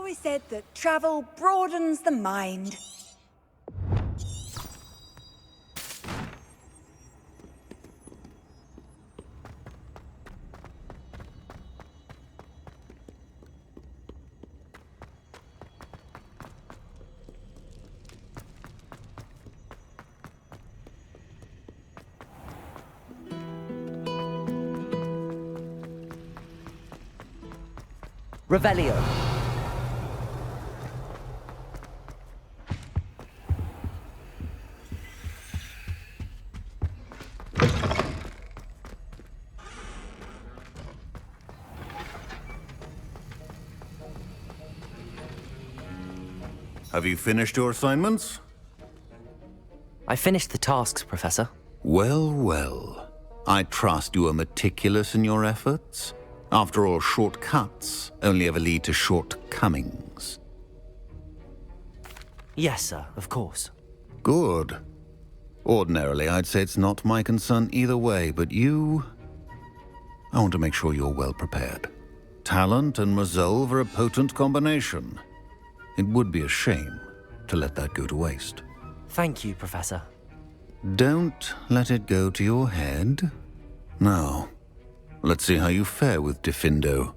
always said that travel broadens the mind. Revelio. Have you finished your assignments? I finished the tasks, Professor. Well, well. I trust you are meticulous in your efforts. After all, shortcuts only ever lead to shortcomings. Yes, sir, of course. Good. Ordinarily, I'd say it's not my concern either way, but you... I want to make sure you're well prepared. Talent and resolve are a potent combination. It would be a shame to let that go to waste. Thank you, Professor. Don't let it go to your head. Now, let's see how you fare with Diffindo.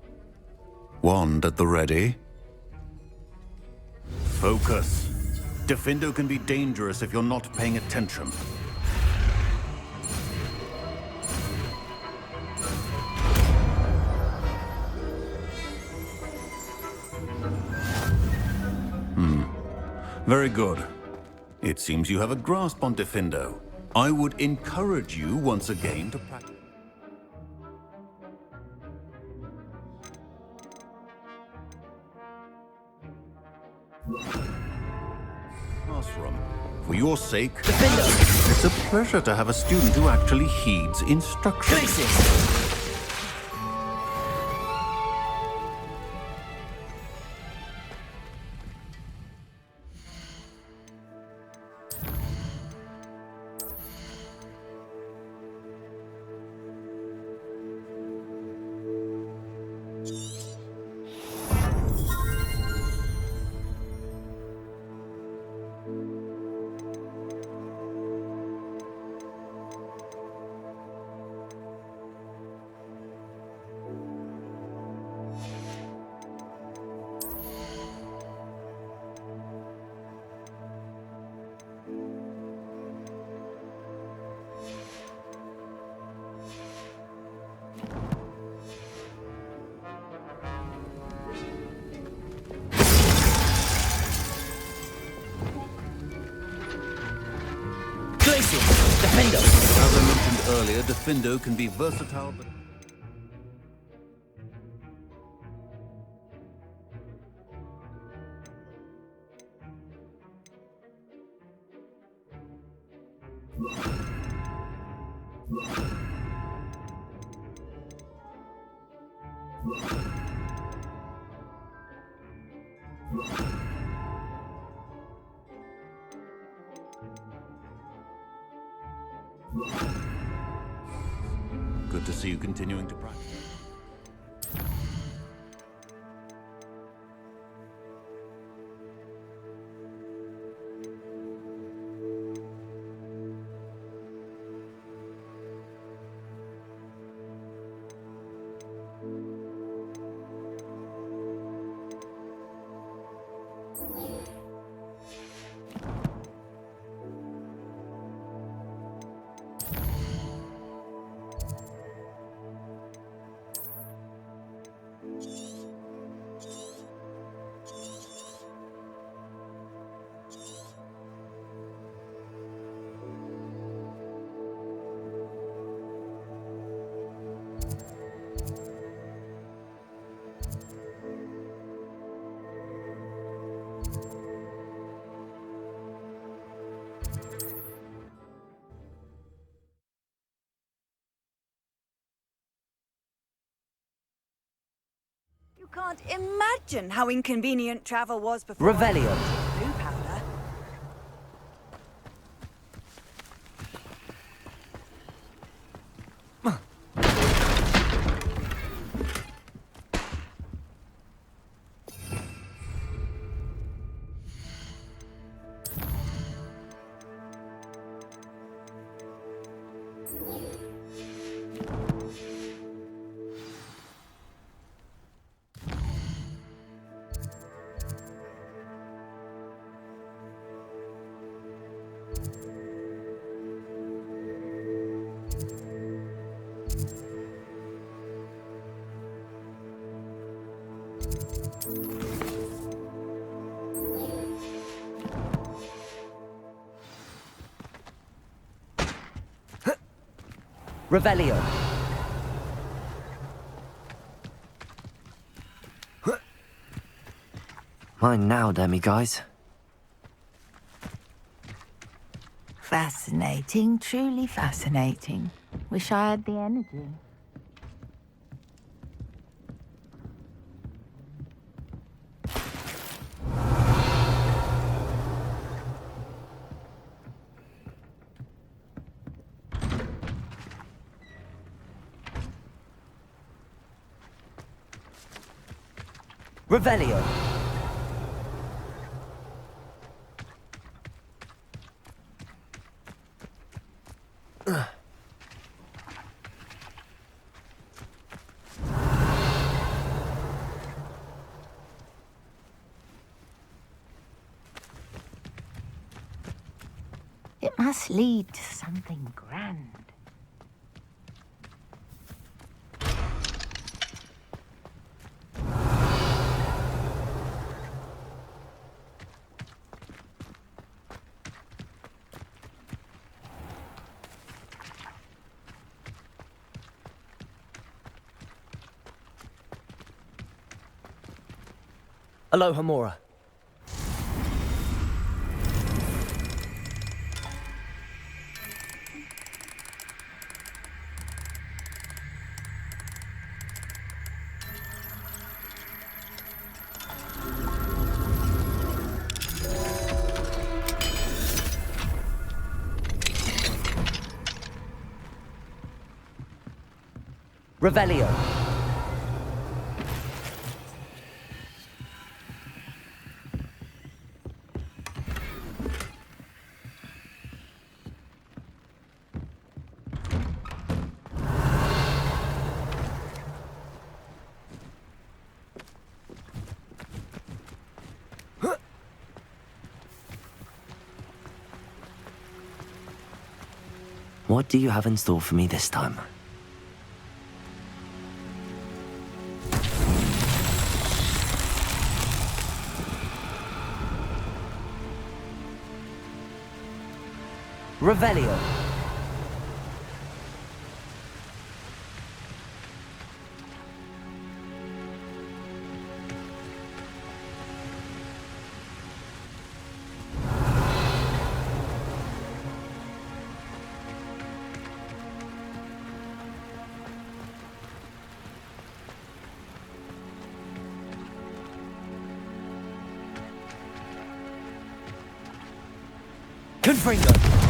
Wand at the ready. Focus. Diffindo can be dangerous if you're not paying attention. Very good. It seems you have a grasp on Diffindo. I would encourage you once again to practice. Classroom. For your sake, Diffindo! it's a pleasure to have a student who actually heeds instructions. Glacius! Diffindo! As I mentioned earlier, Diffindo can be versatile, but... Good to see you continuing to practice. You can't imagine how inconvenient travel was before. Revelio. Blue powder. Revelio. Mine now, demiguise. Fascinating, truly fascinating. Wish I had the energy. Revelio. It must lead to something grand. Aloha Mora. Revelio. What do you have in store for me this time? Revelio. Confringo.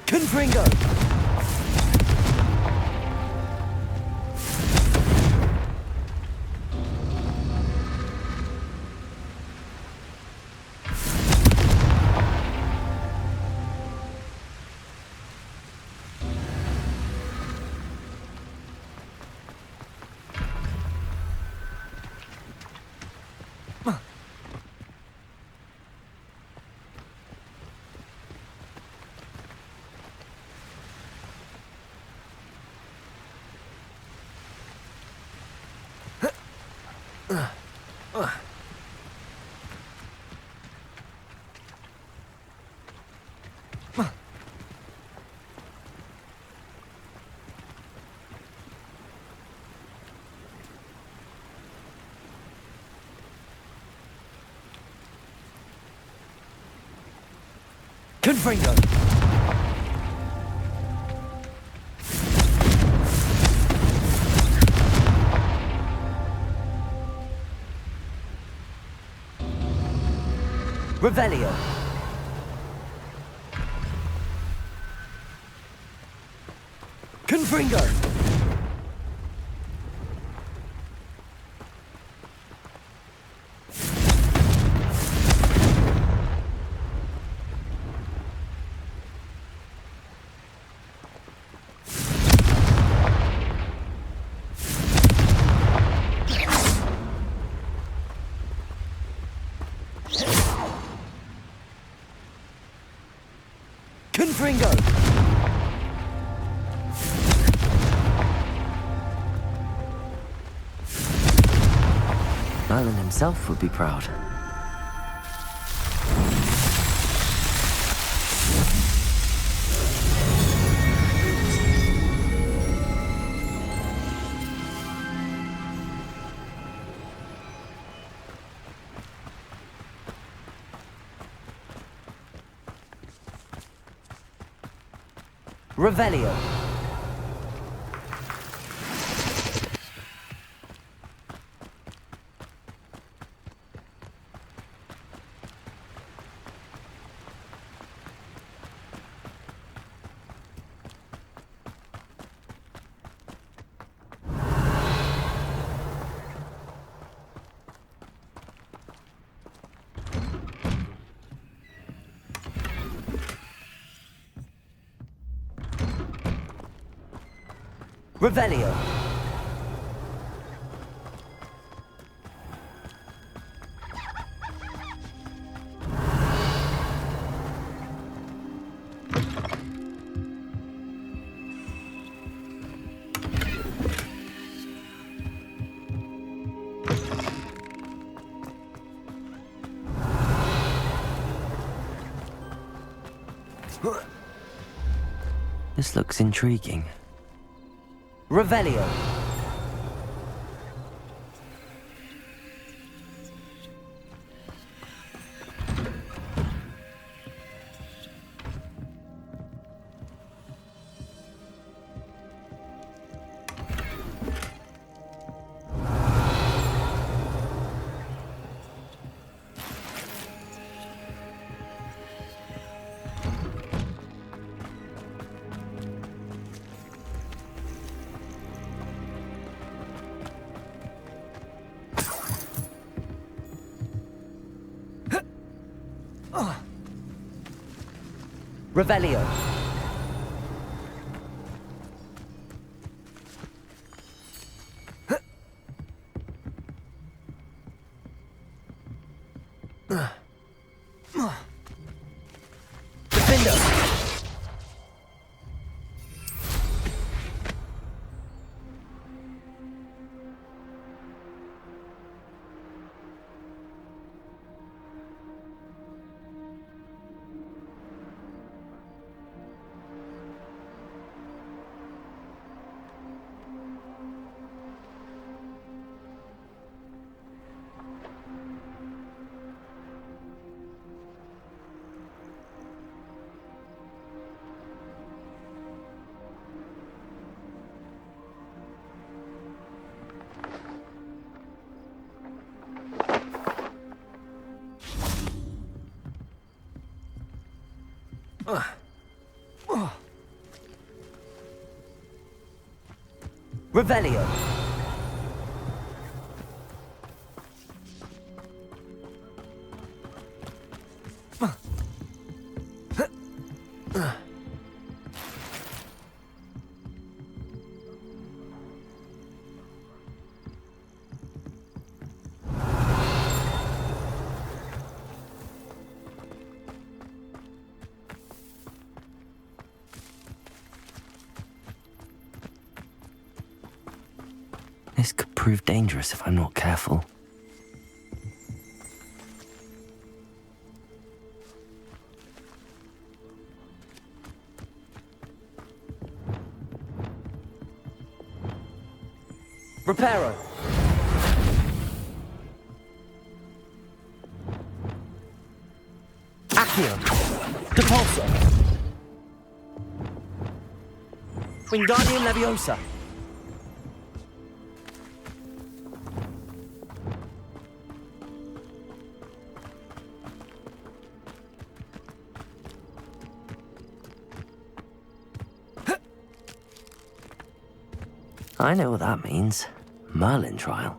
Confringo. Confringo. Revelio. Confringo! Confringo! Merlin himself would be proud. Revelio. Revelio. This looks intriguing. Revelio. Revelio. Defender. Revelio. This could prove dangerous if I'm not careful. Reparo. Accio. Depulso. Wingardium Leviosa. I know what that means. Merlin trial.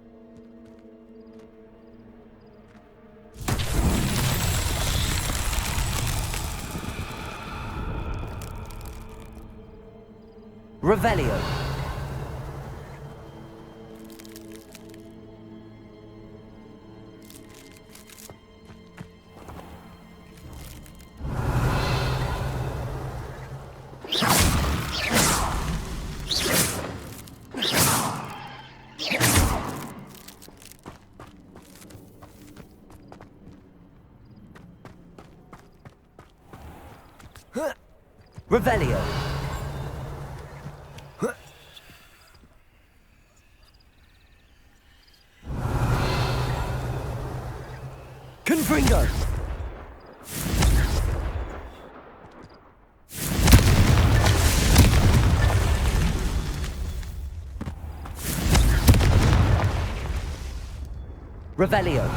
Revelio. Revelio. Confringo. Revelio.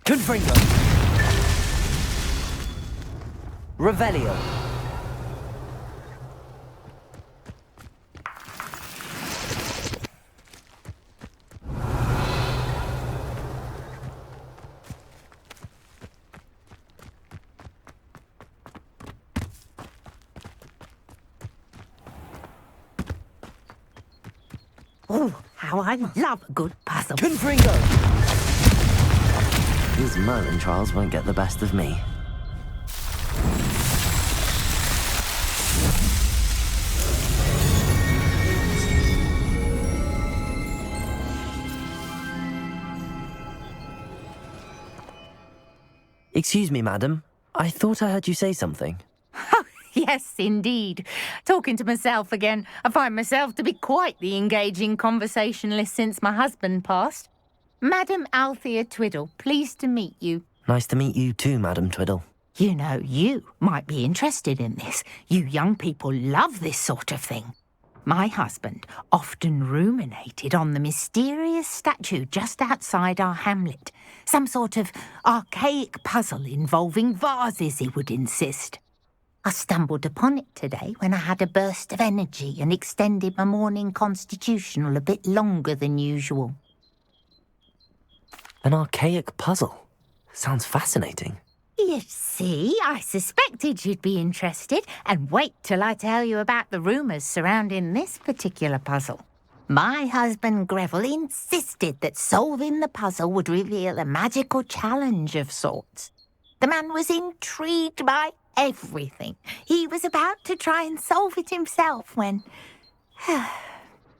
Confringo. Revelio. Oh, how I love a good puzzle. Confringo. These Merlin trials won't get the best of me. Excuse me, madam. I thought I heard you say something. Yes, indeed. Talking to myself again. I find myself to be quite the engaging conversationalist since my husband passed. Madam Althea Twiddle, pleased to meet you. Nice to meet you too, Madam Twiddle. You know, you might be interested in this. You young people love this sort of thing. My husband often ruminated on the mysterious statue just outside our hamlet. Some sort of archaic puzzle involving vases, he would insist. I stumbled upon it today when I had a burst of energy and extended my morning constitutional a bit longer than usual. An archaic puzzle. Sounds fascinating. You see, I suspected you'd be interested, and wait till I tell you about the rumours surrounding this particular puzzle. My husband Greville insisted that solving the puzzle would reveal a magical challenge of sorts. The man was intrigued by everything. He was about to try and solve it himself when...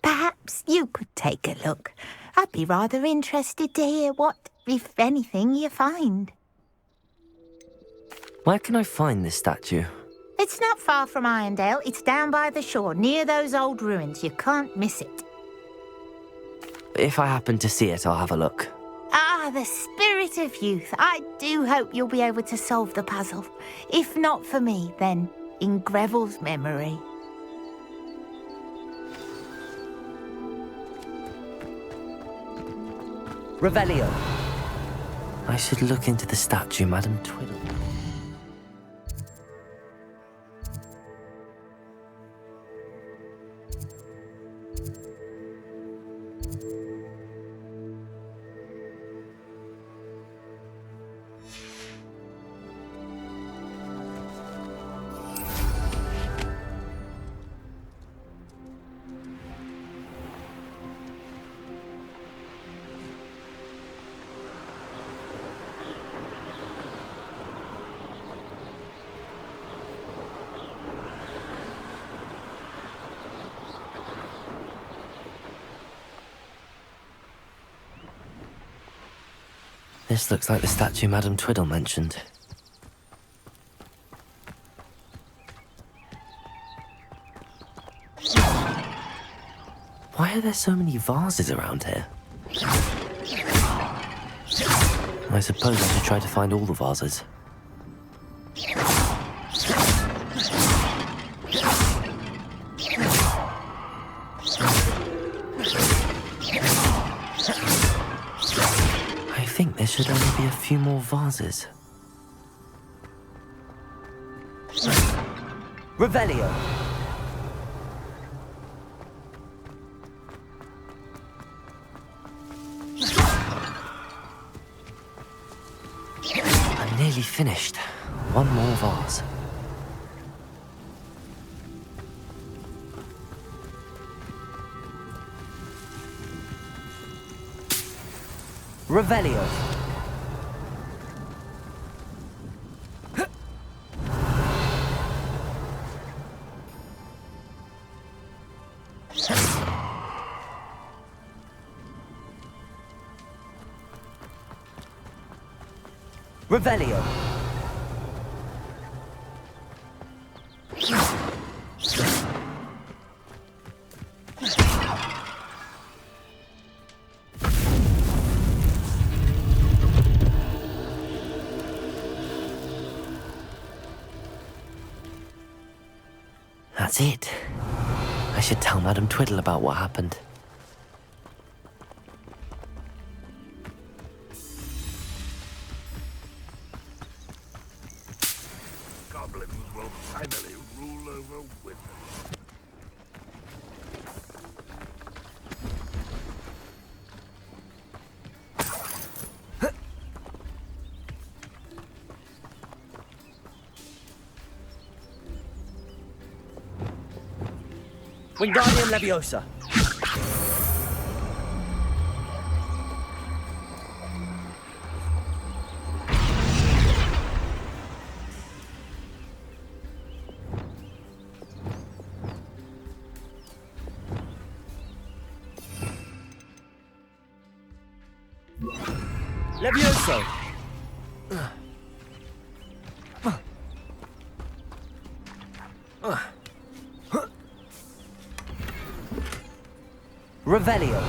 Perhaps you could take a look. I'd be rather interested to hear what, if anything, you find. Where can I find this statue? It's not far from Irondale. It's down by the shore, near those old ruins. You can't miss it. If I happen to see it, I'll have a look. Ah, the spirit of youth. I do hope you'll be able to solve the puzzle. If not for me, then in Greville's memory. Revelio. I should look into the statue, Madam Twiddle. This looks like the statue Madam Twiddle mentioned. Why are there so many vases around here? I suppose I should try to find all the vases. few more vases. Revelio. I'm nearly finished. One more vase. Revelio. Revelio. That's it. I should tell Madame Twiddle about what happened. Goblins will finally rule over wizards. Wingardium Leviosa. Levioso. Revelio.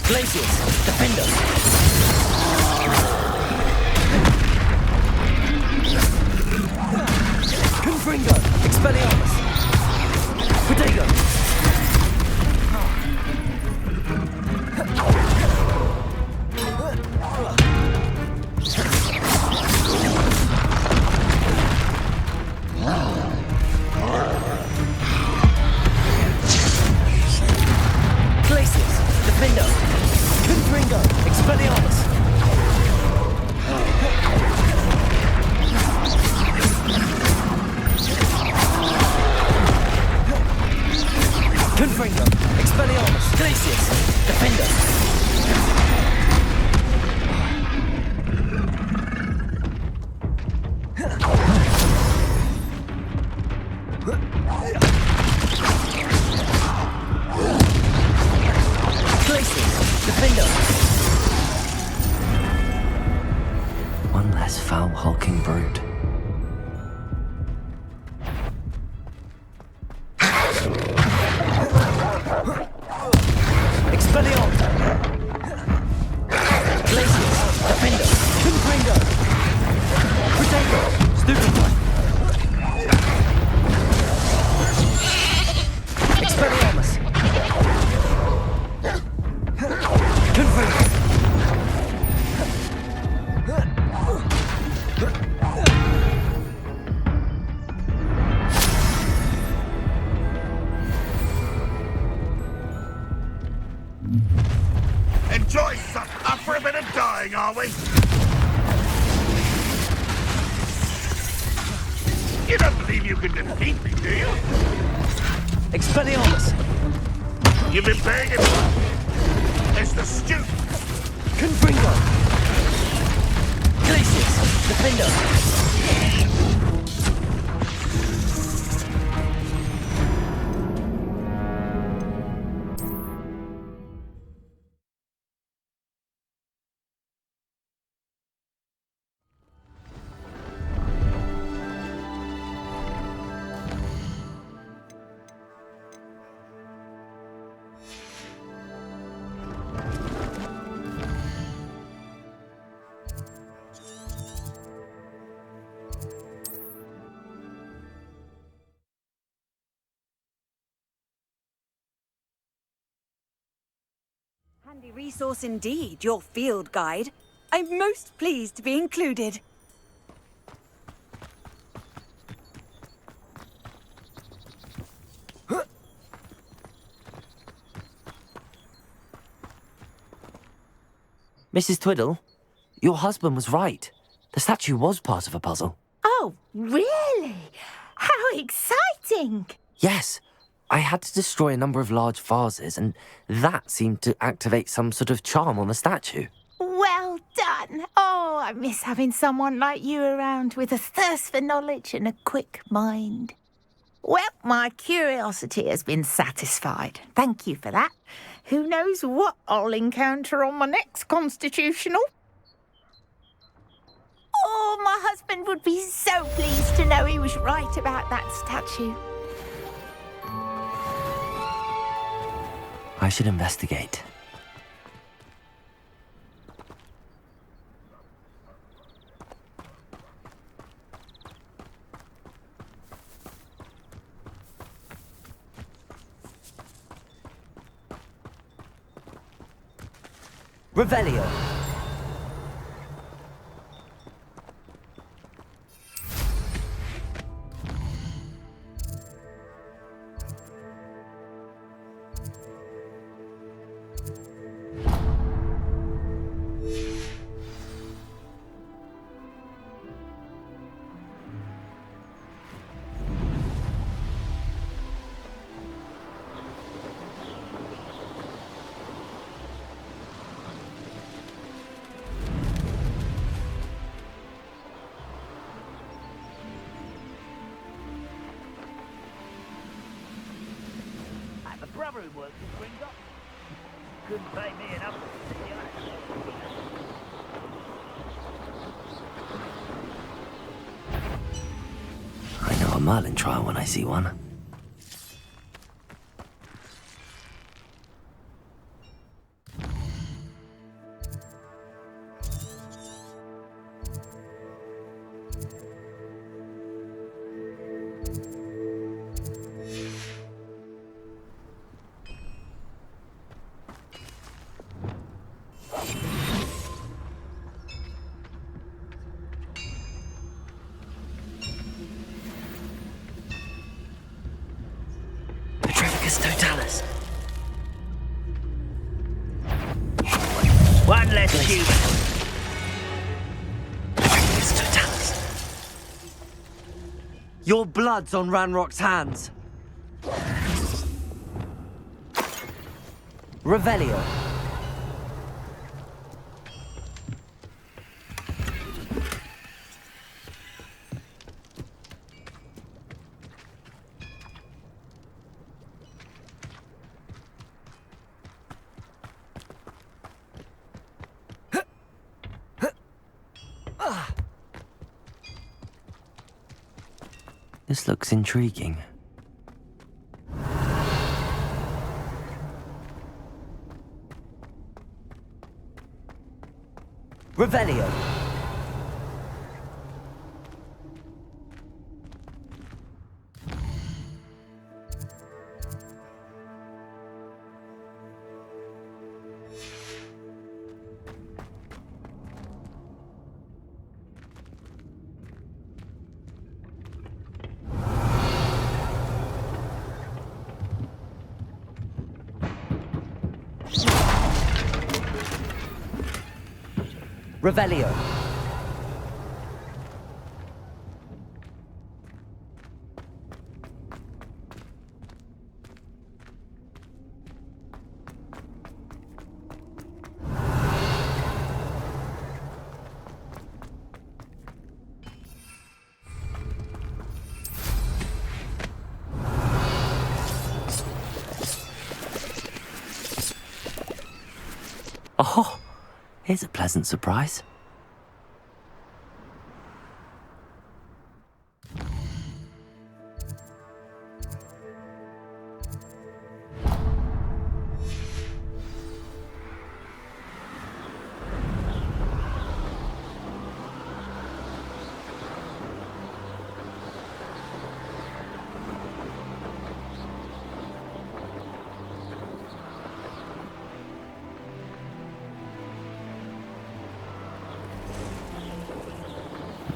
Glacius, defend us! Confringo, Expelliarmus! Protego! Glacius, defender! Confringo, Expelliarmus! Confringo, Expelliarmus, Glacius, defender! One less foul hulking brood. Expelliarmus! Glacius! Defender! Confringo! Protego! Stupefy! Expelliarmus! Confringo! Enjoy some up for a bit of dying, are we? You don't believe you can defeat me, do you? Expelliarmus! You've been paying it. It's the student. Confringo! Glacius, defender. Handy resource indeed, your field guide. I'm most pleased to be included. Mrs. Twiddle, your husband was right. The statue was part of a puzzle. Oh, really? How exciting! Yes, I had to destroy a number of large vases, and that seemed to activate some sort of charm on the statue. Well done. Oh, I miss having someone like you around with a thirst for knowledge and a quick mind. Well, my curiosity has been satisfied. Thank you for that. Who knows what I'll encounter on my next constitutional? Oh, my husband would be so pleased to know he was right about that statue. I should investigate. Revelio. The brother who works in Gringot couldn't pay me enough to see you. I know a Merlin trial when I see one. Totalis. One less human. Totalis. Your blood's on Ranrock's hands. Revelio. This looks intriguing. Revelio. Revelio. Here's a pleasant surprise.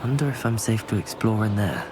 Wonder if I'm safe to explore in there.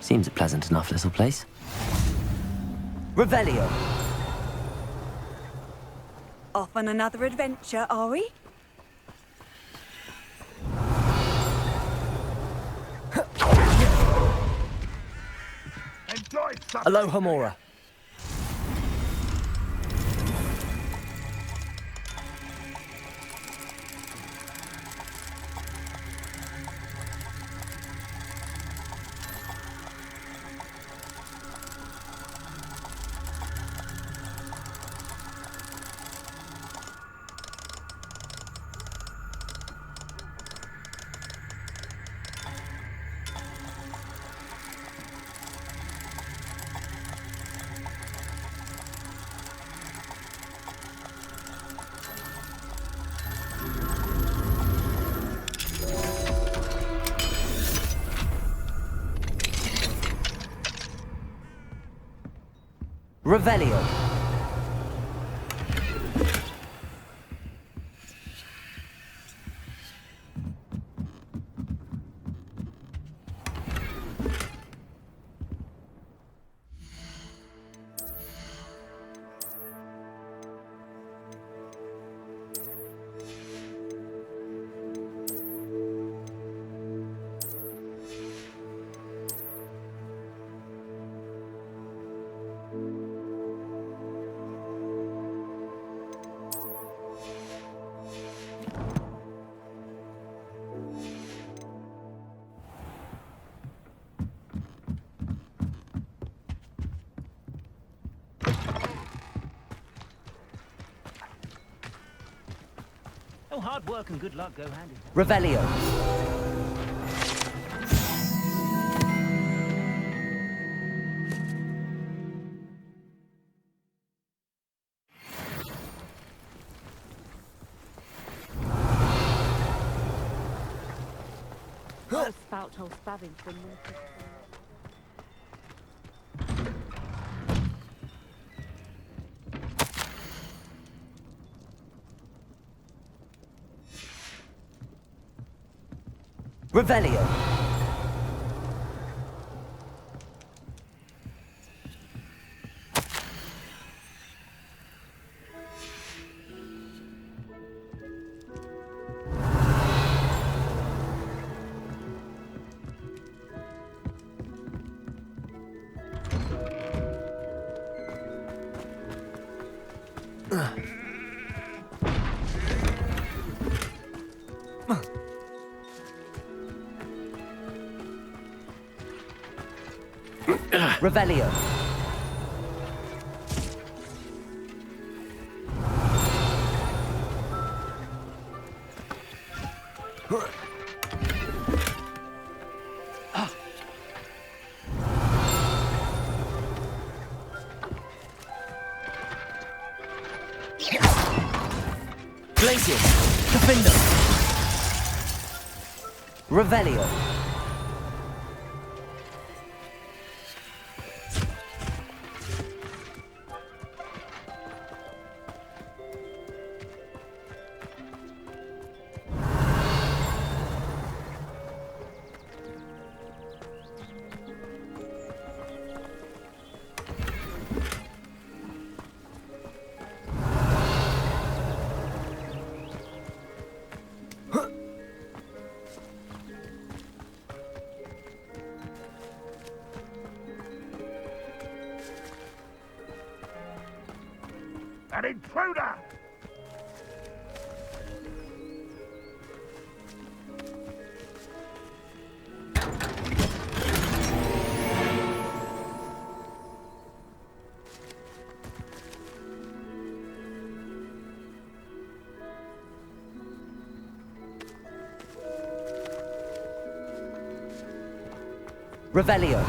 Seems a pleasant enough little place. Revelio! Off on another adventure, are we? Enjoy something. Aloha Mora. Revelio. Oh, hard work and good luck go hand in hand. Revelio. Spout whole spabbing from me. Revelio. Revelio. Glacius. Defender. Revelio. An intruder! Revelio.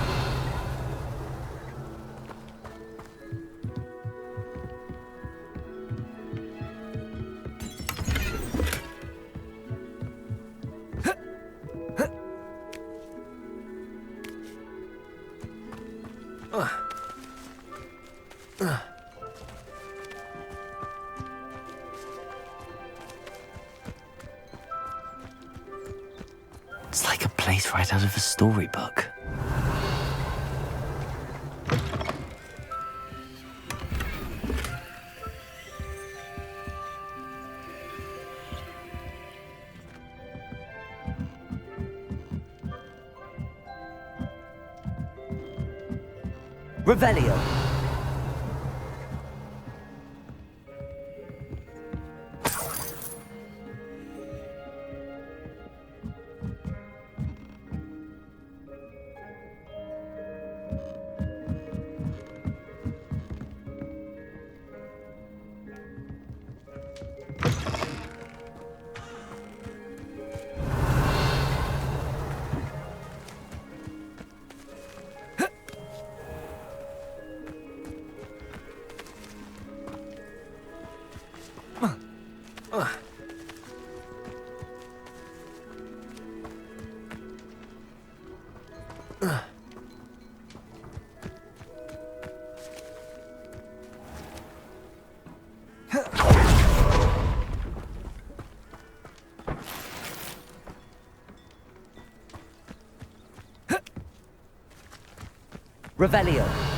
It's like a place right out of a storybook. Revelio. Revelio.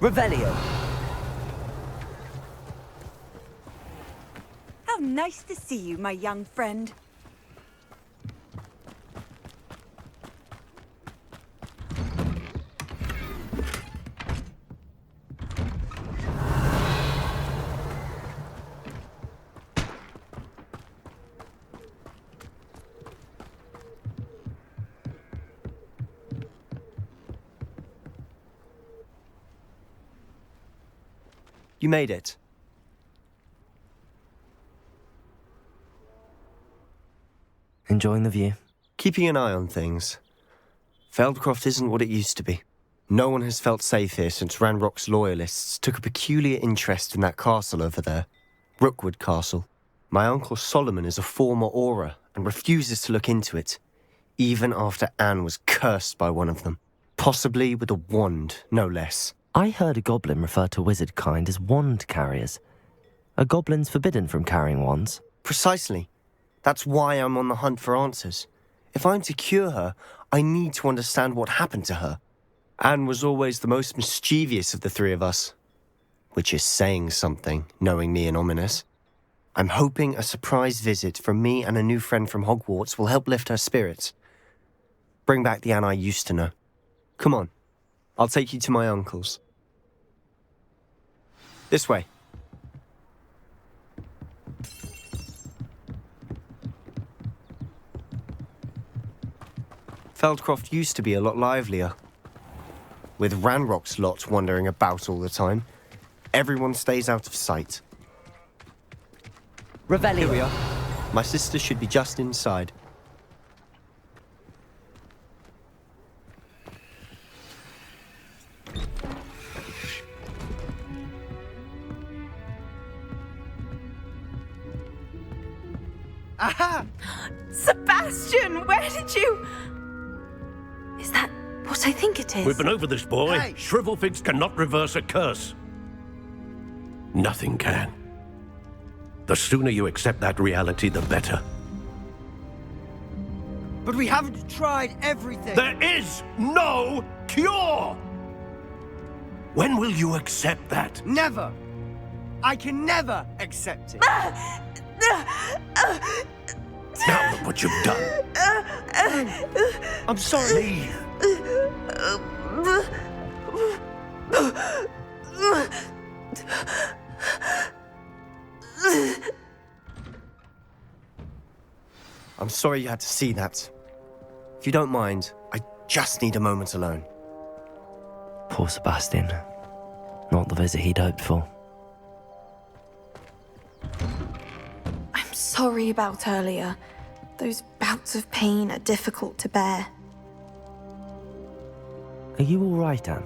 Revelio. How nice to see you, my young friend. You made it. Enjoying the view? Keeping an eye on things. Feldcroft isn't what it used to be. No one has felt safe here since Ranrock's loyalists took a peculiar interest in that castle over there. Rookwood Castle. My uncle Solomon is a former Auror and refuses to look into it, even after Anne was cursed by one of them. Possibly with a wand, no less. I heard a goblin refer to wizard kind as wand carriers. Are goblins forbidden from carrying wands? Precisely. That's why I'm on the hunt for answers. If I'm to cure her, I need to understand what happened to her. Anne was always the most mischievous of the three of us. Which is saying something, knowing me and Ominous. I'm hoping a surprise visit from me and a new friend from Hogwarts will help lift her spirits. Bring back the Anne I used to know. Come on. I'll take you to my uncle's. This way. Feldcroft used to be a lot livelier. With Ranrock's lot wandering about all the time, everyone stays out of sight. Revelio. Here we are. My sister should be just inside. Aha! Sebastian, where did you... Is that what I think it is? We've been over this, boy. Hey. Shrivelfigs cannot reverse a curse. Nothing can. The sooner you accept that reality, the better. But we haven't tried everything. There is no cure! When will you accept that? Never. I can never accept it. Now look what you've done. I'm sorry. Leave. I'm sorry you had to see that. If you don't mind, I just need a moment alone. Poor Sebastian. Not the visit he'd hoped for. I'm sorry about earlier. Those bouts of pain are difficult to bear. Are you all right, Anne?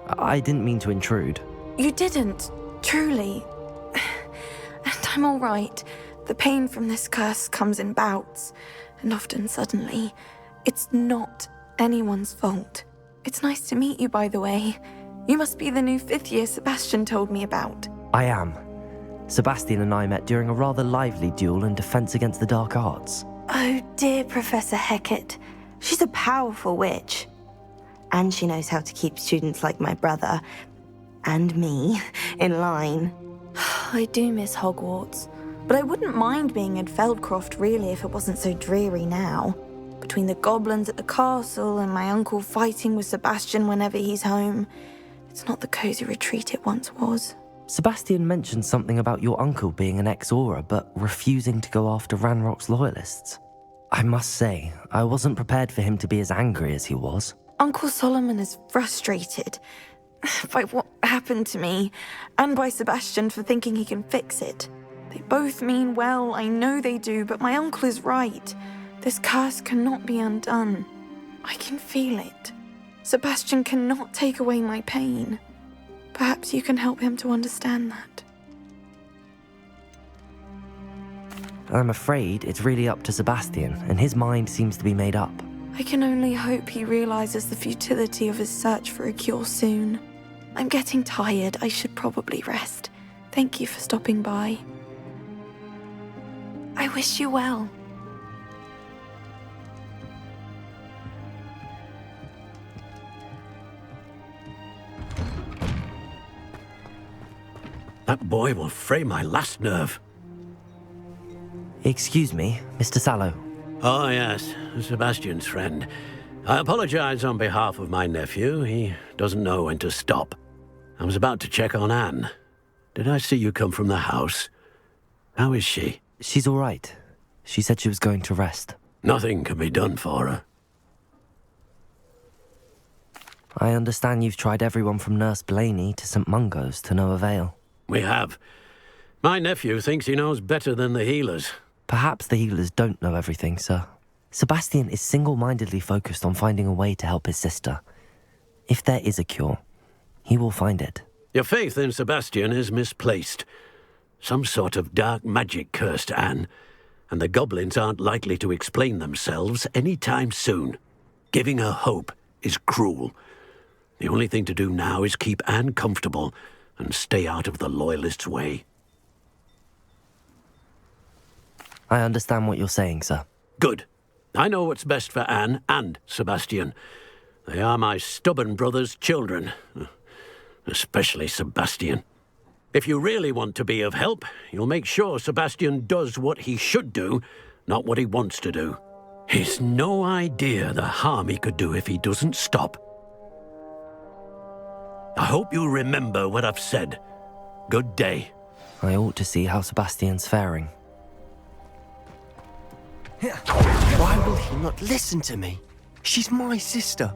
I didn't mean to intrude. You didn't, truly. And I'm all right. The pain from this curse comes in bouts, and often suddenly. It's not anyone's fault. It's nice to meet you, by the way. You must be the new 5th year Sebastian told me about. I am. Sebastian and I met during a rather lively duel in Defense Against the Dark Arts. Oh, dear Professor Hecat. She's a powerful witch. And she knows how to keep students like my brother, and me, in line. I do miss Hogwarts, but I wouldn't mind being in Feldcroft, really, if it wasn't so dreary now. Between the goblins at the castle and my uncle fighting with Sebastian whenever he's home, it's not the cozy retreat it once was. Sebastian mentioned something about your uncle being an ex-Auror, but refusing to go after Ranrock's loyalists. I must say, I wasn't prepared for him to be as angry as he was. Uncle Solomon is frustrated by what happened to me, and by Sebastian for thinking he can fix it. They both mean well, I know they do, but my uncle is right. This curse cannot be undone. I can feel it. Sebastian cannot take away my pain. Perhaps you can help him to understand that. I'm afraid it's really up to Sebastian, and his mind seems to be made up. I can only hope he realizes the futility of his search for a cure soon. I'm getting tired. I should probably rest. Thank you for stopping by. I wish you well. That boy will fray my last nerve. Excuse me, Mr. Sallow. Oh, yes, Sebastian's friend. I apologize on behalf of my nephew. He doesn't know when to stop. I was about to check on Anne. Did I see you come from the house? How is she? She's all right. She said she was going to rest. Nothing can be done for her. I understand you've tried everyone from Nurse Blaney to St. Mungo's to no avail. We have. My nephew thinks he knows better than the healers. Perhaps the healers don't know everything, sir. Sebastian is single-mindedly focused on finding a way to help his sister. If there is a cure, he will find it. Your faith in Sebastian is misplaced. Some sort of dark magic cursed Anne, and the goblins aren't likely to explain themselves any time soon. Giving her hope is cruel. The only thing to do now is keep Anne comfortable and stay out of the Loyalists' way. I understand what you're saying, sir. Good. I know what's best for Anne and Sebastian. They are my stubborn brother's children. Especially Sebastian. If you really want to be of help, you'll make sure Sebastian does what he should do, not what he wants to do. He's no idea the harm he could do if he doesn't stop. I hope you remember what I've said. Good day. I ought to see how Sebastian's faring. Why will he not listen to me? She's my sister.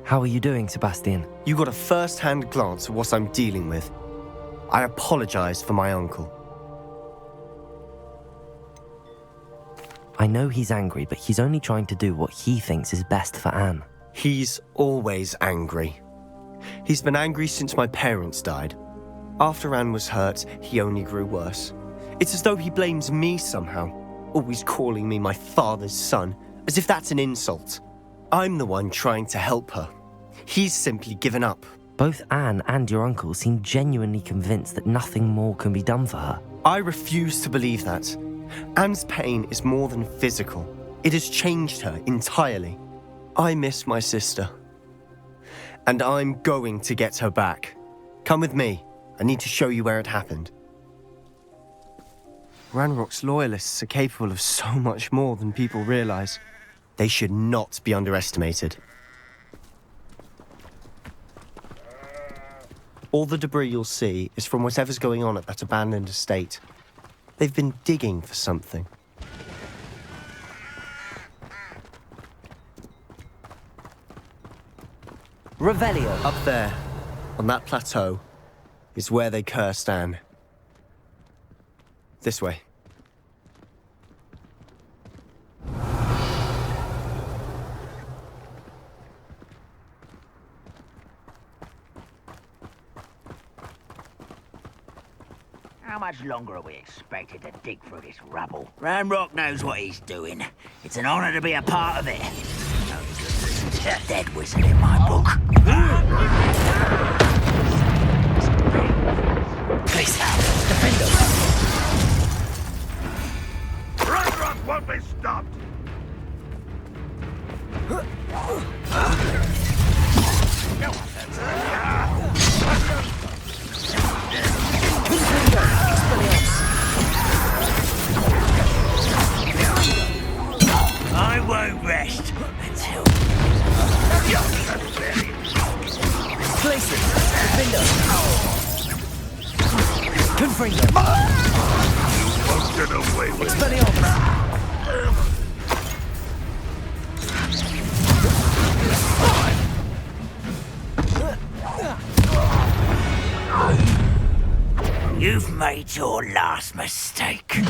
How are you doing, Sebastian? You got a first-hand glance at what I'm dealing with. I apologize for my uncle. I know he's angry, but he's only trying to do what he thinks is best for Anne. He's always angry. He's been angry since my parents died. After Anne was hurt, he only grew worse. It's as though he blames me somehow, always calling me my father's son, as if that's an insult. I'm the one trying to help her. He's simply given up. Both Anne and your uncle seem genuinely convinced that nothing more can be done for her. I refuse to believe that. Anne's pain is more than physical. It has changed her entirely. I miss my sister. And I'm going to get her back. Come with me. I need to show you where it happened. Ranrock's loyalists are capable of so much more than people realize. They should not be underestimated. All the debris you'll see is from whatever's going on at that abandoned estate. They've been digging for something. Revelio. Up there, on that plateau, is where they cursed Anne. This way. How much longer are we expected to dig through this rubble? Ranrock knows what he's doing. It's an honor to be a part of it. A dead wizard in my book. Please, defend us. Ranrock won't be stopped! I won't rest until... Places, defend us. Confringo. You won't get away with it. You've made your last mistake.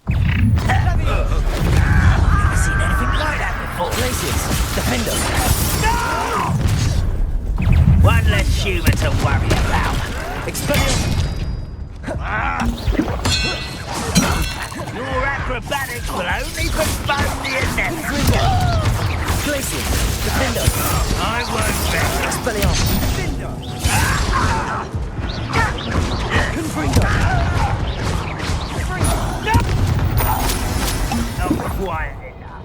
Never seen anything like that before. Places, defend us. No! One less human to worry about. Your acrobatics will only postpone the inevitable. Places, defend us. I won't rest. Expelliarmus. Confringo. Not quiet enough.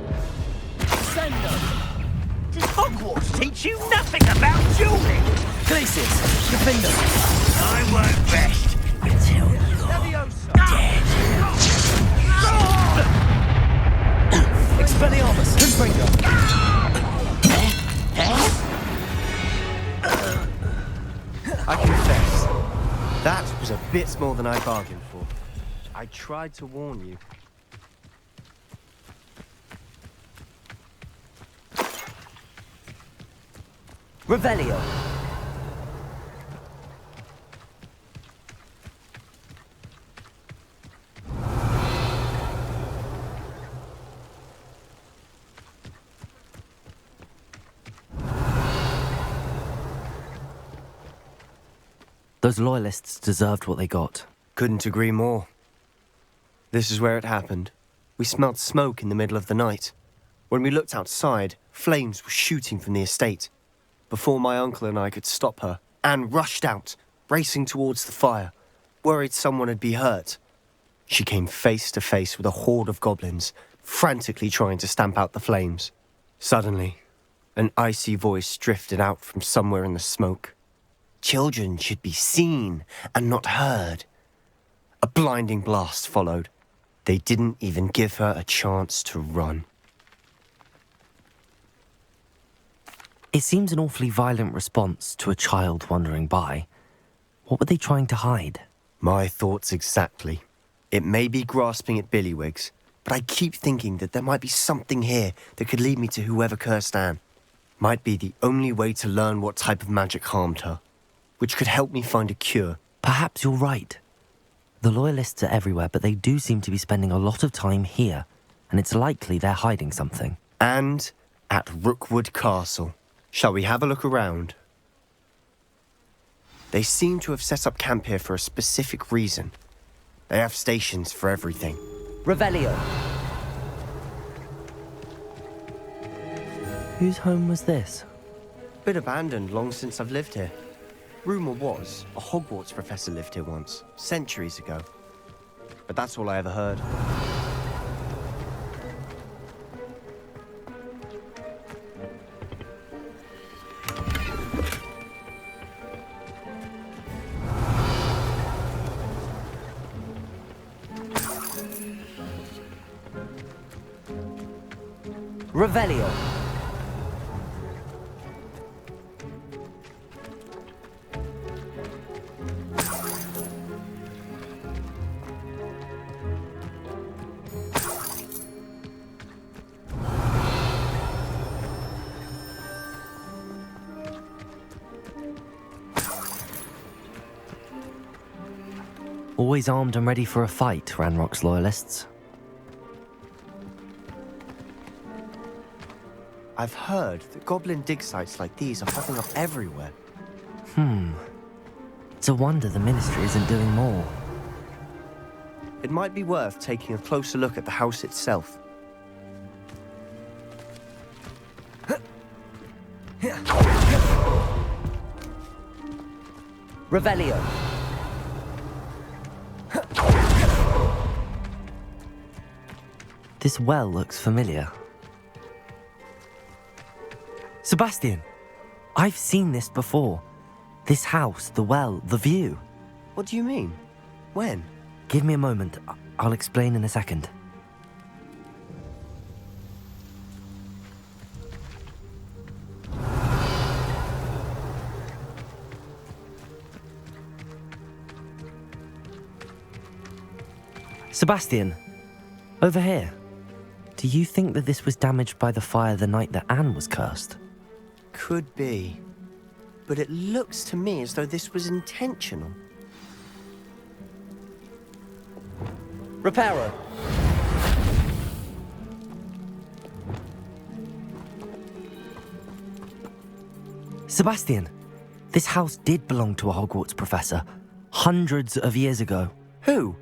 Sendo. Does Hogwarts teach you nothing about dueling? Places, defend us. I won't rest until you're dead. Expelliarmus. Confringo. I confess, that was a bit more than I bargained for. I tried to warn you. Revelio. Those loyalists deserved what they got. Couldn't agree more. This is where it happened. We smelled smoke in the middle of the night. When we looked outside, flames were shooting from the estate. Before my uncle and I could stop her, Anne rushed out, racing towards the fire, worried someone had been hurt. She came face to face with a horde of goblins, frantically trying to stamp out the flames. Suddenly, an icy voice drifted out from somewhere in the smoke. Children should be seen and not heard. A blinding blast followed. They didn't even give her a chance to run. It seems an awfully violent response to a child wandering by. What were they trying to hide? My thoughts exactly. It may be grasping at Billywigs, but I keep thinking that there might be something here that could lead me to whoever cursed Anne. Might be the only way to learn what type of magic harmed her, which could help me find a cure. Perhaps you're right. The Loyalists are everywhere, but they do seem to be spending a lot of time here, and it's likely they're hiding something. And at Rookwood Castle. Shall we have a look around? They seem to have set up camp here for a specific reason. They have stations for everything. Revelio. Whose home was this? Been abandoned long since I've lived here. Rumour was, a Hogwarts professor lived here once, centuries ago. But that's all I ever heard. Revelio. Always armed and ready for a fight, Ranrock's loyalists. I've heard that goblin dig sites like these are popping up everywhere. It's a wonder the Ministry isn't doing more. It might be worth taking a closer look at the house itself. Revelio. This well looks familiar. Sebastian, I've seen this before. This house, the well, the view. What do you mean? When? Give me a moment. I'll explain in a second. Sebastian, over here. Do you think that this was damaged by the fire the night that Anne was cursed? Could be. But it looks to me as though this was intentional. Reparo. Sebastian, this house did belong to a Hogwarts professor, hundreds of years ago. Who?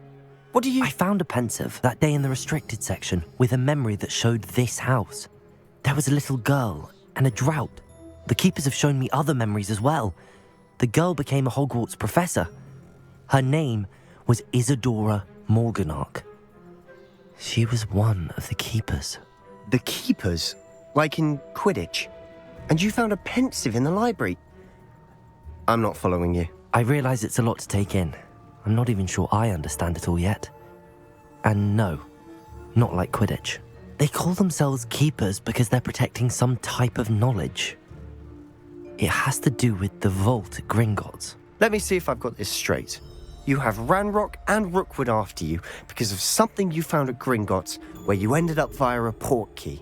What do you... I found a pensive that day in the restricted section with a memory that showed this house. There was a little girl and a drought. The keepers have shown me other memories as well. The girl became a Hogwarts professor. Her name was Isadora Morganach. She was one of the keepers. The keepers? Like in Quidditch? And you found a pensive in the library? I'm not following you. I realise it's a lot to take in. I'm not even sure I understand it all yet. And no, not like Quidditch. They call themselves keepers because they're protecting some type of knowledge. It has to do with the vault at Gringotts. Let me see if I've got this straight. You have Ranrock and Rookwood after you because of something you found at Gringotts where you ended up via a port key.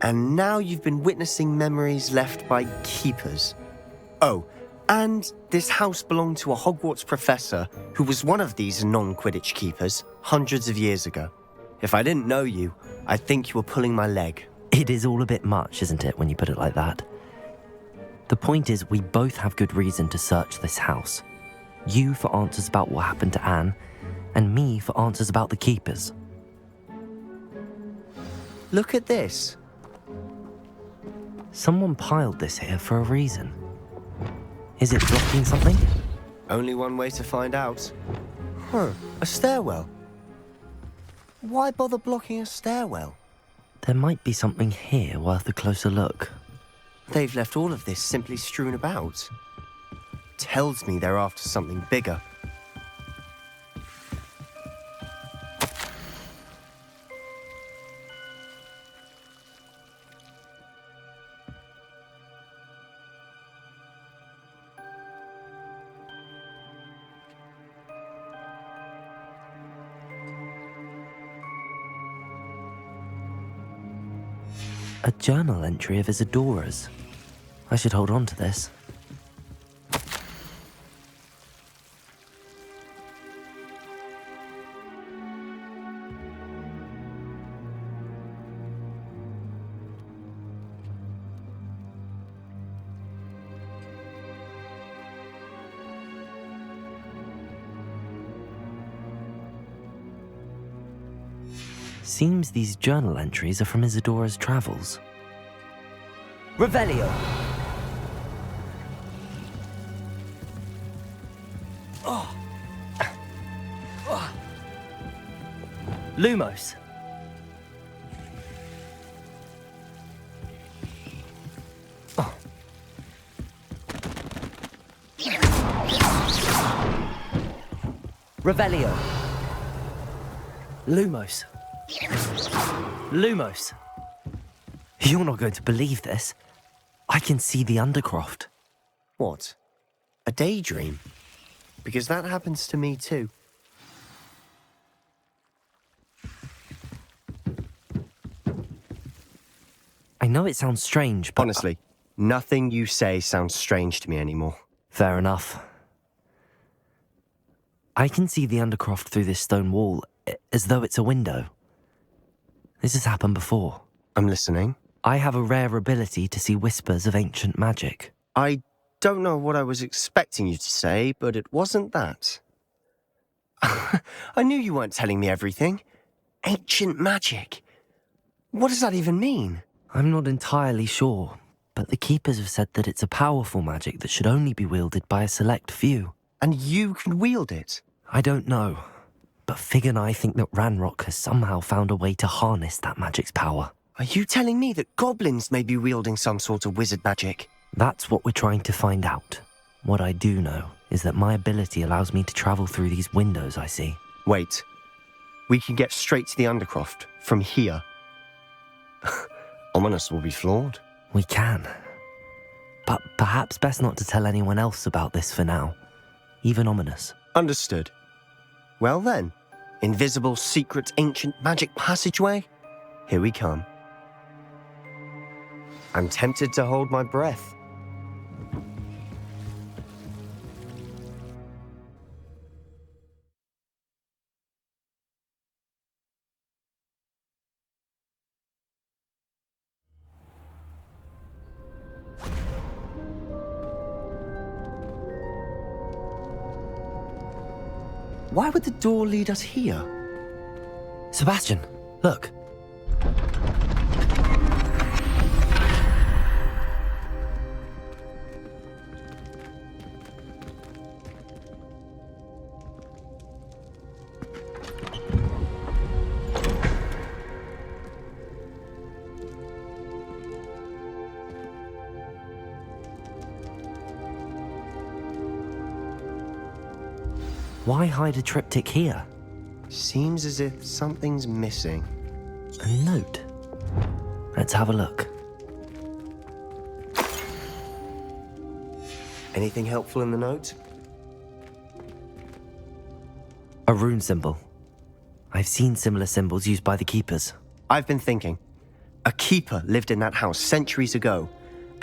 And now you've been witnessing memories left by keepers. Oh, and this house belonged to a Hogwarts professor who was one of these non-Quidditch keepers hundreds of years ago. If I didn't know you, I'd think you were pulling my leg. It is all a bit much, isn't it, when you put it like that? The point is, we both have good reason to search this house. You for answers about what happened to Anne, and me for answers about the keepers. Look at this. Someone piled this here for a reason. Is it blocking something? Only one way to find out. A stairwell. Why bother blocking a stairwell? There might be something here worth a closer look. They've left all of this simply strewn about. Tells me they're after something bigger. A journal entry of Isadora's. I should hold on to this. Seems these journal entries are from Isadora's travels. Revelio. Lumos. Revelio. Lumos. Lumos. You're not going to believe this. I can see the Undercroft. What? A daydream? Because that happens to me too. I know it sounds strange, but... Honestly, nothing you say sounds strange to me anymore. Fair enough. I can see the Undercroft through this stone wall, as though it's a window. This has happened before. I'm listening. I have a rare ability to see whispers of ancient magic. I don't know what I was expecting you to say, but it wasn't that. I knew you weren't telling me everything. Ancient magic. What does that even mean? I'm not entirely sure, but the Keepers have said that it's a powerful magic that should only be wielded by a select few. And you can wield it? I don't know, but Fig and I think that Ranrock has somehow found a way to harness that magic's power. Are you telling me that goblins may be wielding some sort of wizard magic? That's what we're trying to find out. What I do know is that my ability allows me to travel through these windows I see. Wait. We can get straight to the Undercroft from here. Ominous will be floored. We can. But perhaps best not to tell anyone else about this for now. Even Ominous. Understood. Well then, invisible, secret, ancient magic passageway? Here we come. I'm tempted to hold my breath. Why would the door lead us here? Sebastian, look. Why hide a triptych here? Seems as if something's missing. A note. Let's have a look. Anything helpful in the note? A rune symbol. I've seen similar symbols used by the Keepers. I've been thinking. A keeper lived in that house centuries ago,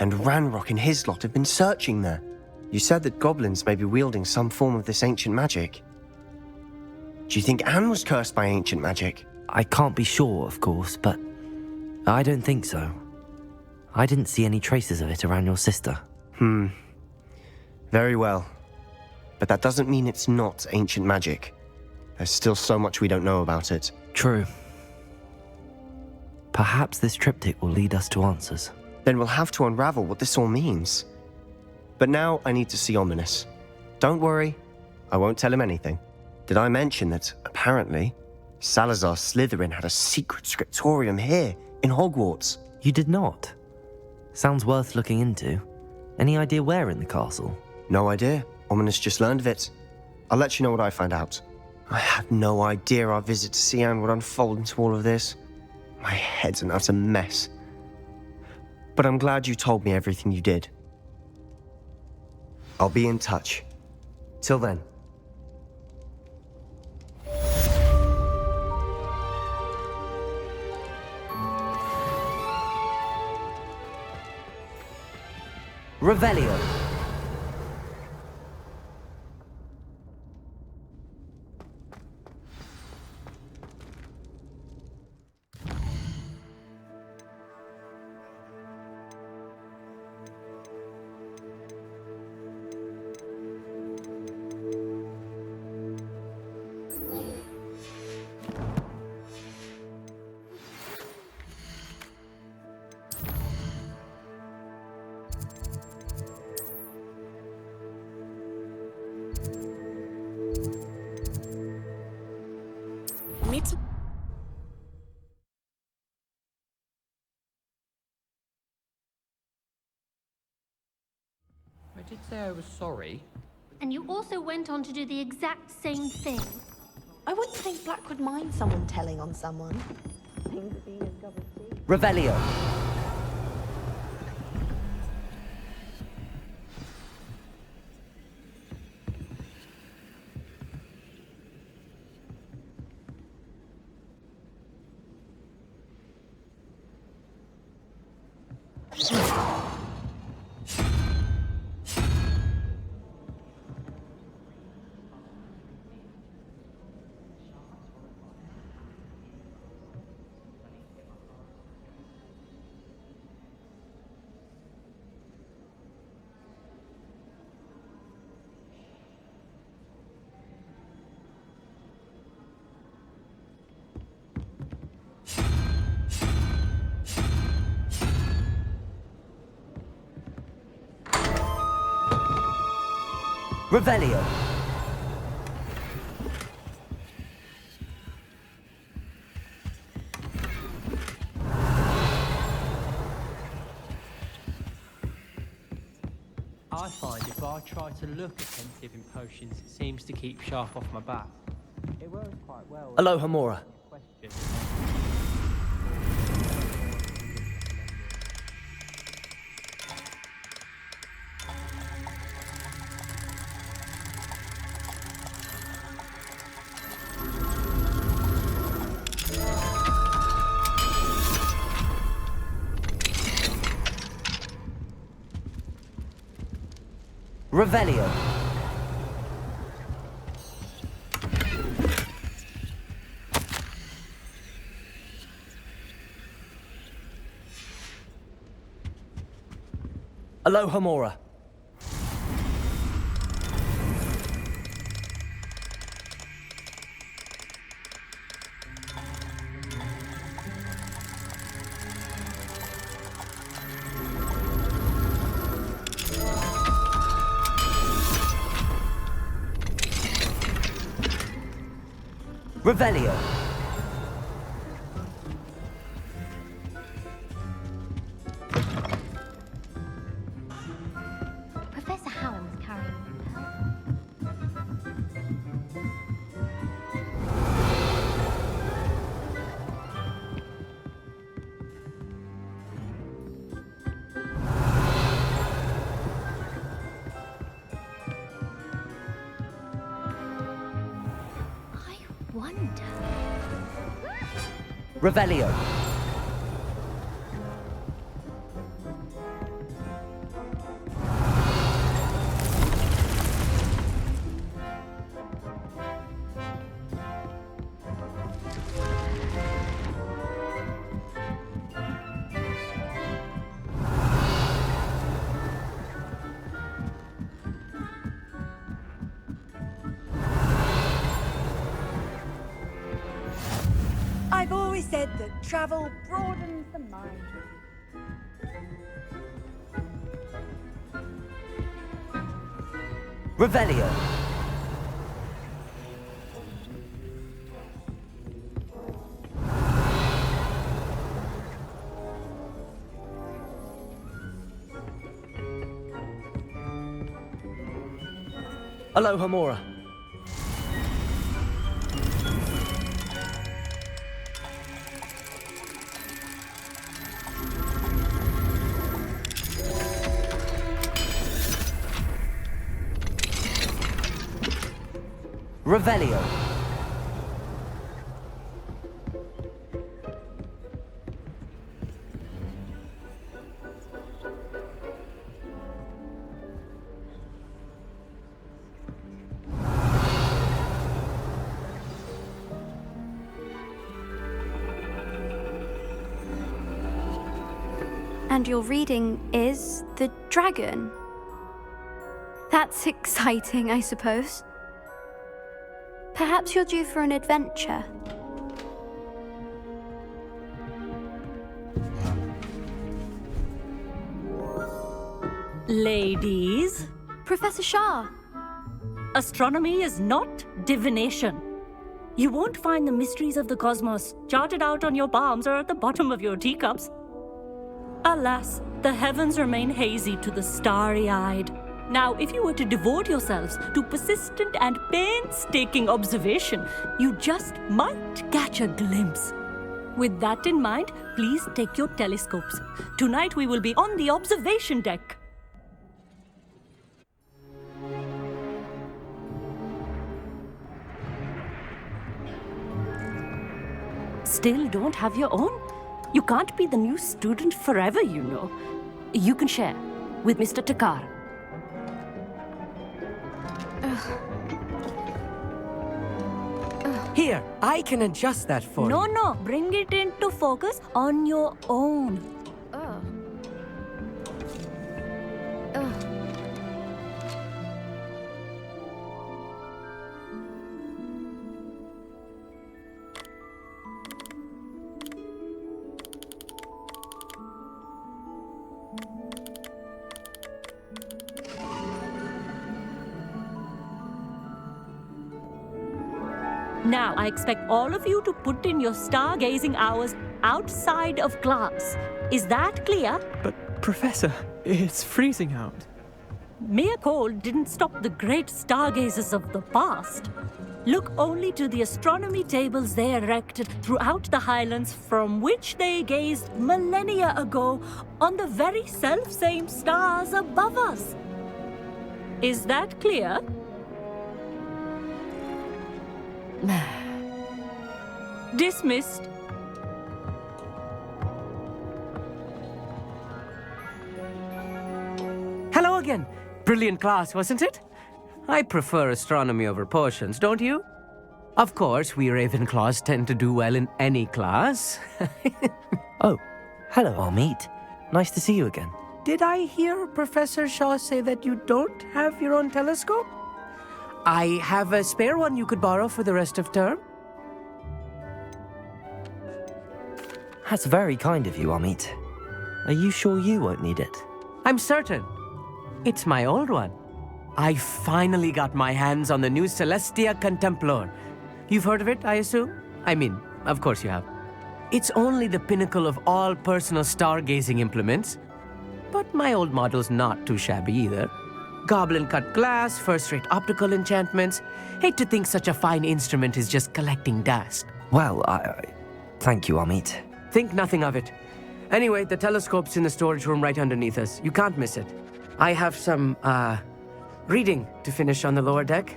and Ranrock and his lot have been searching there. You said that goblins may be wielding some form of this ancient magic. Do you think Anne was cursed by ancient magic? I can't be sure, of course, but I don't think so. I didn't see any traces of it around your sister. Very well. But that doesn't mean it's not ancient magic. There's still so much we don't know about it. True. Perhaps this triptych will lead us to answers. Then we'll have to unravel what this all means. But now I need to see Ominous. Don't worry, I won't tell him anything. Did I mention that, apparently, Salazar Slytherin had a secret scriptorium here in Hogwarts? You did not? Sounds worth looking into. Any idea where in the castle? No idea. Ominous just learned of it. I'll let you know what I find out. I had no idea our visit to Sian would unfold into all of this. My head's an utter mess. But I'm glad you told me everything you did. I'll be in touch. Till then. Revelio. me to... I did say I was sorry. And you also went on to do the exact same thing. I wouldn't think Black would mind someone telling on someone. Revelio. Revelio. I find if I try to look attentive in potions, it seems to keep sharp off my back. It works quite well. Aloha Mora. Question. Revelio. Aloha Mora. Revelio. Professor Hallam's carrying wonder. Revelio. I've always said that travel broadens the mind. Revelio. Aloha Mora. Revelio. And your reading is the dragon. That's exciting, I suppose. Perhaps you're due for an adventure. Ladies, Professor Shah. astronomy is not divination. You won't find the mysteries of the cosmos charted out on your palms or at the bottom of your teacups. Alas, the heavens remain hazy to the starry-eyed. Now, if you were to devote yourselves to persistent and painstaking observation, you just might catch a glimpse. With that in mind, please take your telescopes. Tonight we will be on the observation deck. Still don't have your own? You can't be the new student forever, you know. You can share with Mr. Takar. Here, I can adjust that for you. No, bring it into focus on your own. Now, I expect all of you to put in your stargazing hours outside of class. Is that clear? But, Professor, it's freezing out. Mere cold didn't stop the great stargazers of the past. Look only to the astronomy tables they erected throughout the highlands from which they gazed millennia ago on the very self-same stars above us. Is that clear? Dismissed. Hello again. Brilliant class, wasn't it? I prefer astronomy over potions, don't you? Of course, we Ravenclaws tend to do well in any class. Oh, hello, Amit. Nice to see you again. Did I hear Professor Shaw say that you don't have your own telescope? I have a spare one you could borrow for the rest of term. That's very kind of you, Amit. Are you sure you won't need it? I'm certain. It's my old one. I finally got my hands on the new Celestia Contemplor. You've heard of it, I assume? I mean, of course you have. It's only the pinnacle of all personal stargazing implements. But my old model's not too shabby either. Goblin-cut glass, first-rate optical enchantments. Hate to think such a fine instrument is just collecting dust. Well, thank you, Amit. Think nothing of it. Anyway, the telescope's in the storage room right underneath us. You can't miss it. I have some, reading to finish on the lower deck.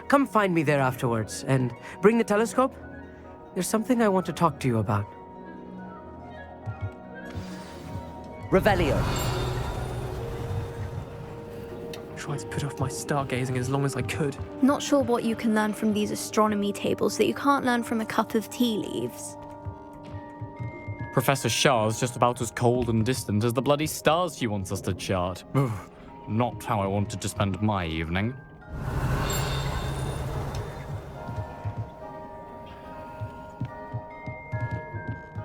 Come find me there afterwards, and bring the telescope. There's something I want to talk to you about. Revelio. Tried to put off my stargazing as long as I could. Not sure what you can learn from these astronomy tables that you can't learn from a cup of tea leaves. Professor Shah's just about as cold and distant as the bloody stars she wants us to chart. Not how I wanted to spend my evening.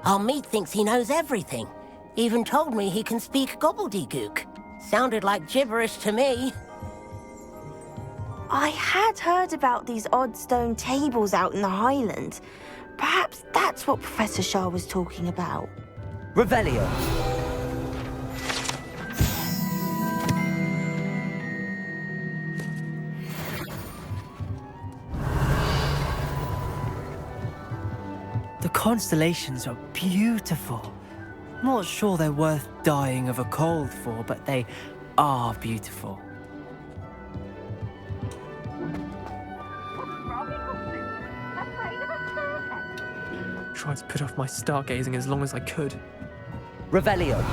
Amit thinks he knows everything. Even told me he can speak gobbledygook. Sounded like gibberish to me. I had heard about these odd stone tables out in the Highlands. Perhaps that's what Professor Shah was talking about. Revelio. The constellations are beautiful. Not sure they're worth dying of a cold for, but they are beautiful. Tried to put off my stargazing as long as I could. Revelio.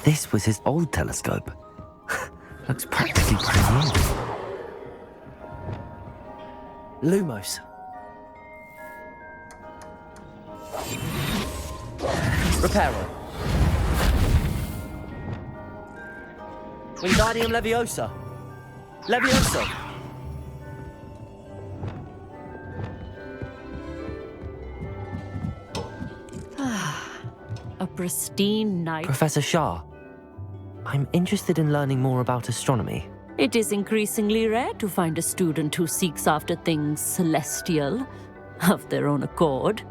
This was his old telescope. Looks practically brand new. Lumos. Reparo. Wingardium Leviosa. Leviosa. A pristine night. Professor Shah, I'm interested in learning more about astronomy. It is increasingly rare to find a student who seeks after things celestial, of their own accord.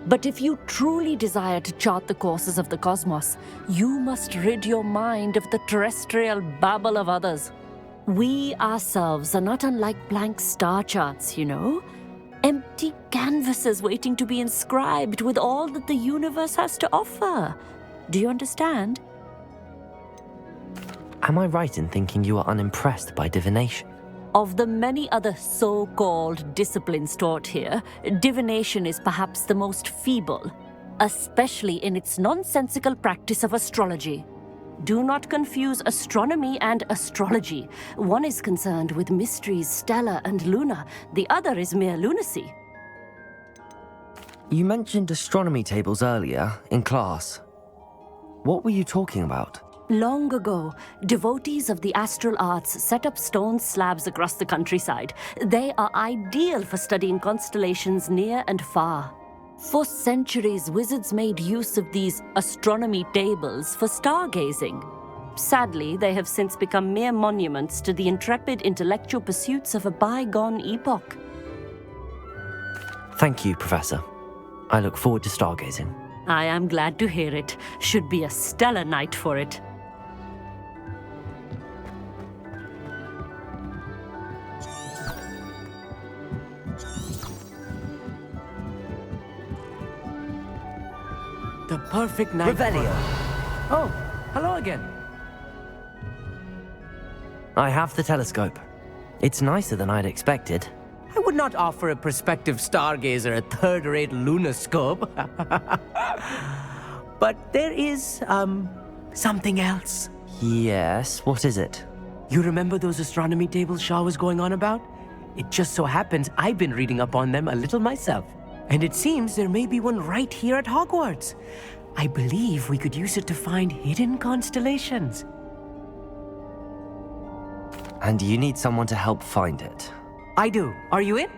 But if you truly desire to chart the courses of the cosmos, you must rid your mind of the terrestrial babble of others. We ourselves are not unlike blank star charts, you know. Empty canvases waiting to be inscribed with all that the universe has to offer. Do you understand? Am I right in thinking you are unimpressed by divination? Of the many other so-called disciplines taught here, divination is perhaps the most feeble, especially in its nonsensical practice of astrology. Do not confuse astronomy and astrology. One is concerned with mysteries stellar and lunar, the other is mere lunacy. You mentioned astronomy tables earlier, in class. What were you talking about? Long ago, devotees of the astral arts set up stone slabs across the countryside. They are ideal for studying constellations near and far. For centuries, wizards made use of these astronomy tables for stargazing. Sadly, they have since become mere monuments to the intrepid intellectual pursuits of a bygone epoch. Thank you, Professor. I look forward to stargazing. I am glad to hear it. Should be a stellar night for it. The perfect night. Revelio. Oh, hello again. I have the telescope. It's nicer than I'd expected. I would not offer a prospective stargazer a third-rate lunoscope. But there is, something else. Yes, what is it? You remember those astronomy tables Shaw was going on about? It just so happens I've been reading up on them a little myself. And it seems there may be one right here at Hogwarts. I believe we could use it to find hidden constellations. And you need someone to help find it. I do. Are you in?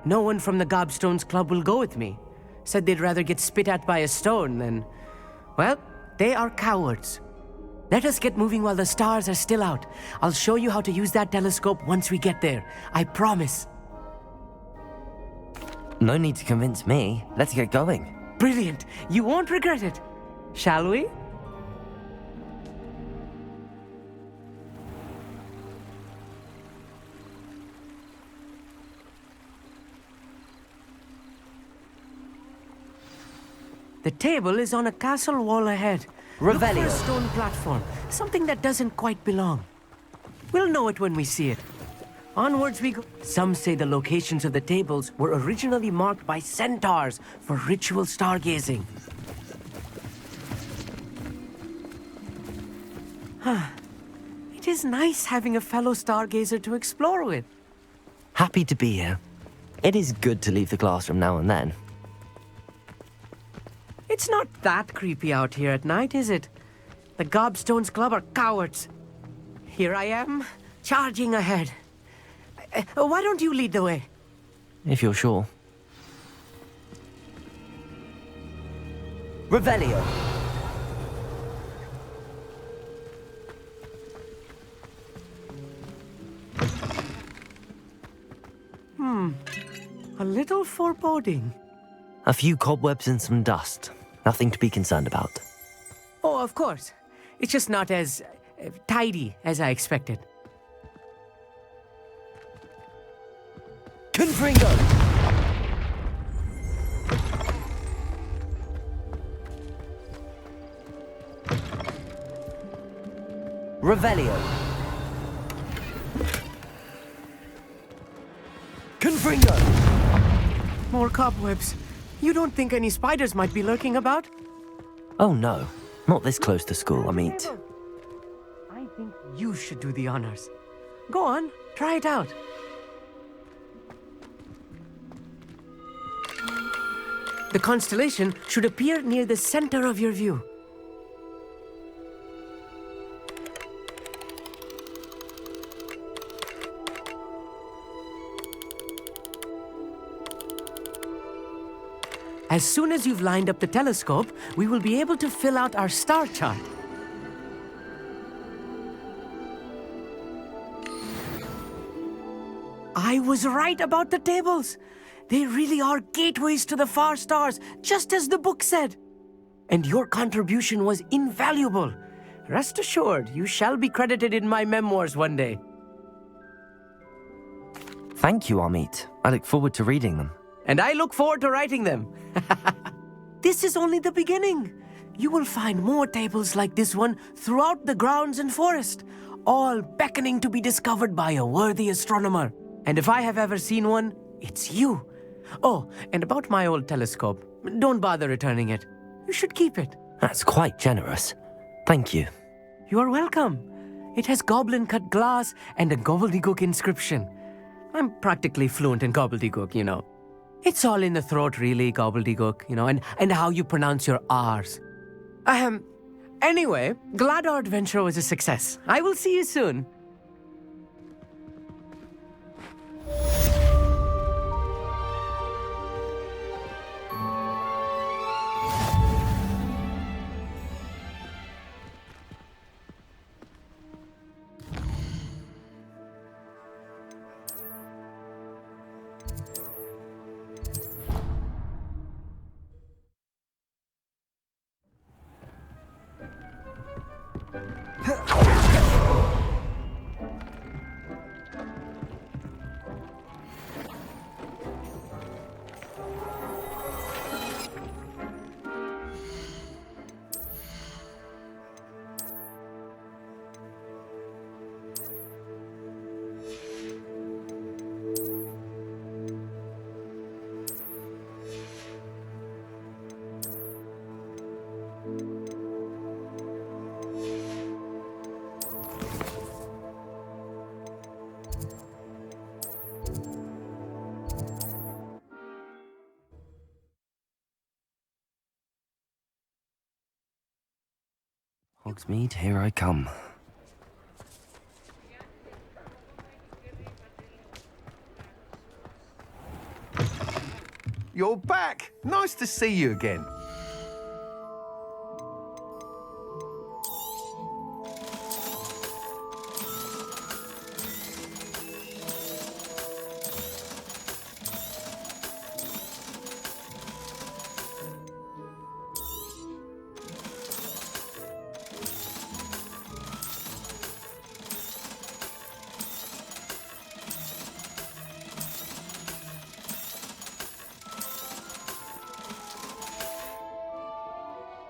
No one from the Gobstones Club will go with me. Said they'd rather get spit at by a stone than... Well, they are cowards. Let us get moving while the stars are still out. I'll show you how to use that telescope once we get there. I promise. No need to convince me. Let's get going. Brilliant. You won't regret it. Shall we? The table is on a castle wall ahead. Look for a stone platform, something that doesn't quite belong. We'll know it when we see it. Onwards we go. Some say the locations of the tables were originally marked by centaurs for ritual stargazing. It is nice having a fellow stargazer to explore with. Happy to be here. It is good to leave the classroom now and then. It's not that creepy out here at night, is it? The Gobstones Club are cowards. Here I am, charging ahead. Why don't you lead the way? If you're sure. Revelio. A little foreboding. A few cobwebs and some dust. Nothing to be concerned about. Oh, of course. It's just not as tidy as I expected. Confringo! Revelio. Confringo! More cobwebs. You don't think any spiders might be lurking about? Oh no, not this close to school, I mean. I think you should do the honors. Go on, try it out. The constellation should appear near the center of your view. As soon as you've lined up the telescope, we will be able to fill out our star chart. I was right about the tables. They really are gateways to the far stars, just as the book said. And your contribution was invaluable. Rest assured, you shall be credited in my memoirs one day. Thank you, Amit. I look forward to reading them. And I look forward to writing them. This is only the beginning. You will find more tables like this one throughout the grounds and forest, all beckoning to be discovered by a worthy astronomer. And if I have ever seen one, it's you. Oh, and about my old telescope, don't bother returning it. You should keep it. That's quite generous. Thank you. You are welcome. It has goblin-cut glass and a gobbledygook inscription. I'm practically fluent in gobbledygook, you know. It's all in the throat, really, gobbledygook, you know, and how you pronounce your R's. Anyway, glad our adventure was a success. I will see you soon. Hogsmeade, here I come. You're back! Nice to see you again.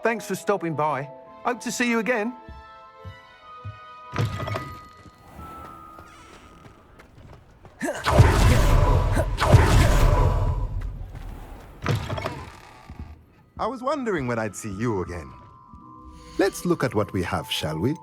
Thanks for stopping by. Hope to see you again. I was wondering when I'd see you again. Let's look at what we have, shall we?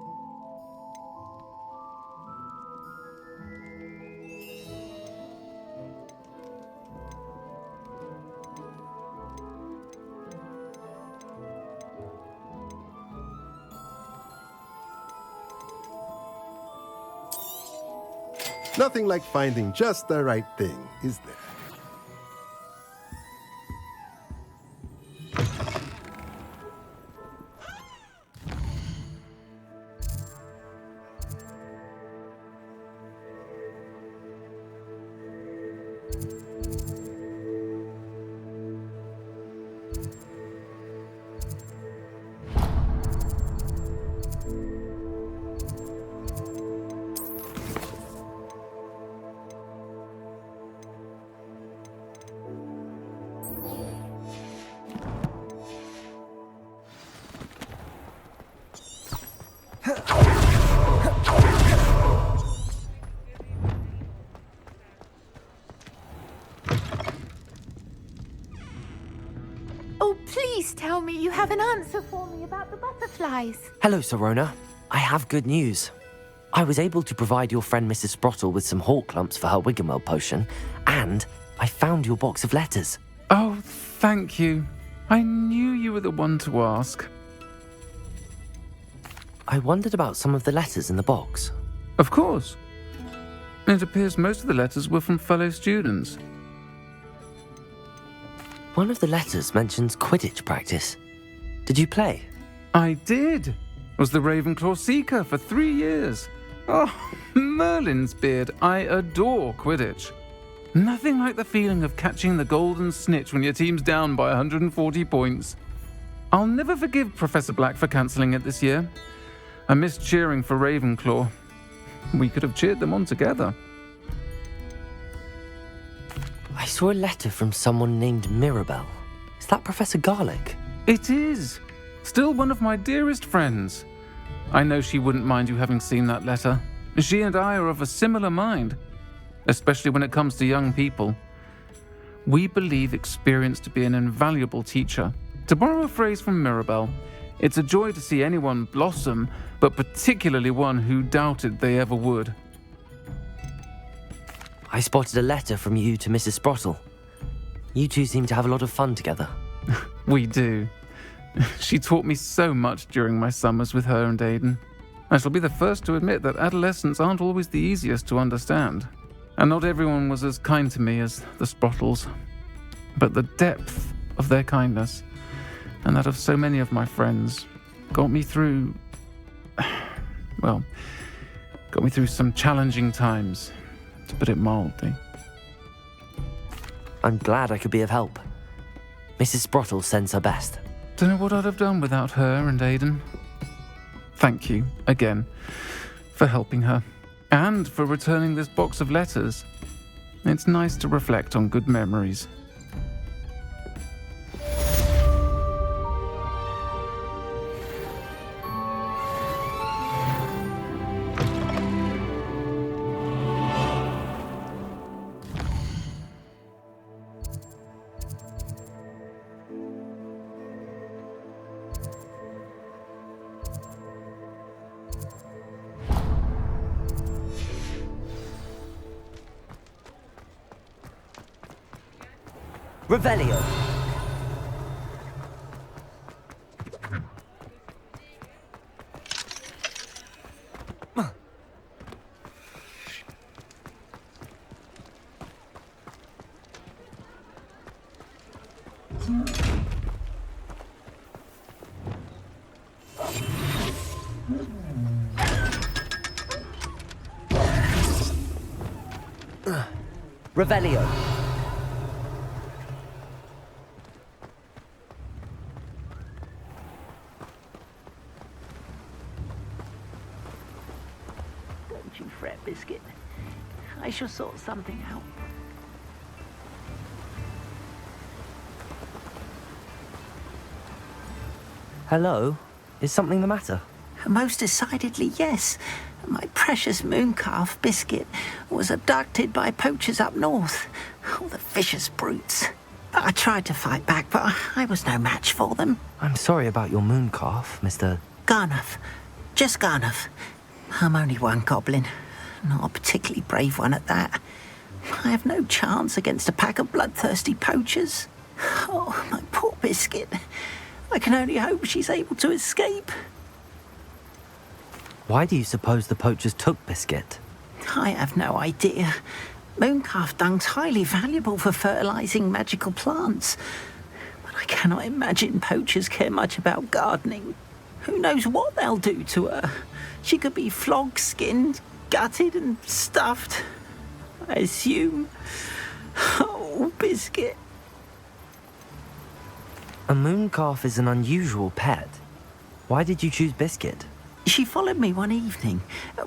Nothing like finding just the right thing, is there? Oh, please tell me you have an answer for me about the butterflies. Hello, Sorona. I have good news. I was able to provide your friend Mrs. Sprottle with some hawk clumps for her Wiggenweld potion, and I found your box of letters. Oh, thank you. I knew you were the one to ask. I wondered about some of the letters in the box. Of course. It appears most of the letters were from fellow students. One of the letters mentions Quidditch practice. Did you play? I did. Was the Ravenclaw Seeker for 3 years. Oh, Merlin's beard. I adore Quidditch. Nothing like the feeling of catching the golden snitch when your team's down by 140 points. I'll never forgive Professor Black for cancelling it this year. I missed cheering for Ravenclaw. We could have cheered them on together. I saw a letter from someone named Mirabelle. Is that Professor Garlick? It is. Still one of my dearest friends. I know she wouldn't mind you having seen that letter. She and I are of a similar mind, especially when it comes to young people. We believe experience to be an invaluable teacher. To borrow a phrase from Mirabelle, it's a joy to see anyone blossom, but particularly one who doubted they ever would. I spotted a letter from you to Mrs. Sprottle. You two seem to have a lot of fun together. We do. She taught me so much during my summers with her and Aidan. I shall be the first to admit that adolescents aren't always the easiest to understand. And not everyone was as kind to me as the Sprottles. But the depth of their kindness, and that of so many of my friends, got me through some challenging times, to put it mildly. I'm glad I could be of help. Mrs. Sprottle sends her best. Don't know what I'd have done without her and Aidan. Thank you, again, for helping her, and for returning this box of letters. It's nice to reflect on good memories. Revelio. Revelio. Don't you fret, Biscuit. I shall sort something out. Hello? Is something the matter? Most decidedly, yes. My precious mooncalf, Biscuit, was abducted by poachers up north. Oh, the vicious brutes. I tried to fight back, but I was no match for them. I'm sorry about your mooncalf, Mr. Garnuff. Just Garnuff. I'm only one goblin. Not a particularly brave one at that. I have no chance against a pack of bloodthirsty poachers. Oh, my poor Biscuit. I can only hope she's able to escape. Why do you suppose the poachers took Biscuit? I have no idea. Mooncalf dung's highly valuable for fertilizing magical plants. But I cannot imagine poachers care much about gardening. Who knows what they'll do to her? She could be flogged, skinned, gutted and stuffed. I assume. Oh, Biscuit. A mooncalf is an unusual pet. Why did you choose Biscuit? She followed me one evening,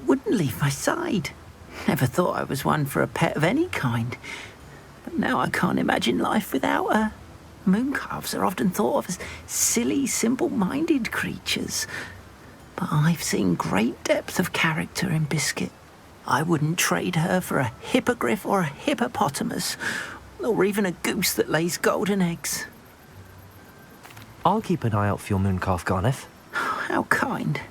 wouldn't leave my side. Never thought I was one for a pet of any kind. But now I can't imagine life without her. Mooncalves are often thought of as silly, simple-minded creatures. But I've seen great depth of character in Biscuit. I wouldn't trade her for a hippogriff or a hippopotamus, or even a goose that lays golden eggs. I'll keep an eye out for your mooncalf, Garniff. How kind.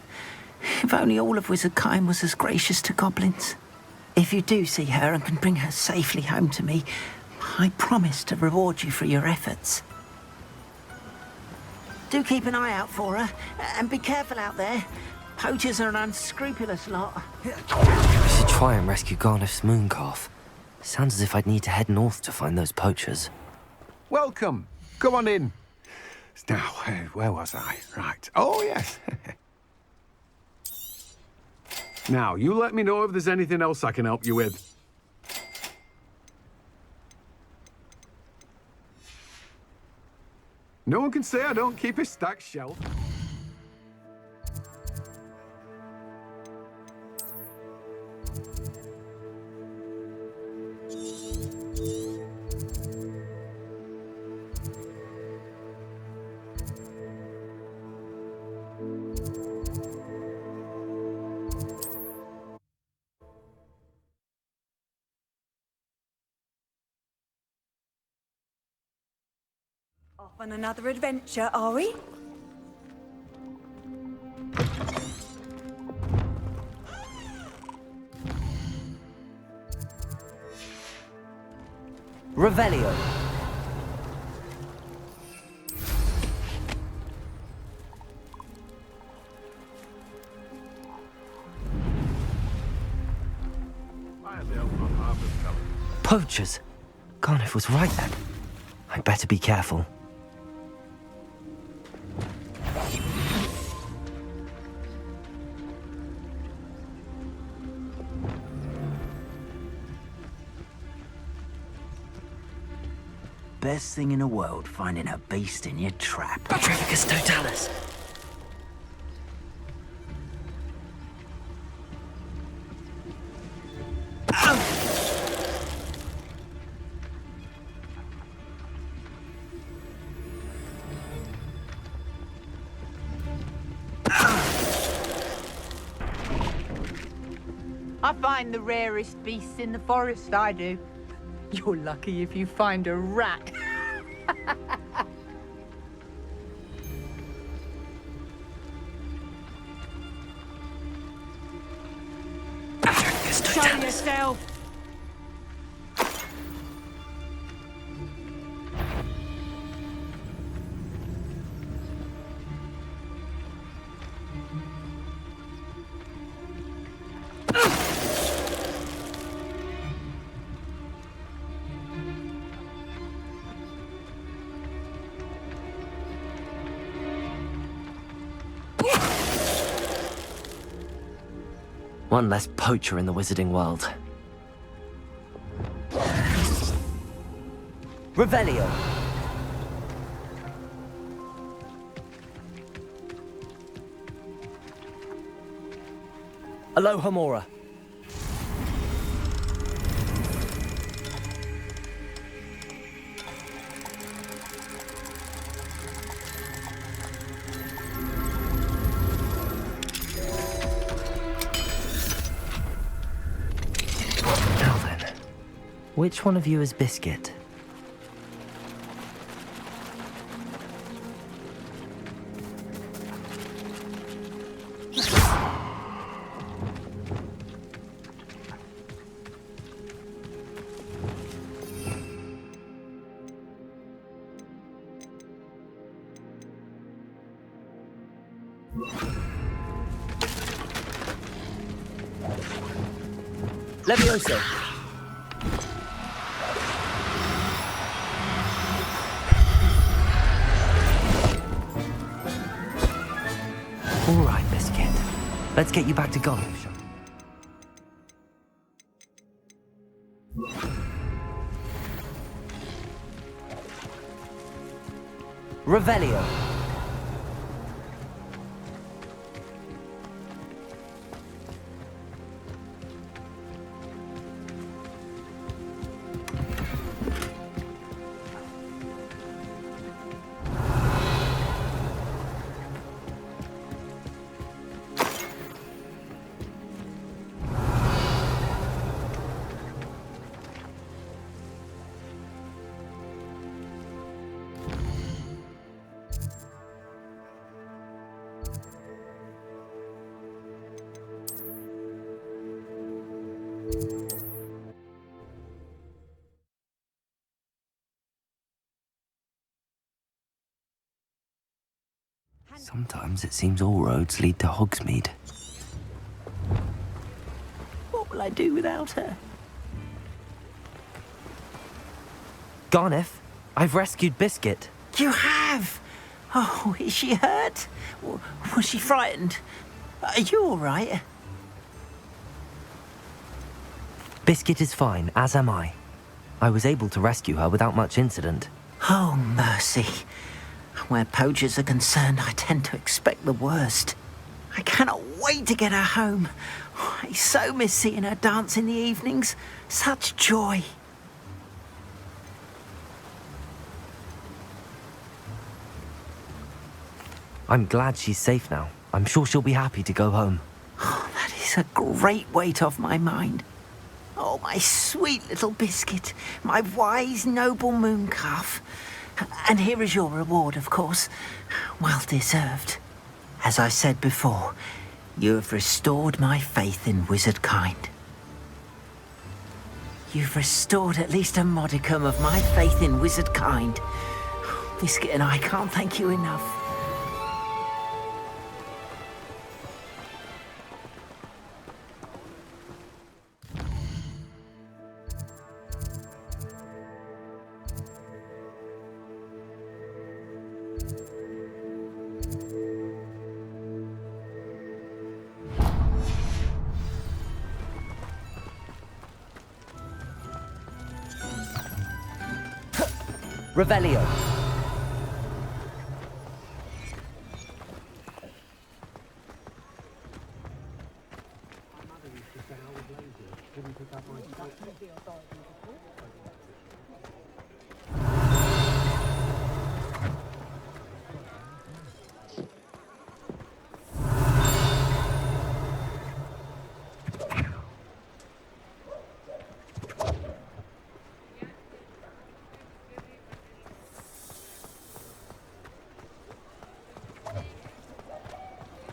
If only all of Wizardkind was as gracious to goblins. If you do see her and can bring her safely home to me, I promise to reward you for your efforts. Do keep an eye out for her, and be careful out there. Poachers are an unscrupulous lot. I should try and rescue Garneth's mooncalf. Sounds as if I'd need to head north to find those poachers. Welcome. Come on in. Now, where was I? Right. Oh, yes. Now, you let me know if there's anything else I can help you with. No one can say I don't keep a stacked shelf. Off on another adventure, are we? Revelio. Poachers. Garneth was right then. I'd better be careful. Best thing in the world, finding a beast in your trap. Petrificus totalis. I find the rarest beasts in the forest, I do. You're lucky if you find a rat. Show yourself! One less poacher in the wizarding world. Revelio. Aloha Mora. Which one of you is Biscuit? Levioso. All right, Biscuit. Let's get you back to Garneth. Revelio. Sometimes it seems all roads lead to Hogsmeade. What will I do without her? Garneth, I've rescued Biscuit. You have? Oh, is she hurt? Was she frightened? Are you all right? Biscuit is fine, as am I. I was able to rescue her without much incident. Oh, mercy. Where poachers are concerned, I tend to expect the worst. I cannot wait to get her home. I so miss seeing her dance in the evenings. Such joy. I'm glad she's safe now. I'm sure she'll be happy to go home. Oh, that is a great weight off my mind. Oh, my sweet little Biscuit, my wise, noble mooncalf. And here is your reward, of course. Well deserved. As I said before, you have restored my faith in wizard kind. You've restored at least a modicum of my faith in wizard kind. Biscuit and I can't thank you enough. Revelio.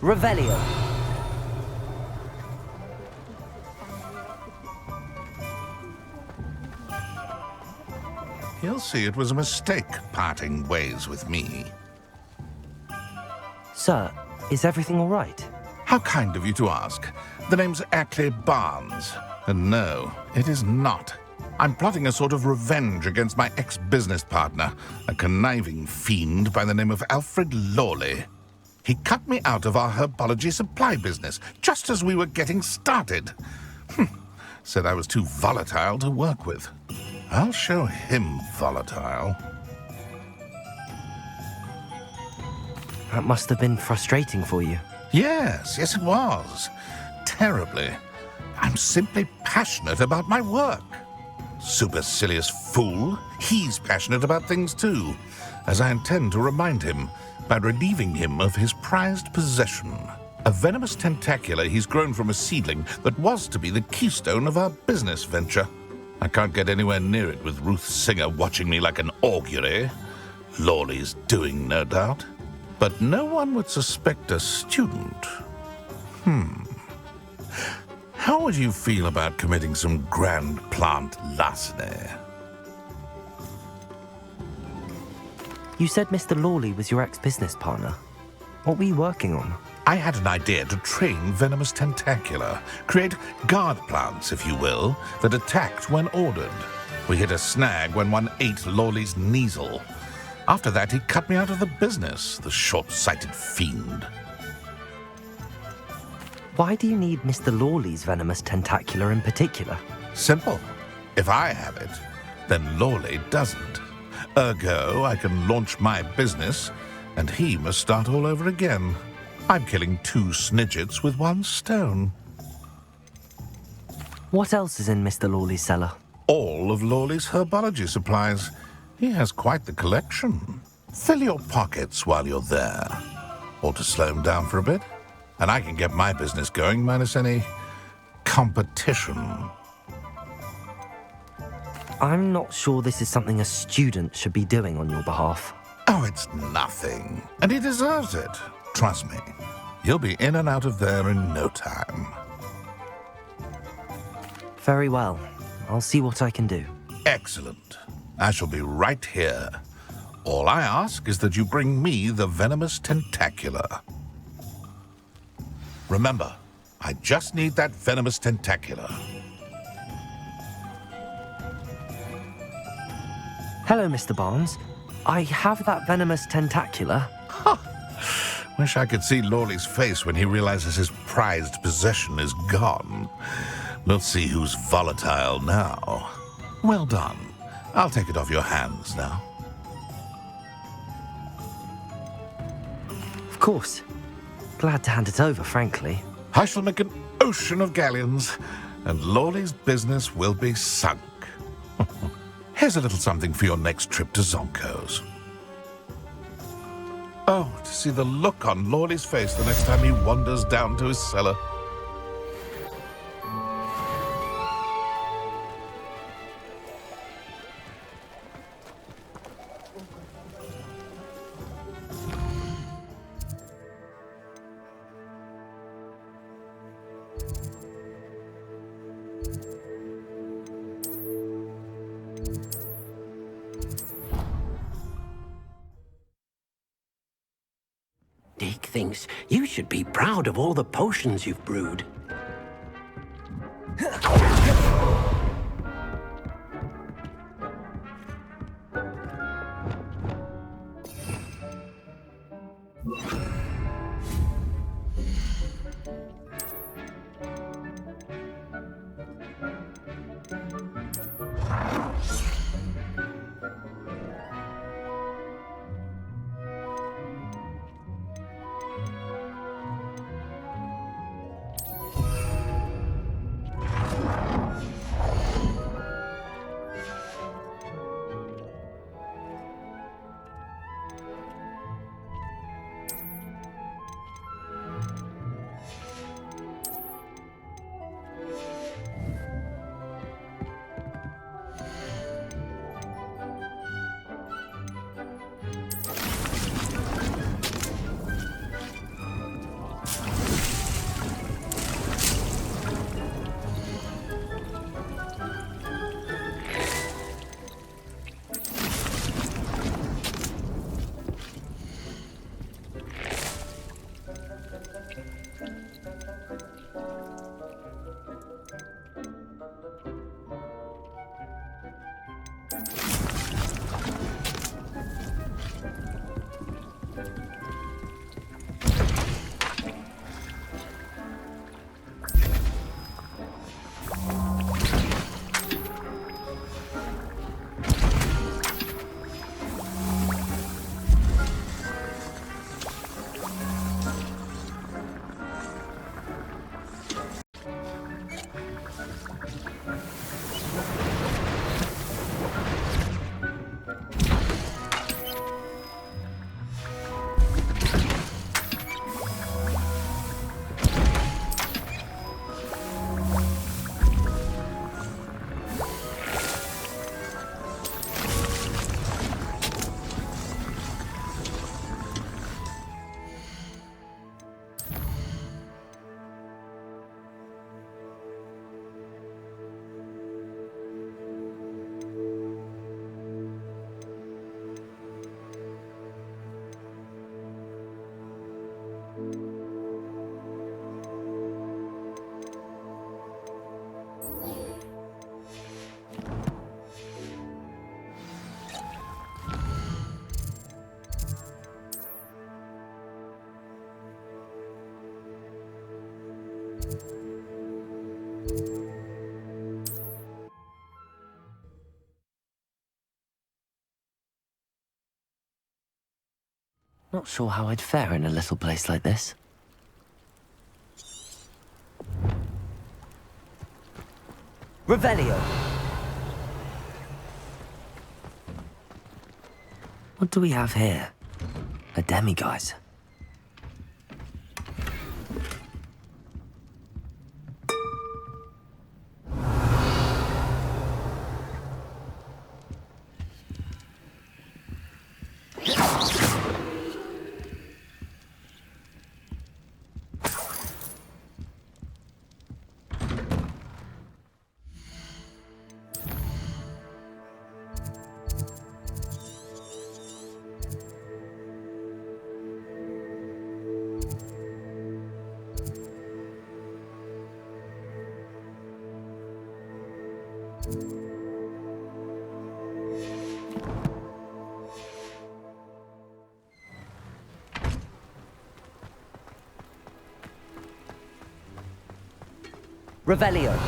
Revelio. He'll see it was a mistake parting ways with me. Sir, is everything all right? How kind of you to ask. The name's Ackley Barnes. And no, it is not. I'm plotting a sort of revenge against my ex-business partner, a conniving fiend by the name of Alfred Lawley. He cut me out of our herbology supply business just as we were getting started. Said I was too volatile to work with. I'll show him volatile. That must have been frustrating for you. Yes, it was. Terribly. I'm simply passionate about my work. Supercilious fool. He's passionate about things too, as I intend to remind him by relieving him of his prized possession, a venomous tentacula he's grown from a seedling that was to be the keystone of our business venture. I can't get anywhere near it with Ruth Singer watching me like an augury. Lawley's doing, no doubt. But no one would suspect a student. How would you feel about committing some grand plant larceny? You said Mr. Lawley was your ex-business partner. What were you working on? I had an idea to train venomous tentacula, create guard plants, if you will, that attacked when ordered. We hit a snag when one ate Lawley's Kneasel. After that, he cut me out of the business, the short-sighted fiend. Why do you need Mr. Lawley's venomous tentacula in particular? Simple. If I have it, then Lawley doesn't. Ergo, I can launch my business, and he must start all over again. I'm killing 2 snidgets with 1 stone. What else is in Mr. Lawley's cellar? All of Lawley's herbology supplies. He has quite the collection. Fill your pockets while you're there. Or to slow him down for a bit, and I can get my business going minus any competition. I'm not sure this is something a student should be doing on your behalf. Oh, it's nothing. And he deserves it. Trust me. You'll be in and out of there in no time. Very well. I'll see what I can do. Excellent. I shall be right here. All I ask is that you bring me the venomous tentacular. Remember, I just need that venomous tentacular. Hello, Mr. Barnes. I have that venomous tentacular. Wish I could see Lawley's face when he realizes his prized possession is gone. We'll see who's volatile now. Well done. I'll take it off your hands now. Of course. Glad to hand it over, frankly. I shall make an ocean of galleons, and Lawley's business will be sunk. Here's a little something for your next trip to Zonko's. Oh, to see the look on Lawley's face the next time he wanders down to his cellar. Deke thinks you should be proud of all the potions you've brewed. Not sure how I'd fare in a little place like this. Revelio! What do we have here? A demiguise. Revelio.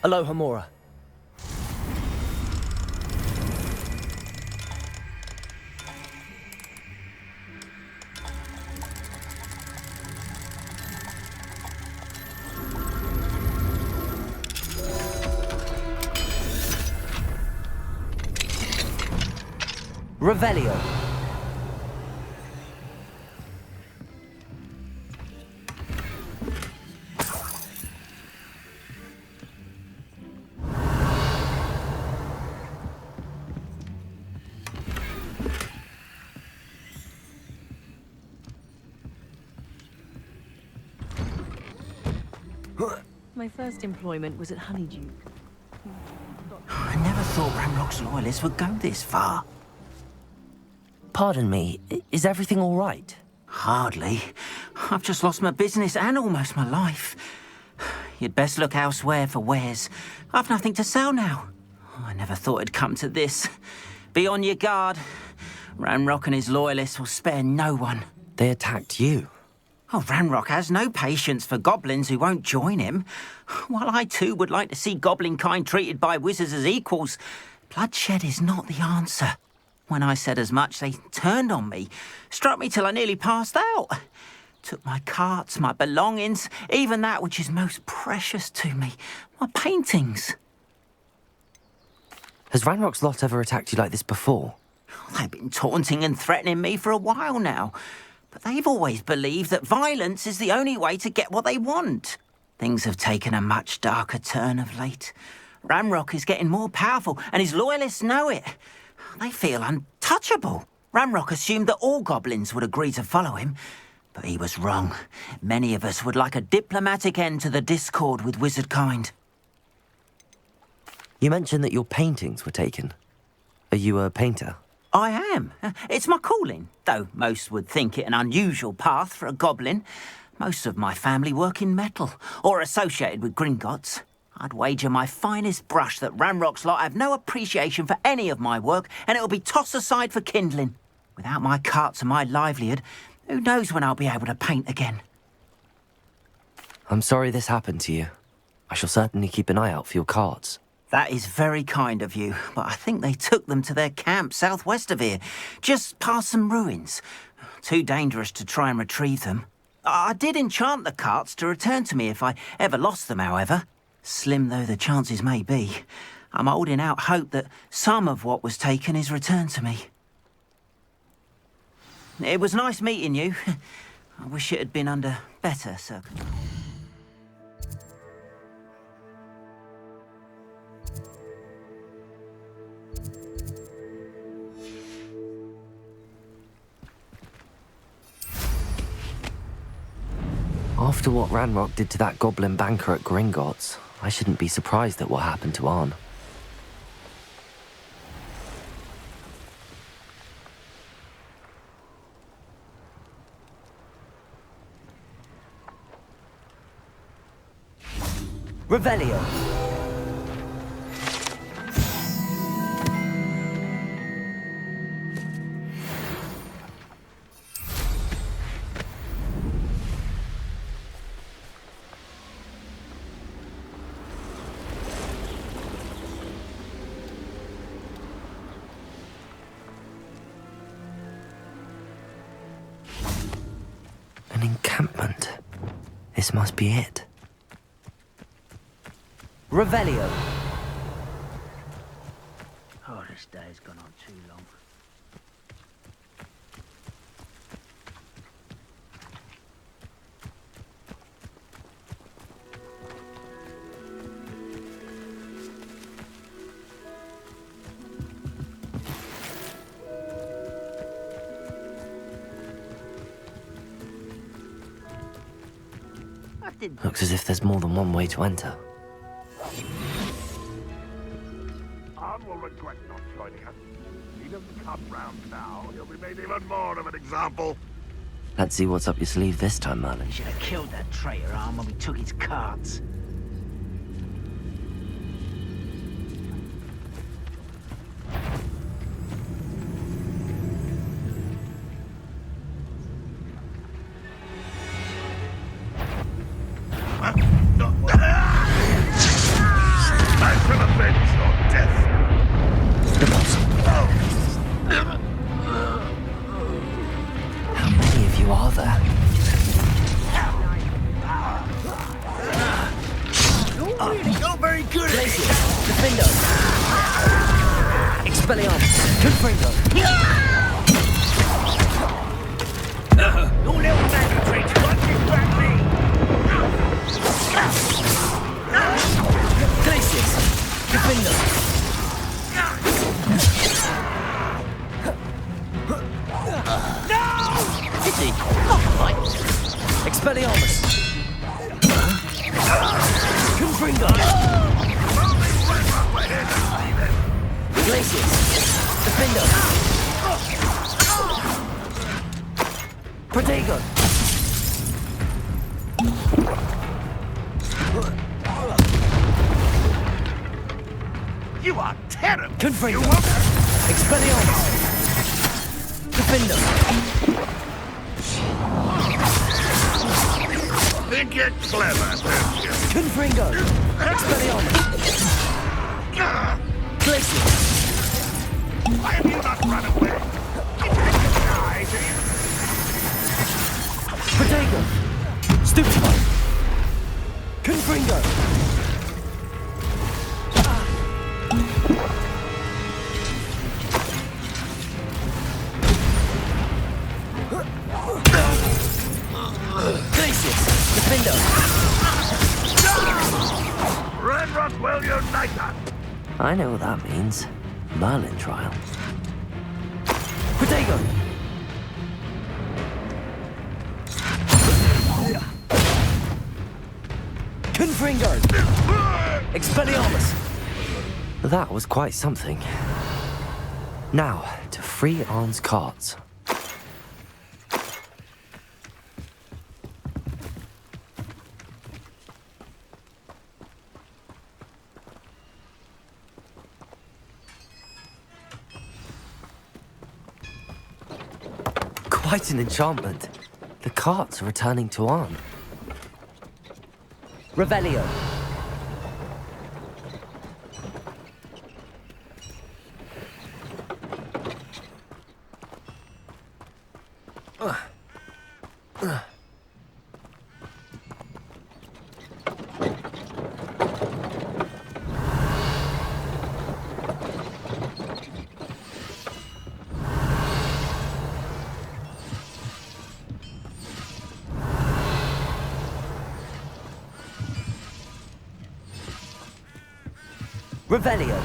Aloha Mora. Revelio. My first employment was at Honeydew. I never thought Ranrock's loyalists would go this far. Pardon me, is everything all right? Hardly. I've just lost my business and almost my life. You'd best look elsewhere for wares. I've nothing to sell now. I never thought it'd come to this. Be on your guard. Ranrock and his loyalists will spare no one. They attacked you. Oh, Ranrock has no patience for goblins who won't join him. While I too would like to see goblin kind treated by wizards as equals, bloodshed is not the answer. When I said as much, they turned on me, struck me till I nearly passed out. Took my carts, my belongings, even that which is most precious to me, my paintings. Has Ranrock's lot ever attacked you like this before? They've been taunting and threatening me for a while now. But they've always believed that violence is the only way to get what they want. Things have taken a much darker turn of late. Ranrock is getting more powerful, and his loyalists know it. They feel untouchable. Ranrock assumed that all goblins would agree to follow him, but he was wrong. Many of us would like a diplomatic end to the discord with wizard kind. You mentioned that your paintings were taken. Are you a painter? I am. It's my calling, though most would think it an unusual path for a goblin. Most of my family work in metal, or associated with Gringotts. I'd wager my finest brush that Ranrock's lot have no appreciation for any of my work, and it'll be tossed aside for kindling. Without my carts and my livelihood, who knows when I'll be able to paint again? I'm sorry this happened to you. I shall certainly keep an eye out for your carts. That is very kind of you, but I think they took them to their camp southwest of here, just past some ruins. Too dangerous to try and retrieve them. I did enchant the carts to return to me if I ever lost them, however. Slim though the chances may be, I'm holding out hope that some of what was taken is returned to me. It was nice meeting you. I wish it had been under better circumstances. After what Ranrock did to that goblin banker at Gringotts, I shouldn't be surprised at what happened to Arn. Revelio. An encampment. This must be it. Revelio. Oh, this day's gone on too long. didn't. Looks as if there's more than one way to enter. Arn will regret not joining us. If he doesn't come round now, he'll be made even more of an example. Let's see what's up your sleeve this time, Merlin. We should have killed that traitor Arn when we took his cards. How many of you are there? Not very good at it. Defendo. Expelliarmus. Confringo. Your little magic tricks got you back me. Glacius. Defendo. No! Hit me. Not quite. Expelliarmus. Confringo. Glacius. Defendo. Protego. You are terrible. Confringo. Expelliarmus. Defendo. Think you're clever, don't you? Confringo. Expelliarmus. Glacius. Why have you not run away? You think you die, do you? Protego. Stupefy. Confringo. Glacius. Defendo. Red Rock will unite us. I know what that means. Merlin trial. Protego. Confringo. Expelliarmus. That was quite something. Now, to free Arn's cards. Quite an enchantment. The carts are returning to Arn. Revelio. Revelio.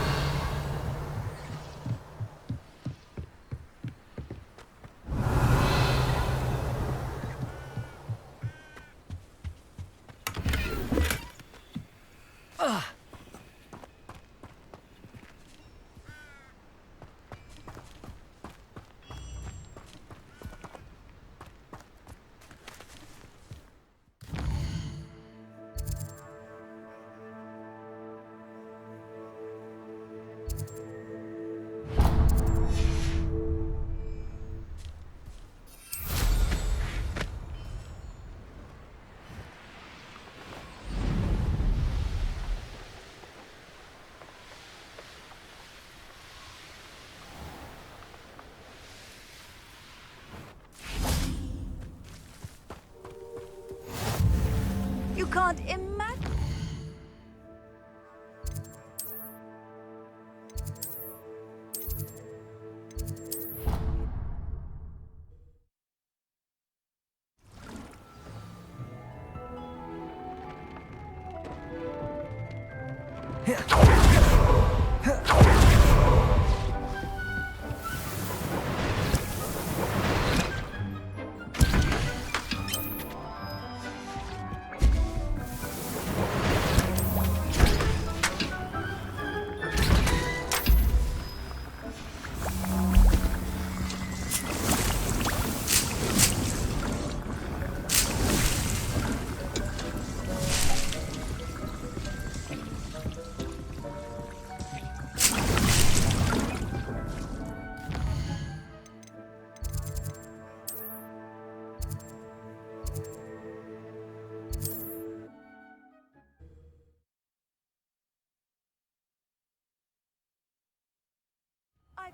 You can't imagine.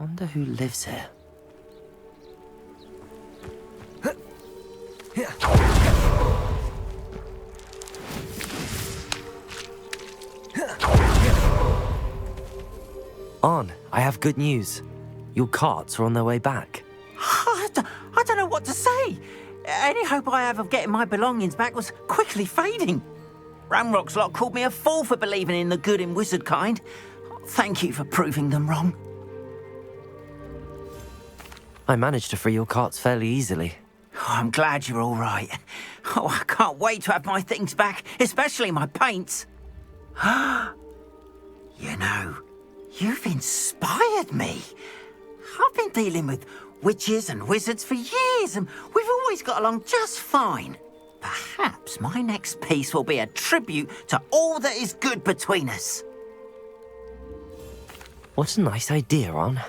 Wonder who lives here. On, I have good news. Your carts are on their way back. I don't know what to say. Any hope I have of getting my belongings back was quickly fading. Ramrock's lot called me a fool for believing in the good in wizard kind. Thank you for proving them wrong. I managed to free your carts fairly easily. Oh, I'm glad you're all right. Oh, I can't wait to have my things back, especially my paints. You know, you've inspired me. I've been dealing with witches and wizards for years, and we've always got along just fine. Perhaps my next piece will be a tribute to all that is good between us. What a nice idea, On.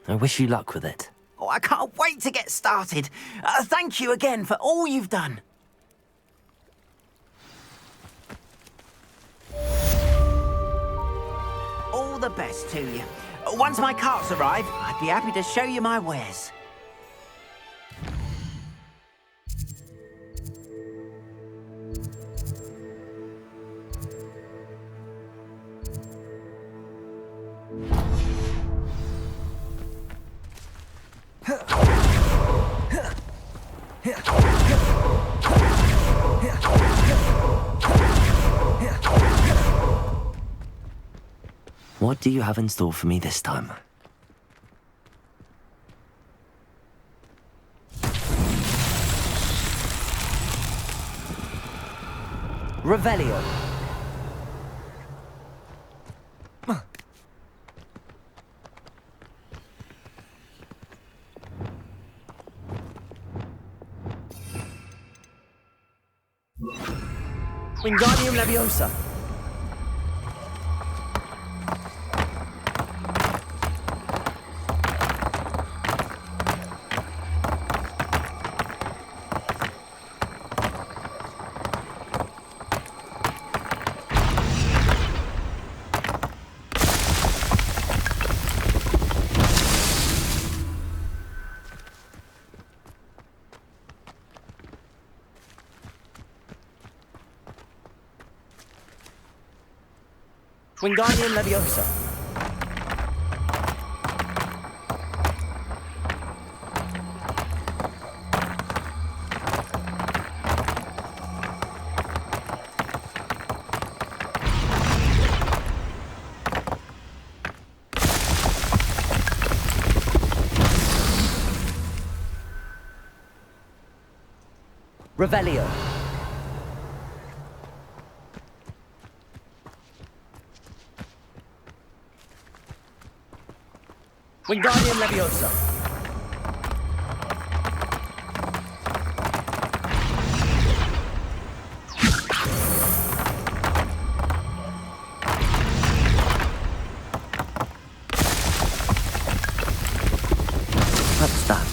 I wish you luck with it. Oh, I can't wait to get started. Thank you again for all you've done. All the best to you. Once my carts arrive, I'd be happy to show you my wares. What do you have in store for me this time? Revelio. Wingardium Leviosa. Wingardium Leviosa. Revelio. Wingardium Leviosa. What's that?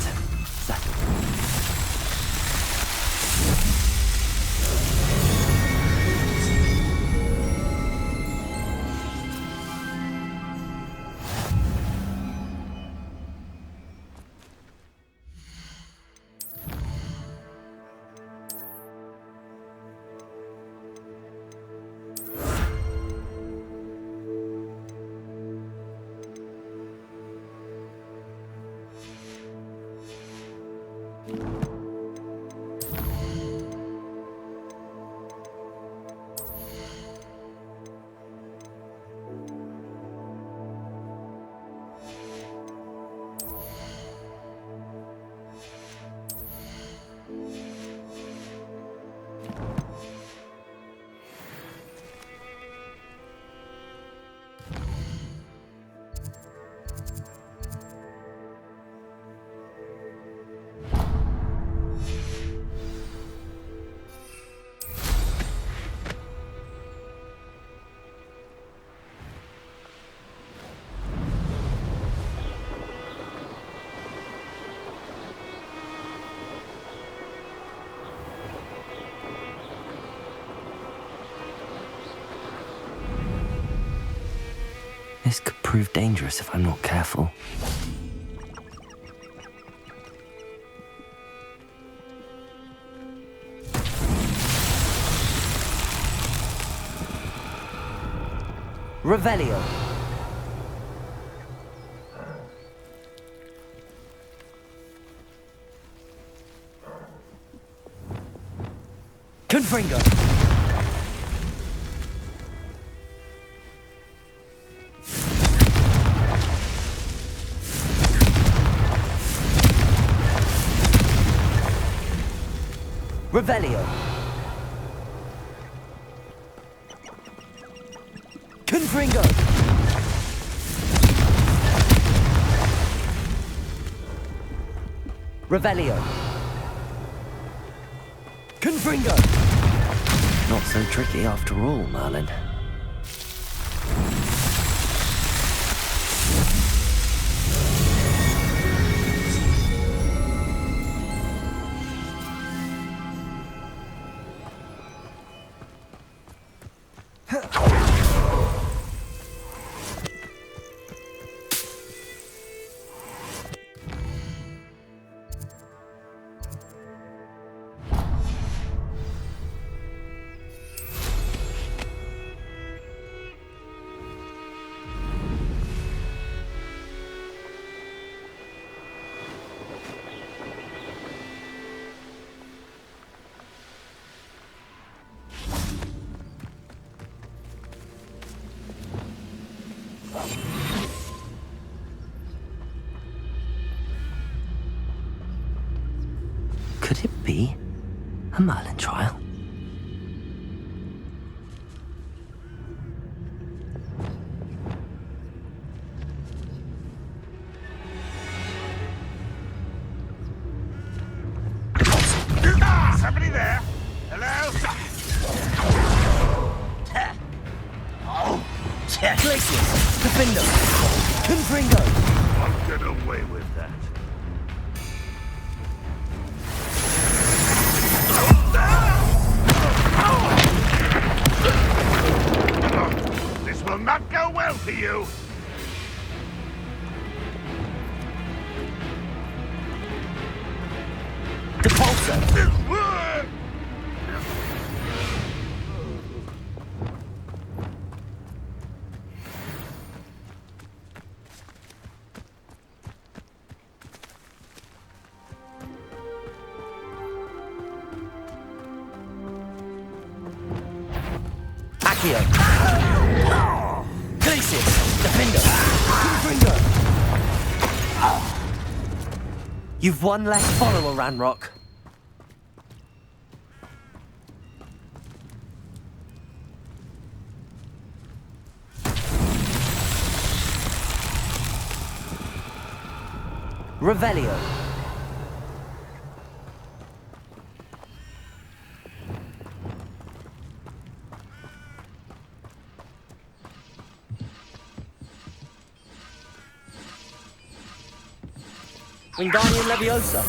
This could prove dangerous if I'm not careful. Revelio. Confringo. Revelio. Confringo. Revelio. Confringo. Not so tricky after all, Merlin. Could it be a Merlin trial? Somebody there? Hello? Glacius, Defender, Confringo. I'll get away with that. This will not go well for you. Depulso. Accio. Glacius, Defender, Confringo. You've one less follower, Ranrock. Revelio. Wingardium Leviosa.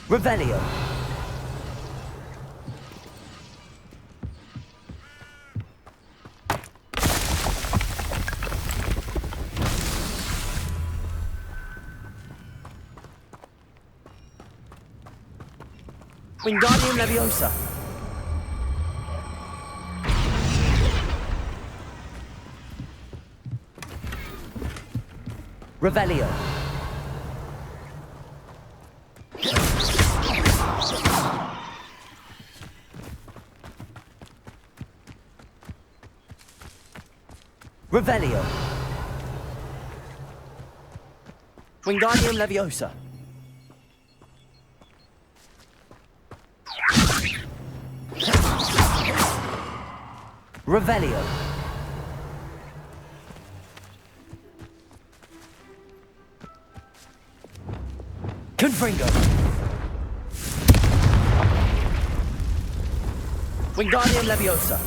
Revelio. Wingardium Leviosa. Revelio. Revelio. Wingardium Leviosa. Revelio. Confringo! Wingardium Leviosa!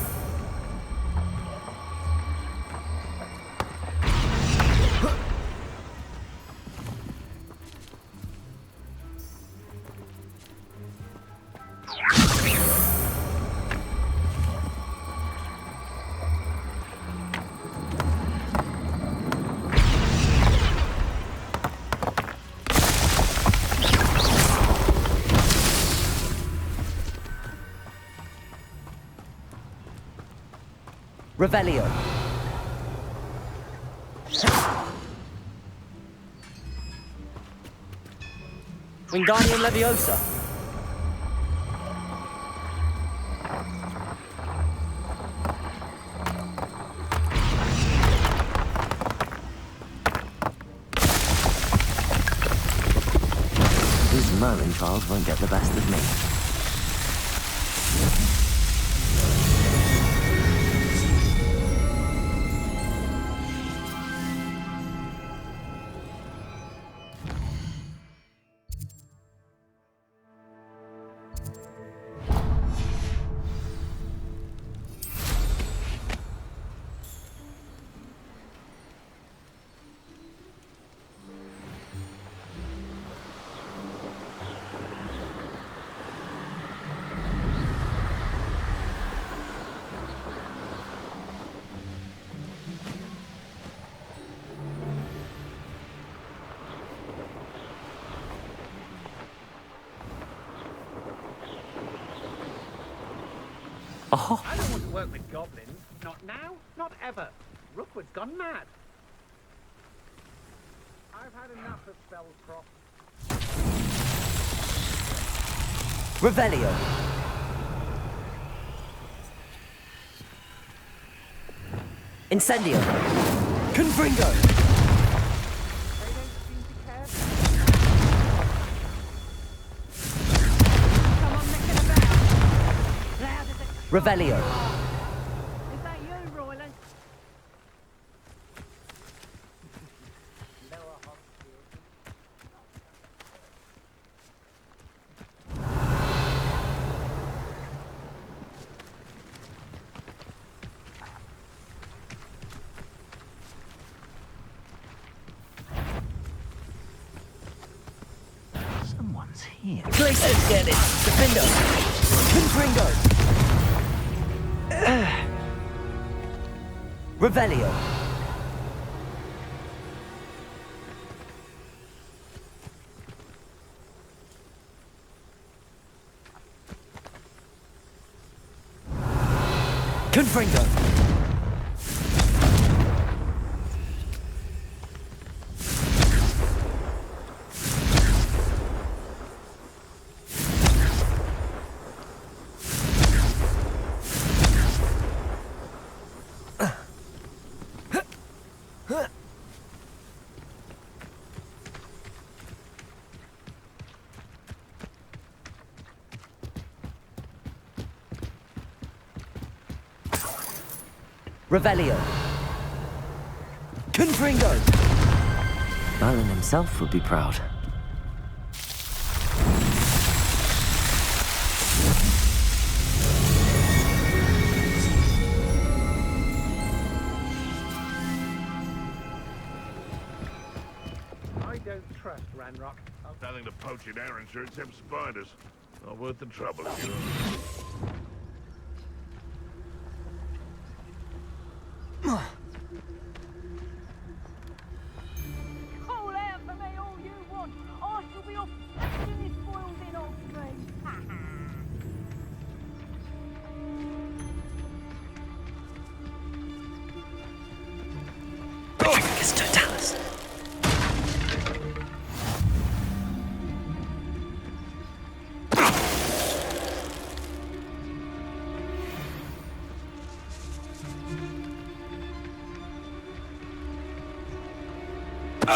Revelio. Wingardium Leviosa. These Merlin trials won't get the best of me. I don't want to work with goblins. Not now, not ever. Rookwood's gone mad. I've had enough of Spellcroft. Revelio. Incendio. Confringo. They don't seem to care. Someone nicking about. Loud as a Revelio. Is that you, Royland? Someone's here. Places get it. Defendo. Confringo. Revelio. Confringo. Revelio. Confringo. Merlin himself would be proud. I don't trust Ranrock. Nothing to poach in Arrowshire except spiders. Not worth the trouble, if you know. Call out for me all you want. I shall be off smashing this spoils in off me. Tricus Totalis. I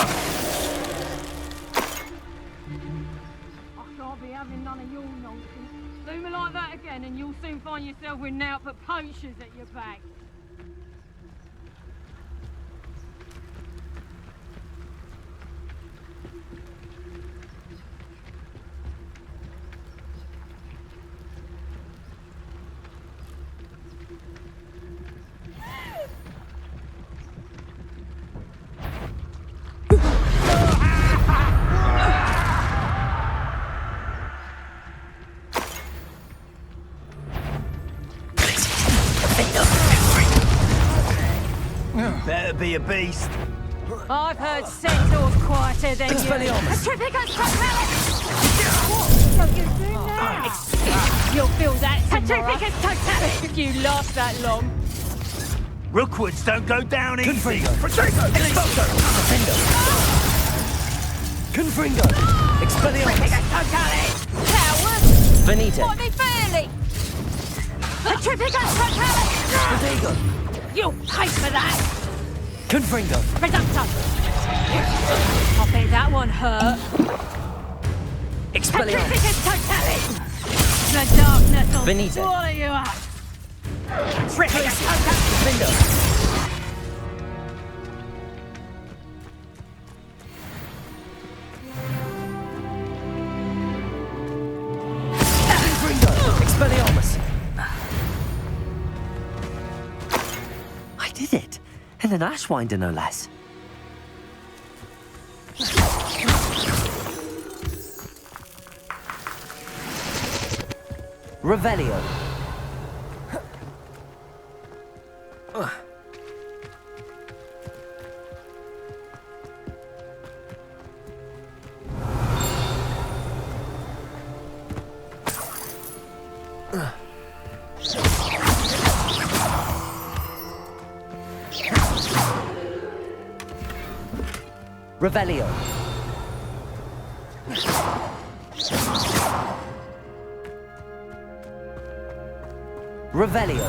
shan't be having none of your nonsense. Do me like that again and you'll soon find yourself with naught but poachers at your back. Better be a beast. I've heard centaurs quieter than you. Expelliarmus. What do you do now? You'll feel that tomorrow. If you last that long. Rookwoods don't go down easy. Confringo. Expulso. Confringo. Expelliarmus. Coward! Venite. What are they feeling? Prodigo. You'll pay for that! Confringo. Reducto! I bet that one hurt. Expelliarmus. The darkness will Venite. swallow you up! Confringo. Expelliarmus. I did it. And an Ashwinder, no less. Revelio. Revelio. Revelio.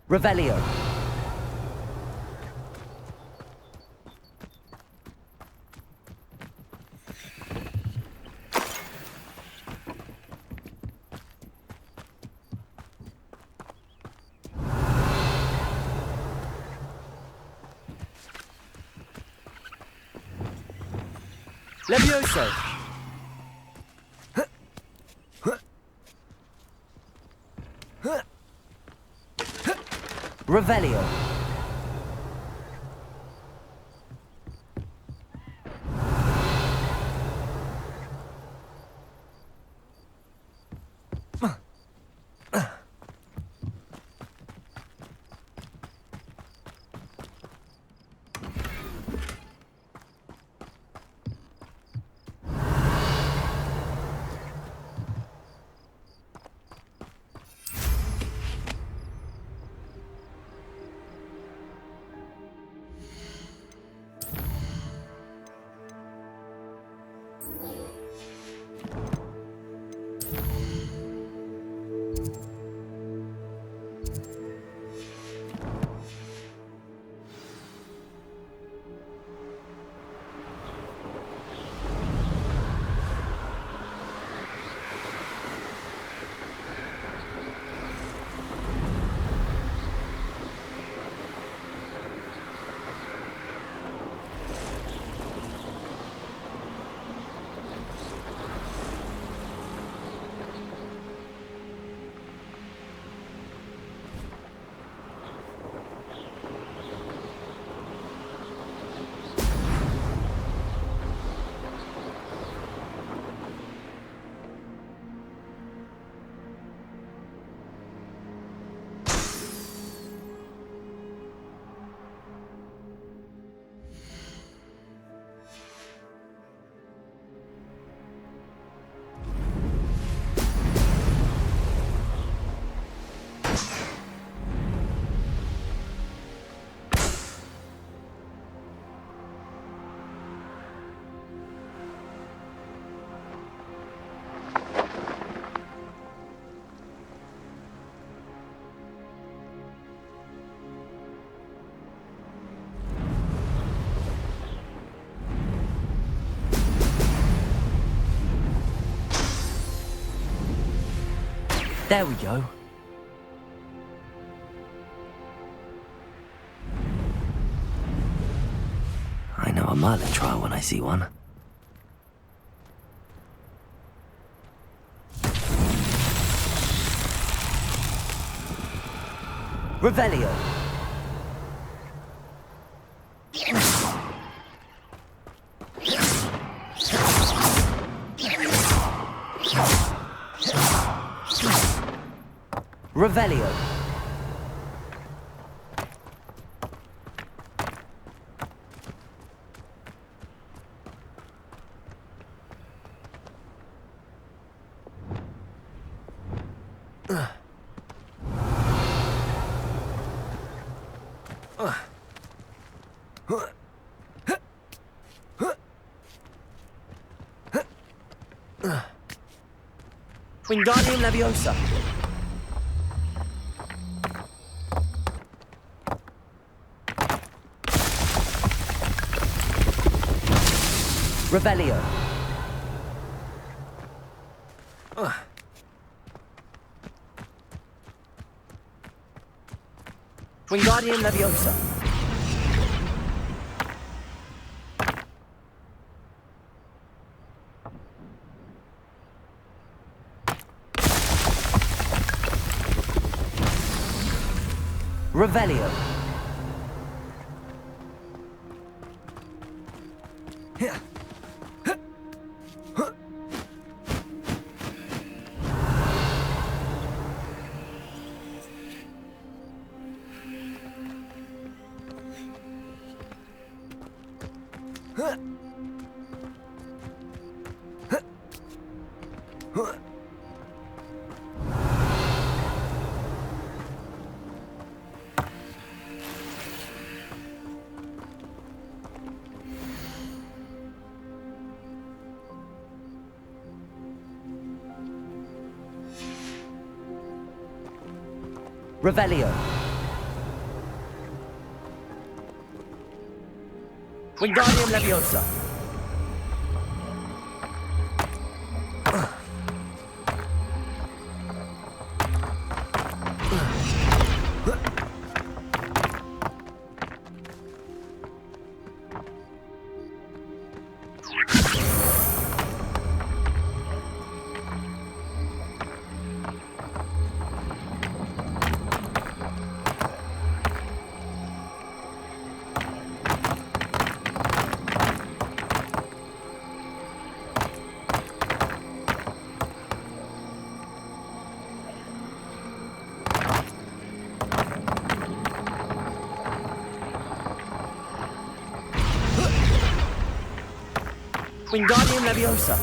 Revelio. Levioso. Revelio. There we go. Merlin trial when I see one. Revelio. Revelio. Wingardium Leviosa. Revelio. Wingardium Leviosa. Revelio. Revelio. Wingardium Leviosa. Wingardium Leviosa.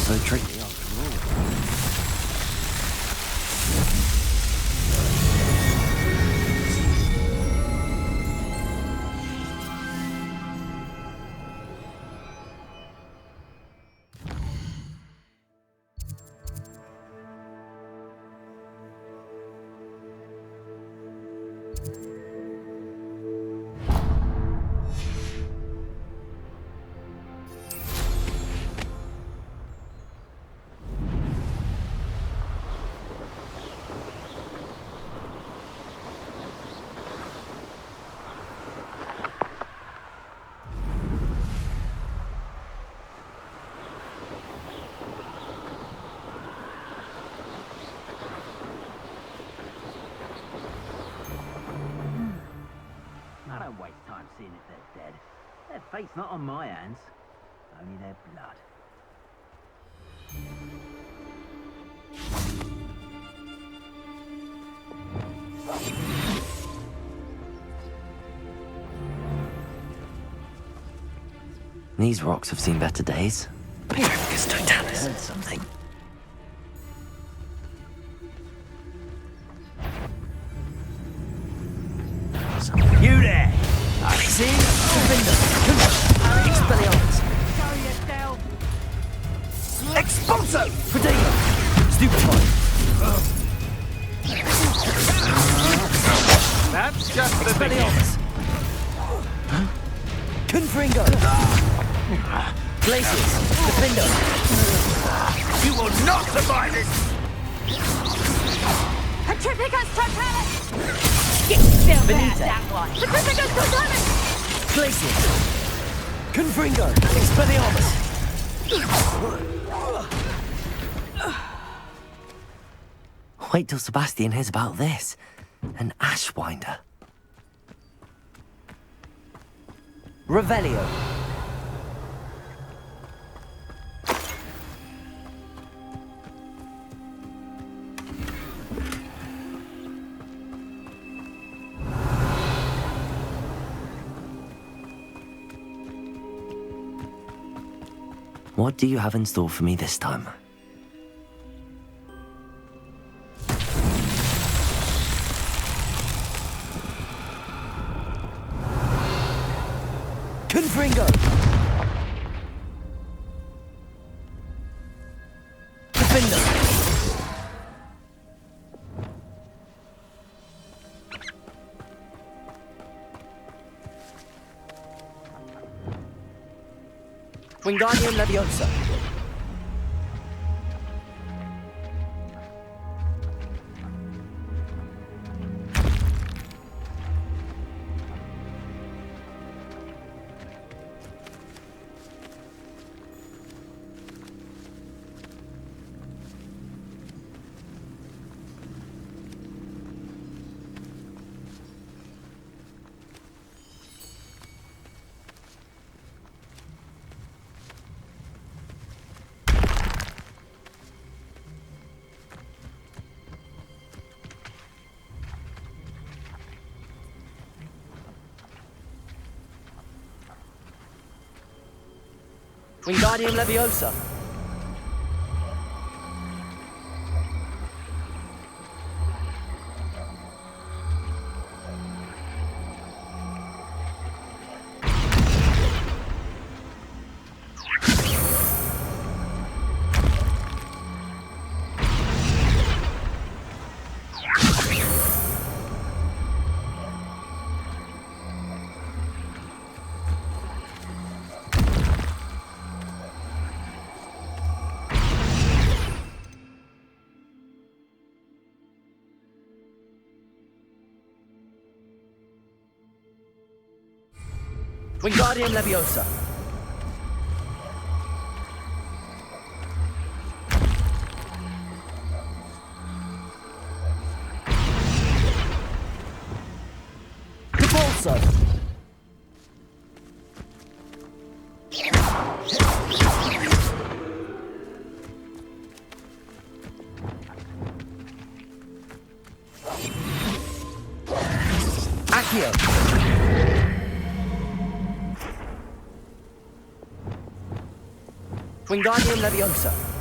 So tricky after all. I don't waste time seeing if they're dead. Their fate's not on my hands, only their blood. These rocks have seen better days, but Totalis heard something. Expelliarmus! Expulso! Protego! Stupefy! That's just the Expelliarmus! Confringo! Glacius! Defendo! You will not survive this! Petrificus totalis! Get still there, Benita. that one! Petrificus totalis! Glacius! Confringo! Expelliarmus! Wait till Sebastian hears about this. An Ashwinder. Revelio! What do you have in store for me this time? Confringo! Defender! Wingardium Leviosa! Wingardium Leviosa! Wingardium Leviosa! Capulso! Accio! Wingardium Leviosa!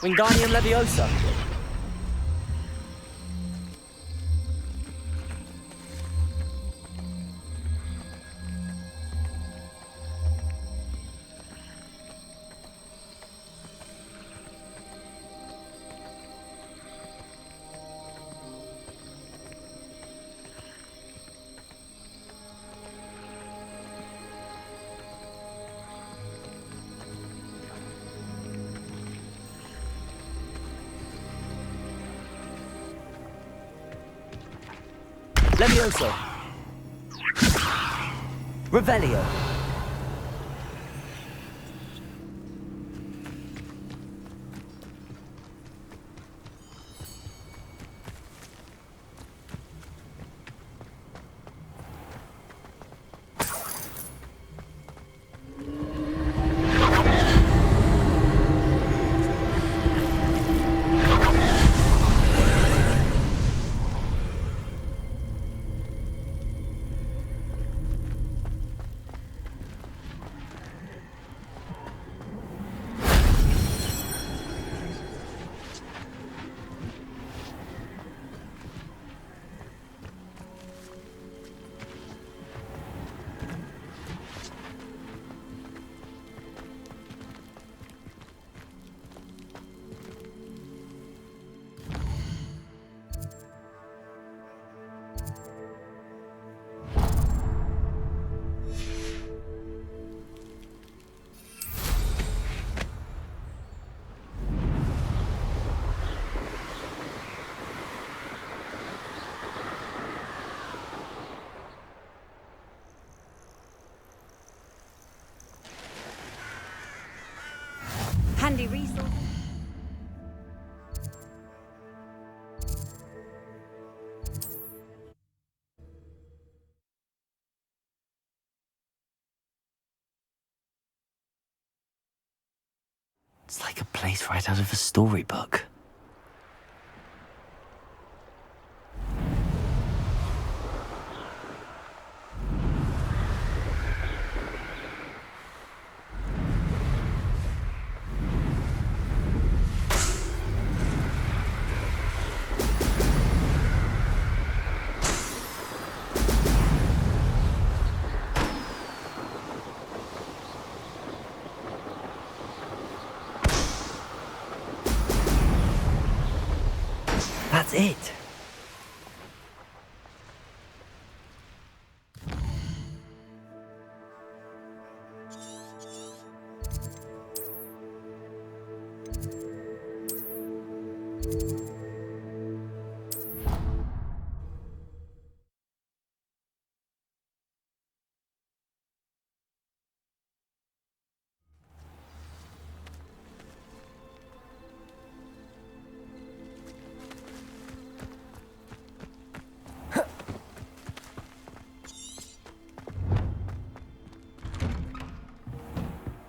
Wingardium Leviosa. Levioso. Revelio. Handy resource. It's like a place right out of a storybook. That's it.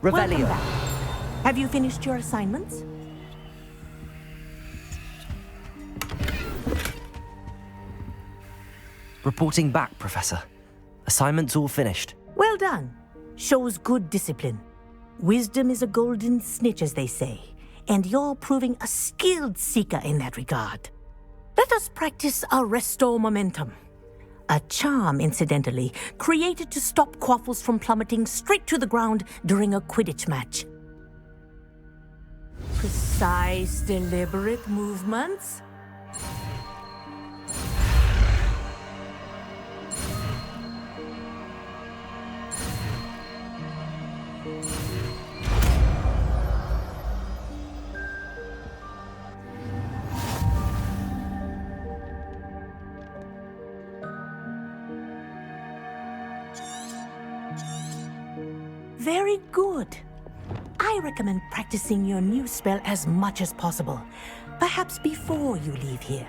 Welcome back. Have you finished your assignments? Reporting back, Professor. Assignments all finished. Well done. Shows good discipline. Wisdom is a golden snitch, as they say, and you're proving a skilled seeker in that regard. Let us practice our Restore Momentum. A charm, incidentally, created to stop quaffles from plummeting straight to the ground during a Quidditch match. Precise, deliberate movements. Very good. I recommend practicing your new spell as much as possible, perhaps before you leave here.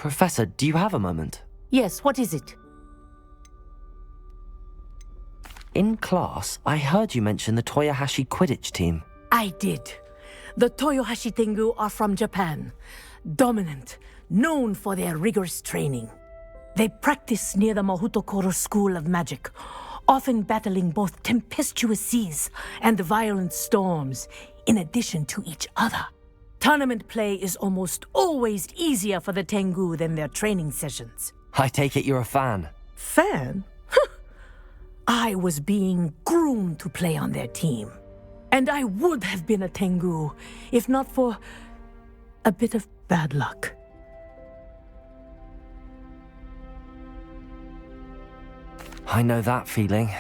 Professor, do you have a moment? Yes, what is it? In class, I heard you mention the Toyohashi Quidditch team. I did. The Toyohashi Tengu are from Japan. Dominant, known for their rigorous training. They practice near the Mahutokoro School of Magic, often battling both tempestuous seas and violent storms, in addition to each other. Tournament play is almost always easier for the Tengu than their training sessions. I take it you're a fan. Fan? I was being groomed to play on their team. And I would have been a Tengu, if not for a bit of bad luck. I know that feeling.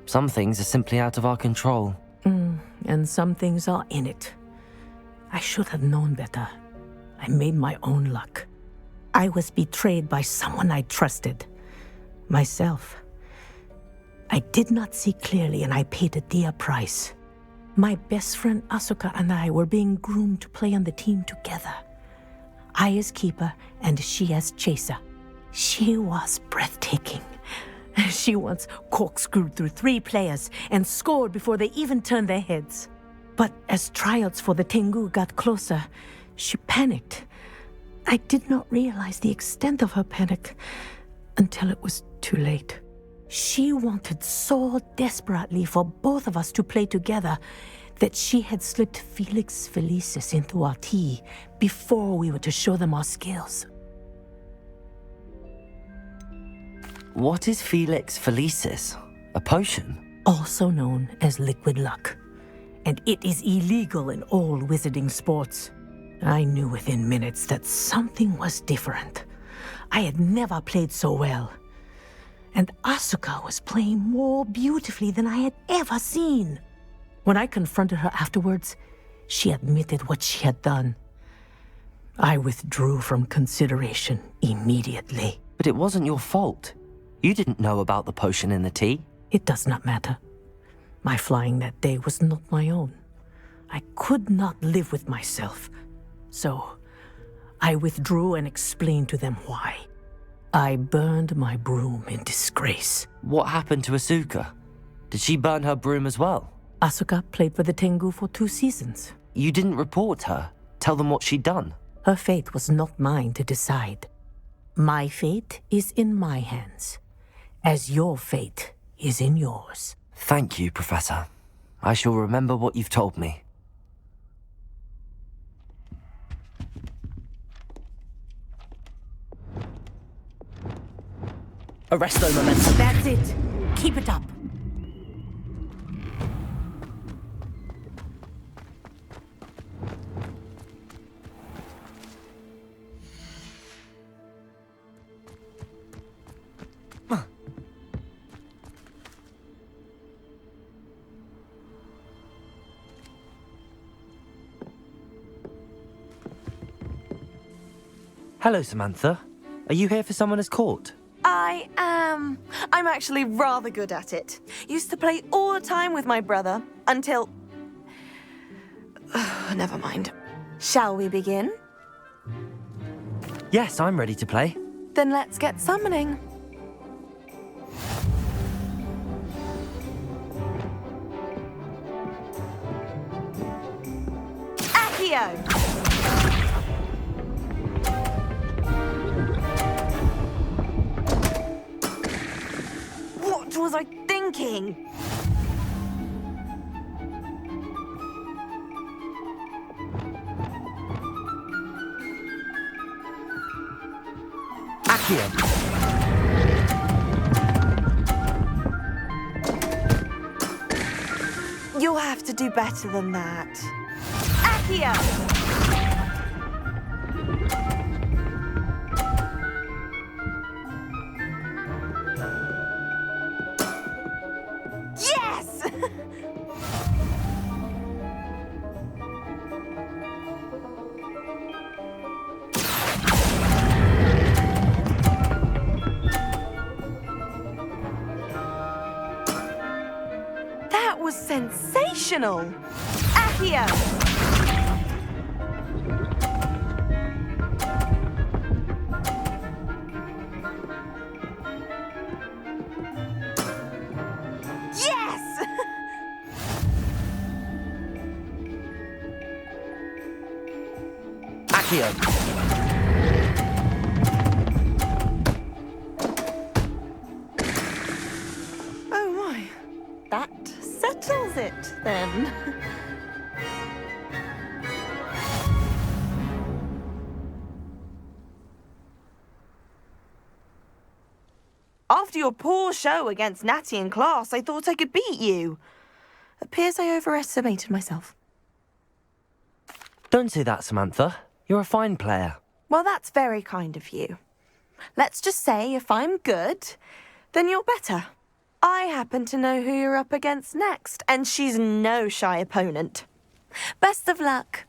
Some things are simply out of our control. And some things are in it. I should have known better. I made my own luck. I was betrayed by someone I trusted. Myself. I did not see clearly and I paid a dear price. My best friend Asuka and I were being groomed to play on the team together. I as keeper and she as chaser. She was breathtaking. She once corkscrewed through 3 players and scored before they even turned their heads. But as tryouts for the Tengu got closer, she panicked. I did not realize the extent of her panic until it was too late. She wanted so desperately for both of us to play together that she had slipped Felix Felicis into our tea before we were to show them our skills. What is Felix Felicis? A potion? Also known as liquid luck. And it is illegal in all wizarding sports. I knew within minutes that something was different. I had never played so well. And Asuka was playing more beautifully than I had ever seen. When I confronted her afterwards, she admitted what she had done. I withdrew from consideration immediately. But it wasn't your fault. You didn't know about the potion in the tea. It does not matter. My flying that day was not my own. I could not live with myself. So, I withdrew and explained to them why. I burned my broom in disgrace. What happened to Asuka? Did she burn her broom as well? Asuka played for the Tengu for 2 seasons. You didn't report her? Tell them what she'd done? Her fate was not mine to decide. My fate is in my hands, as your fate is in yours. Thank you, Professor. I shall remember what you've told me. Arresto momentum. That's it. Keep it up. Hello, Samantha. Are you here for someone as caught? I am. I'm actually rather good at it. Used to play all the time with my brother, until... never mind. Shall we begin? Yes, I'm ready to play. Then let's get summoning. Accio! What was I thinking? Accio! You'll have to do better than that. Accio! Yes! That was sensational! Accio! Accio. Oh my. That settles it, then. After your poor show against Natty in class, I thought I could beat you. Appears I overestimated myself. Don't say that, Samantha. You're a fine player. Well, that's very kind of you. Let's just say if I'm good, then you're better. I happen to know who you're up against next, and she's no shy opponent. Best of luck.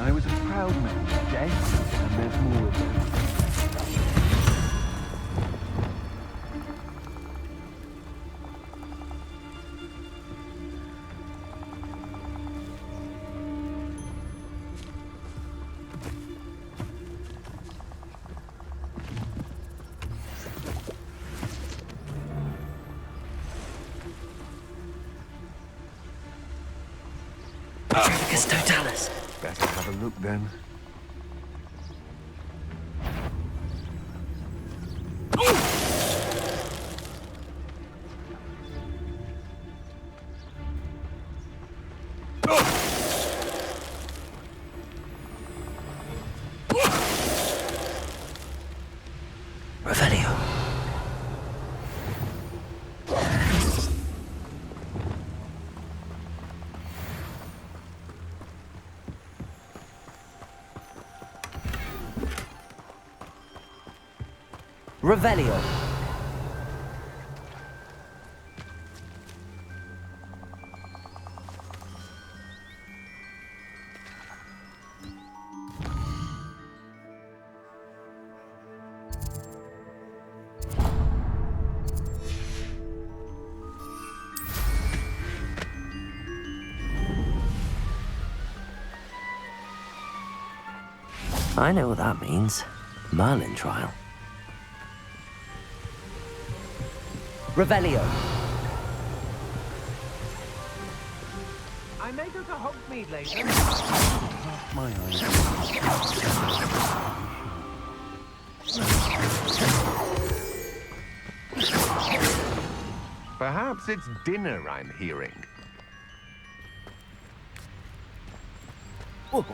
I was a proud man, Jay, and there's more of them. Tricus Totalis. Better have a look then. Revelio. Revelio. I know what that means. Merlin trial. Revelio. I may go to Hogsmeade later. My eyes. Perhaps it's dinner I'm hearing. Oh.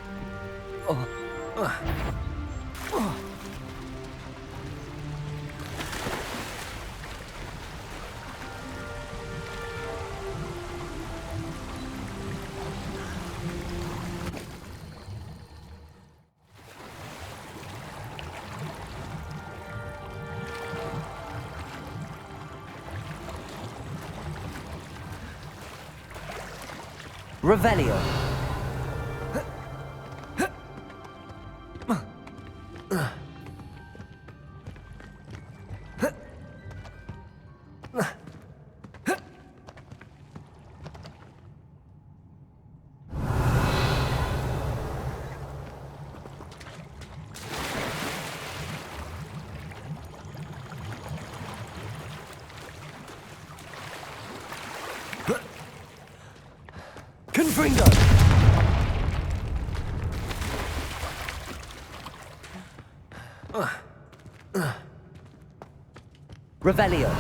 Revelio. Confringo! Revelio.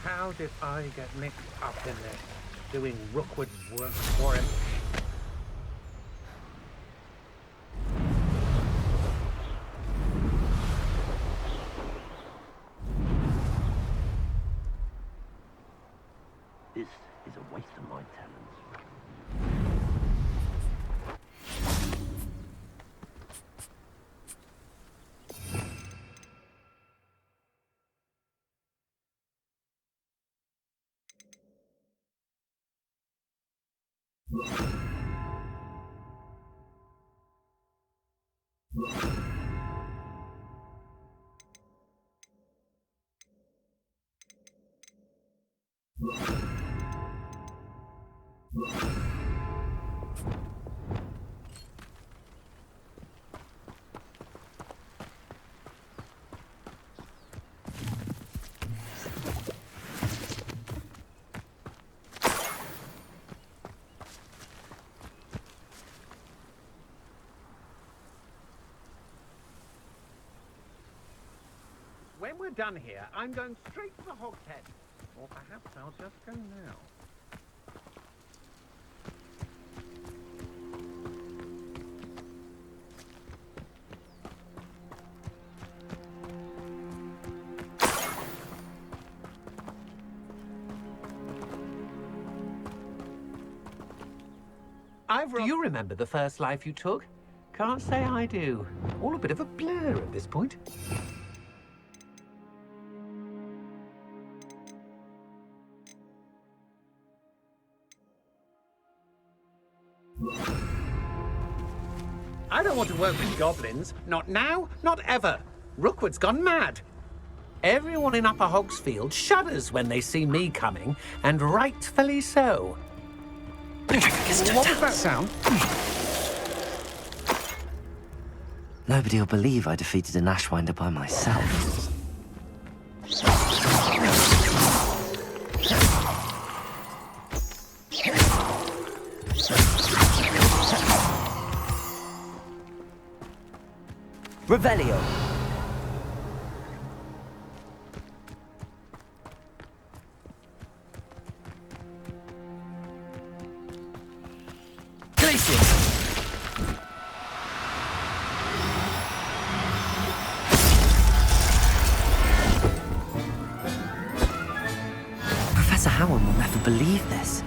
How did I get mixed up in this, doing Rookwood's work for him? This is a waste of my talents. When we're done here, I'm going straight to the hogshead. Or perhaps I'll just go now. Do you remember the first life you took? Can't say I do. All a bit of a blur at this point. I don't want to work with goblins. Not now, not ever. Rookwood's gone mad. Everyone in Upper Hogsfield shudders when they see me coming, and rightfully so. What was that sound? Nobody will believe I defeated an Ashwinder by myself. Revelio. Professor Howard will never believe this.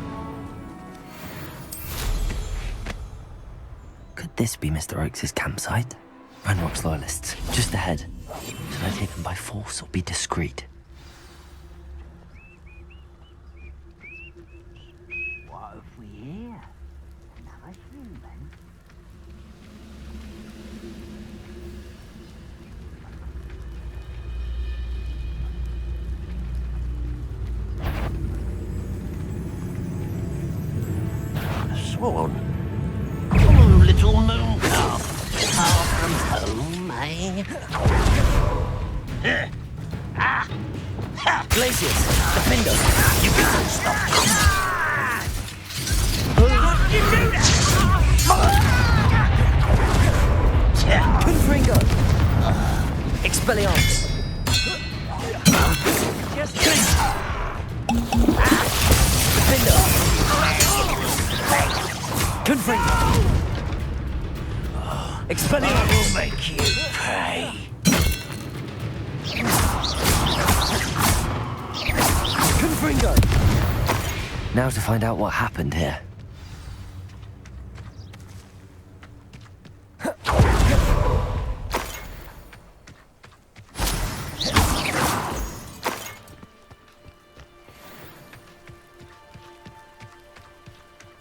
Could this be Mr. Oakes' campsite? Ranrock's loyalists, just ahead. Should I take them by force or be discreet? What have we here? Another human? forsworn. Oh, little moon calf, far from home, eh? Glacius, defend us. You can't stop this. Confringo! Expelliarmus! Defender! Confringo! Expelliarmus! Will make you pay. Confringo! Now to find out what happened here.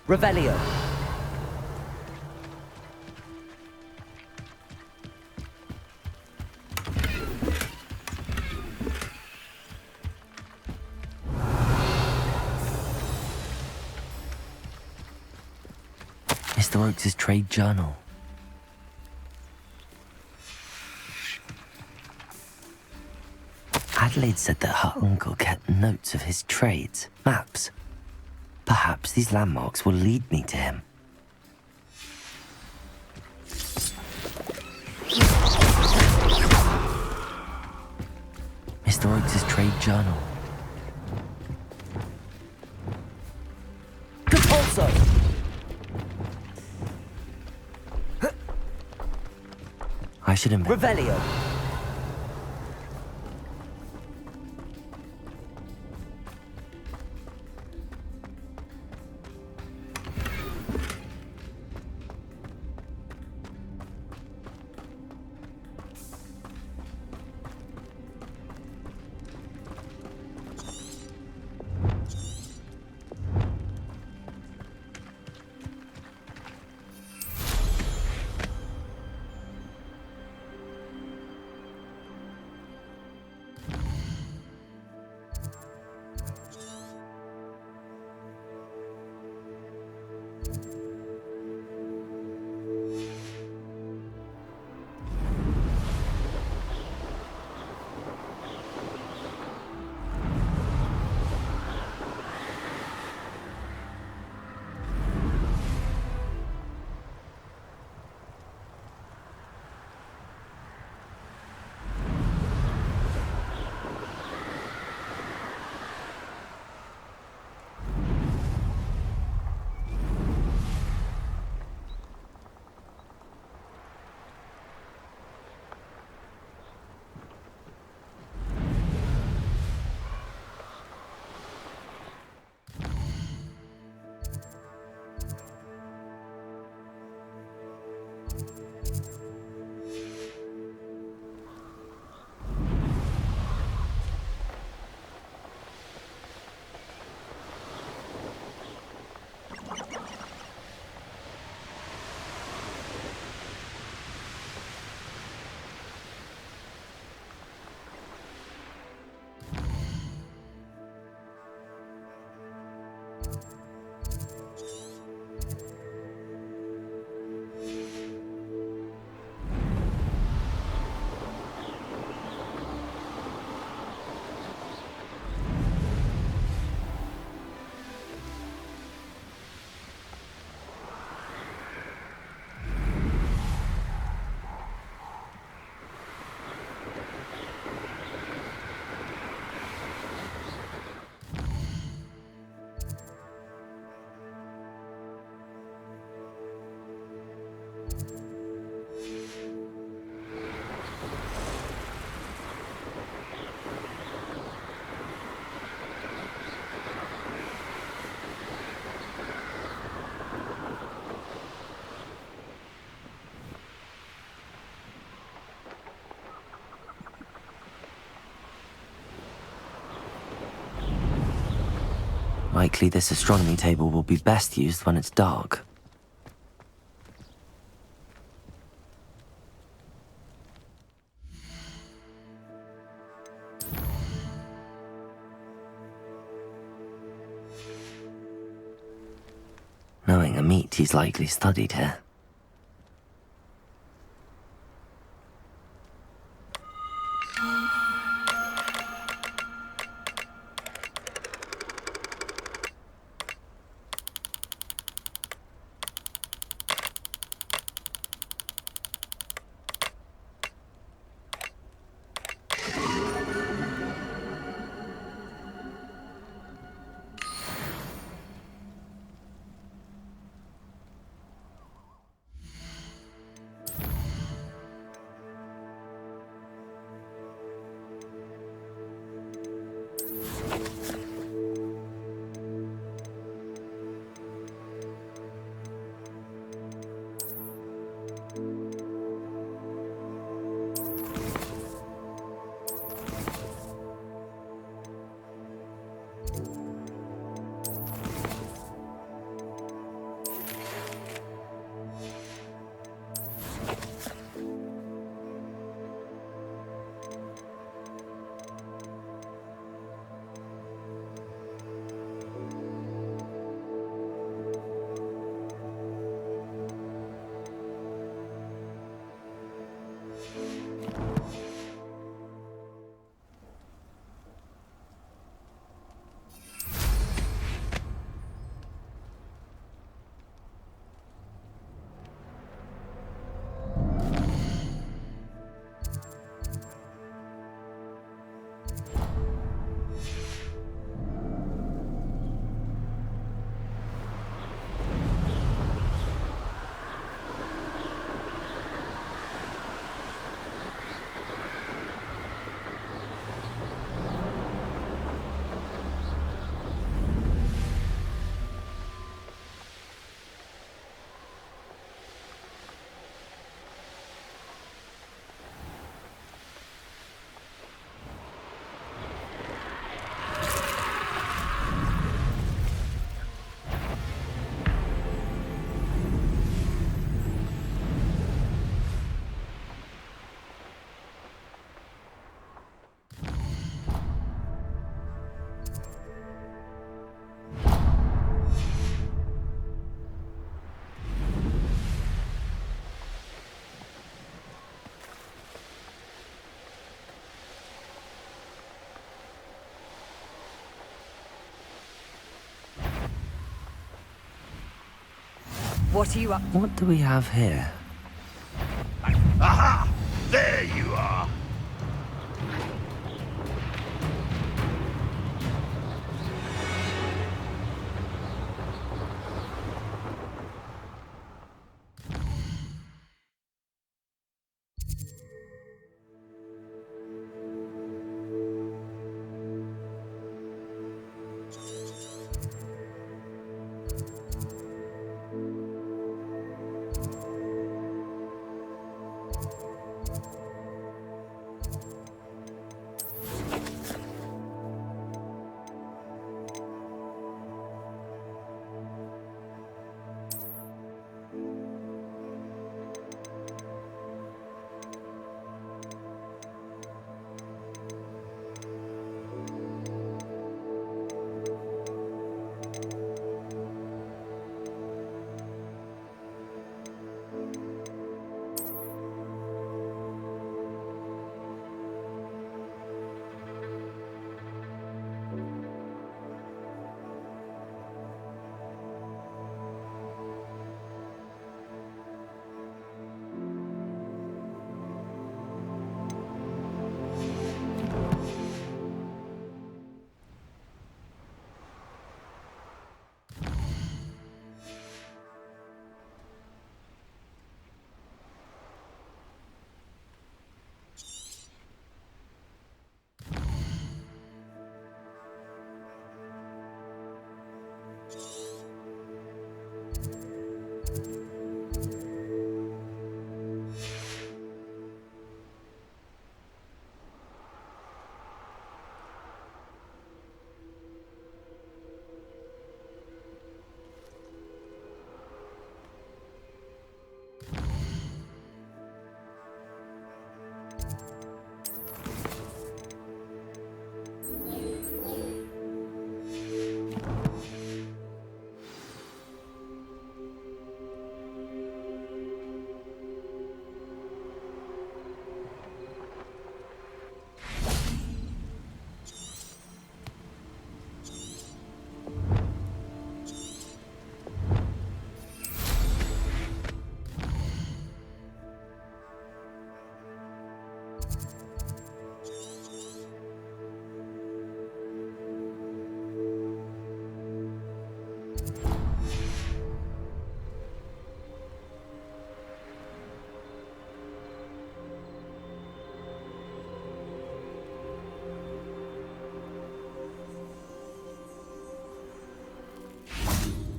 Revelio. Mr. Oakes' trade journal. Adelaide said that her uncle kept notes of his trades, maps. Perhaps these landmarks will lead me to him. Mr. Oakes' trade journal. Compulso! I should have... Revelio. Likely this astronomy table will be best used when it's dark. knowing Amit he's likely studied here. What are you up to? What do we have here? Aha! There you are!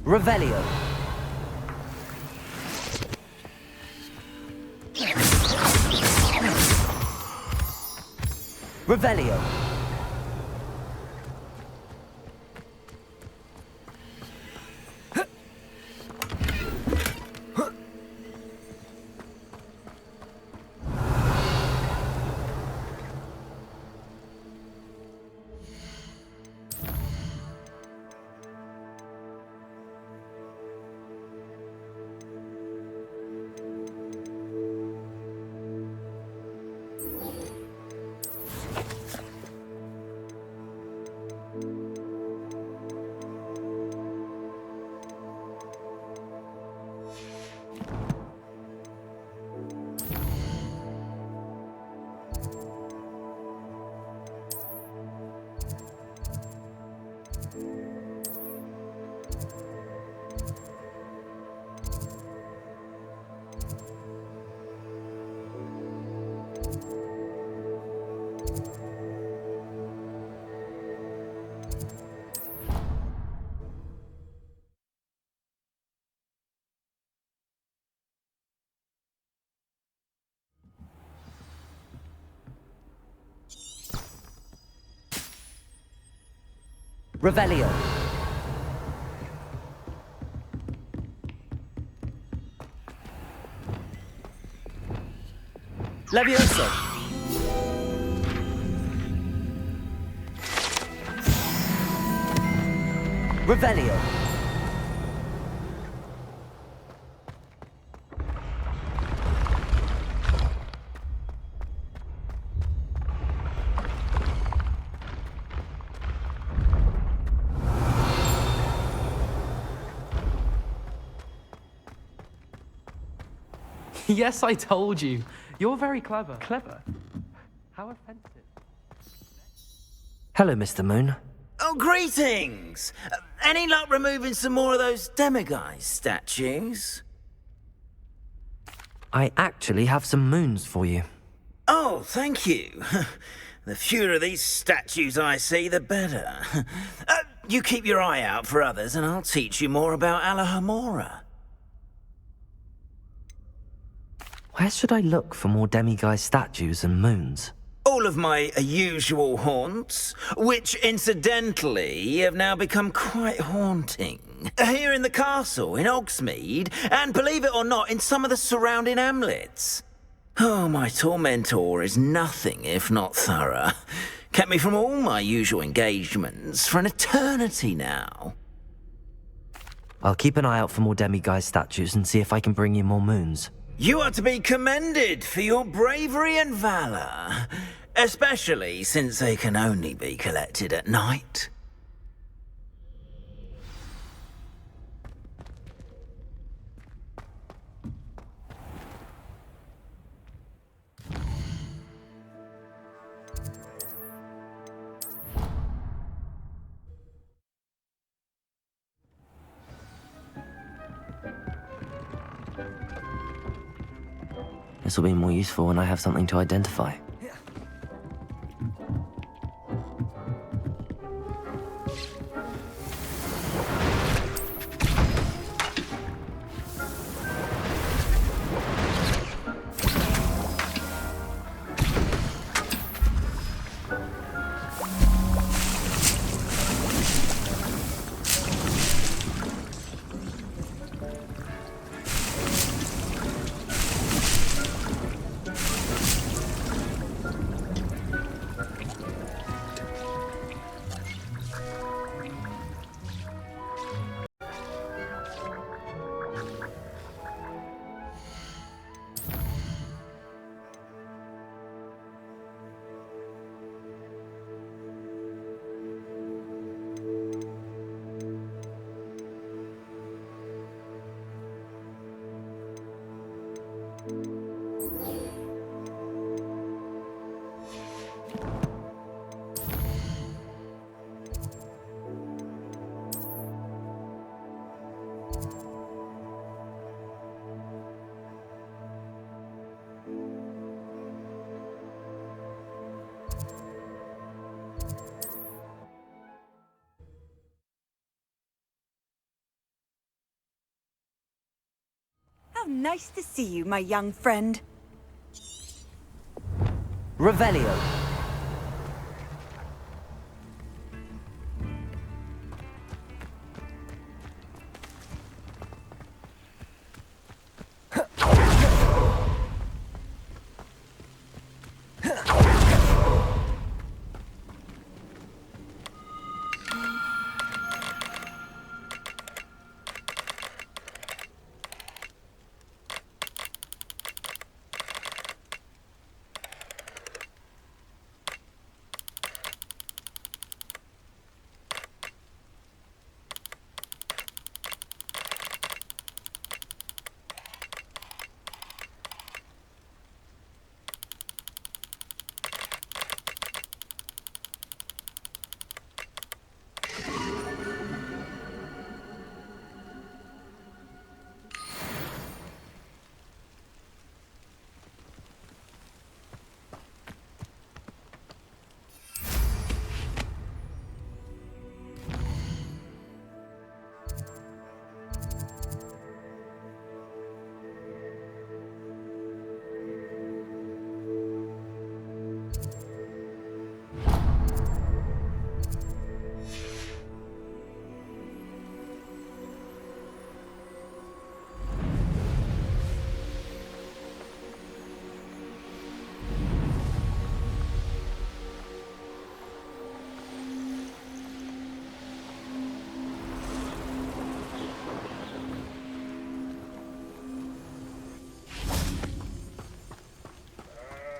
Revelio. Revelio. Revelio. Levioso. Revelio. Yes, I told you. You're very clever. Clever? How offensive. Hello, Mr. Moon. Oh, greetings! Any luck removing some more of those demiguise statues? I actually have some moons for you. Oh, thank you. The fewer of these statues I see, the better. You keep your eye out for others, and I'll teach you more about Alahamora. Where should I look for more demiguise statues and moons? All of my usual haunts, which incidentally have now become quite haunting. Here in the castle, in Hogsmeade, and believe it or not, in some of the surrounding hamlets. Oh, my tormentor is nothing if not thorough. Kept me from all my usual engagements for an eternity now. I'll keep an eye out for more demiguise statues and see if I can bring you more moons. You are to be commended for your bravery and valor, especially since they can only be collected at night. This will be more useful when I have something to identify. nice to see you, my young friend. Revelio.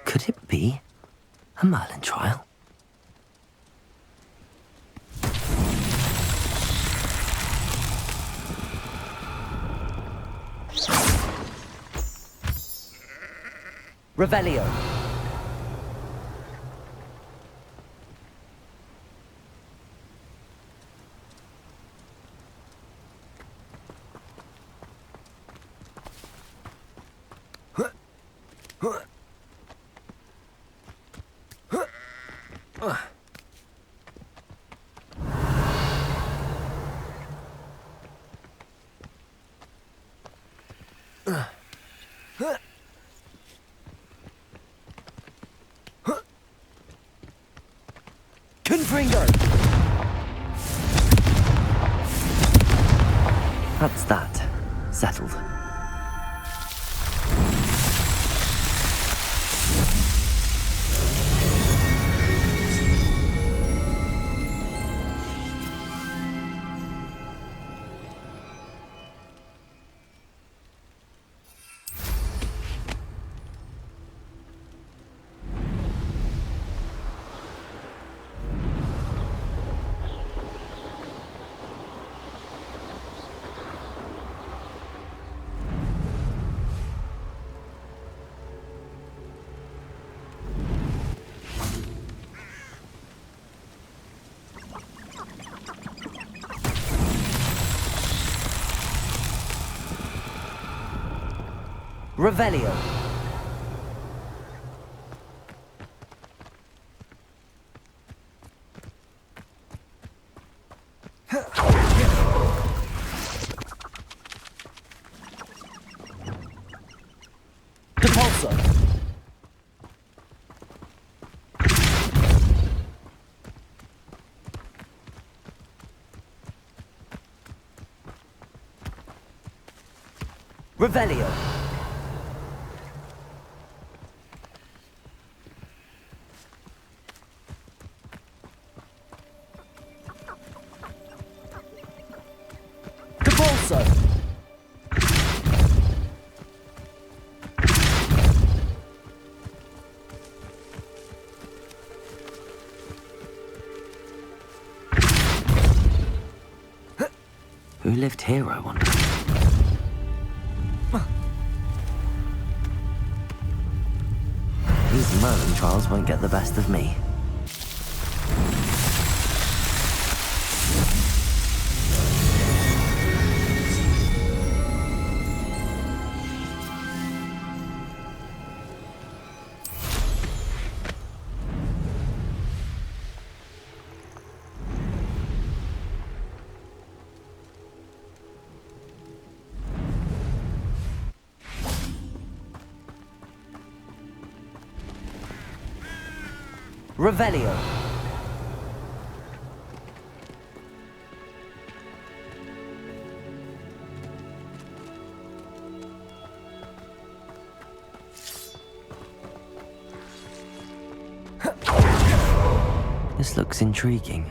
Could it be a Merlin trial? Revelio. Confringo! That's that. Settled. Revelio. Depulso. Revelio. Who lived here, I wonder? These Merlin trials won't get the best of me. Revelio. This looks intriguing.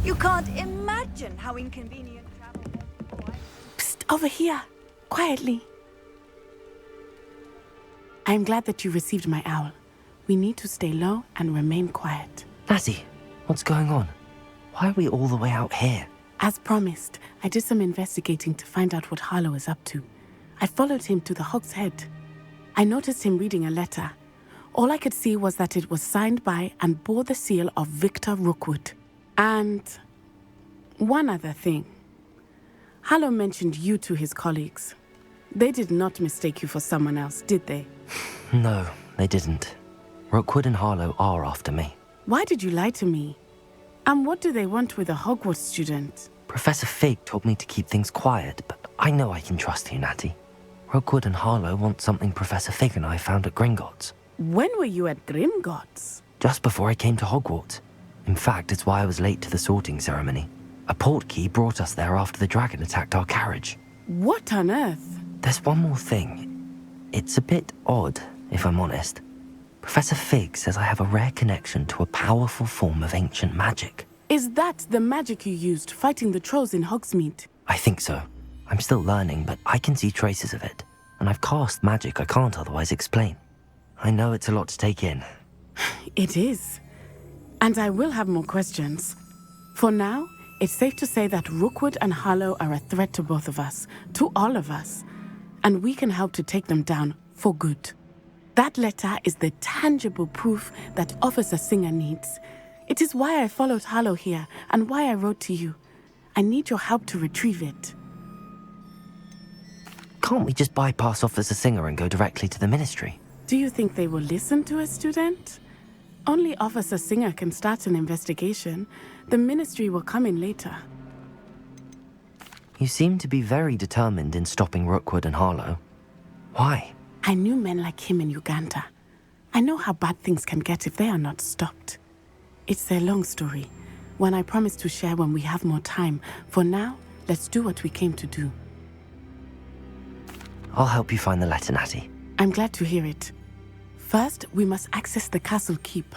You can't imagine how inconvenient travel was. Psst, over here. Quietly. I'm glad that you received my owl. We need to stay low and remain quiet. Natty, what's going on? Why are we all the way out here? As promised, I did some investigating to find out what Harlow is up to. I followed him to the Hog's Head. I noticed him reading a letter. All I could see was that it was signed by and bore the seal of Victor Rookwood. And one other thing. Harlow mentioned you to his colleagues. They did not mistake you for someone else, did they? No, they didn't. Rookwood and Harlow are after me. Why did you lie to me? And what do they want with a Hogwarts student? Professor Fig told me to keep things quiet, but I know I can trust you, Natty. Rookwood and Harlow want something Professor Fig and I found at Gringotts. When were you at Gringotts? Just before I came to Hogwarts. In fact, it's why I was late to the sorting ceremony. A portkey brought us there after the dragon attacked our carriage. What on earth? There's one more thing. It's a bit odd, if I'm honest. Professor Fig says I have a rare connection to a powerful form of ancient magic. Is that the magic you used fighting the trolls in Hogsmeade? I think so. I'm still learning, but I can see traces of it. And I've cast magic I can't otherwise explain. I know it's a lot to take in. It is. And I will have more questions. For now, it's safe to say that Rookwood and Harlow are a threat to both of us, to all of us. And we can help to take them down for good. That letter is the tangible proof that Officer Singer needs. It is why I followed Harlow here and why I wrote to you. I need your help to retrieve it. Can't we just bypass Officer Singer and go directly to the Ministry? Do you think they will listen to a student? Only Officer Singer can start an investigation. The Ministry will come in later. You seem to be very determined in stopping Rookwood and Harlow. Why? I knew men like him in Uganda. I know how bad things can get if they are not stopped. It's a long story, one I promise to share when we have more time. For now, let's do what we came to do. I'll help you find the letter, Natty. I'm glad to hear it. First, we must access the castle keep.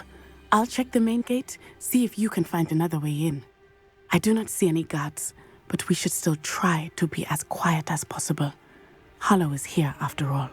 I'll check the main gate, see if you can find another way in. I do not see any guards, but we should still try to be as quiet as possible. Harlow is here after all.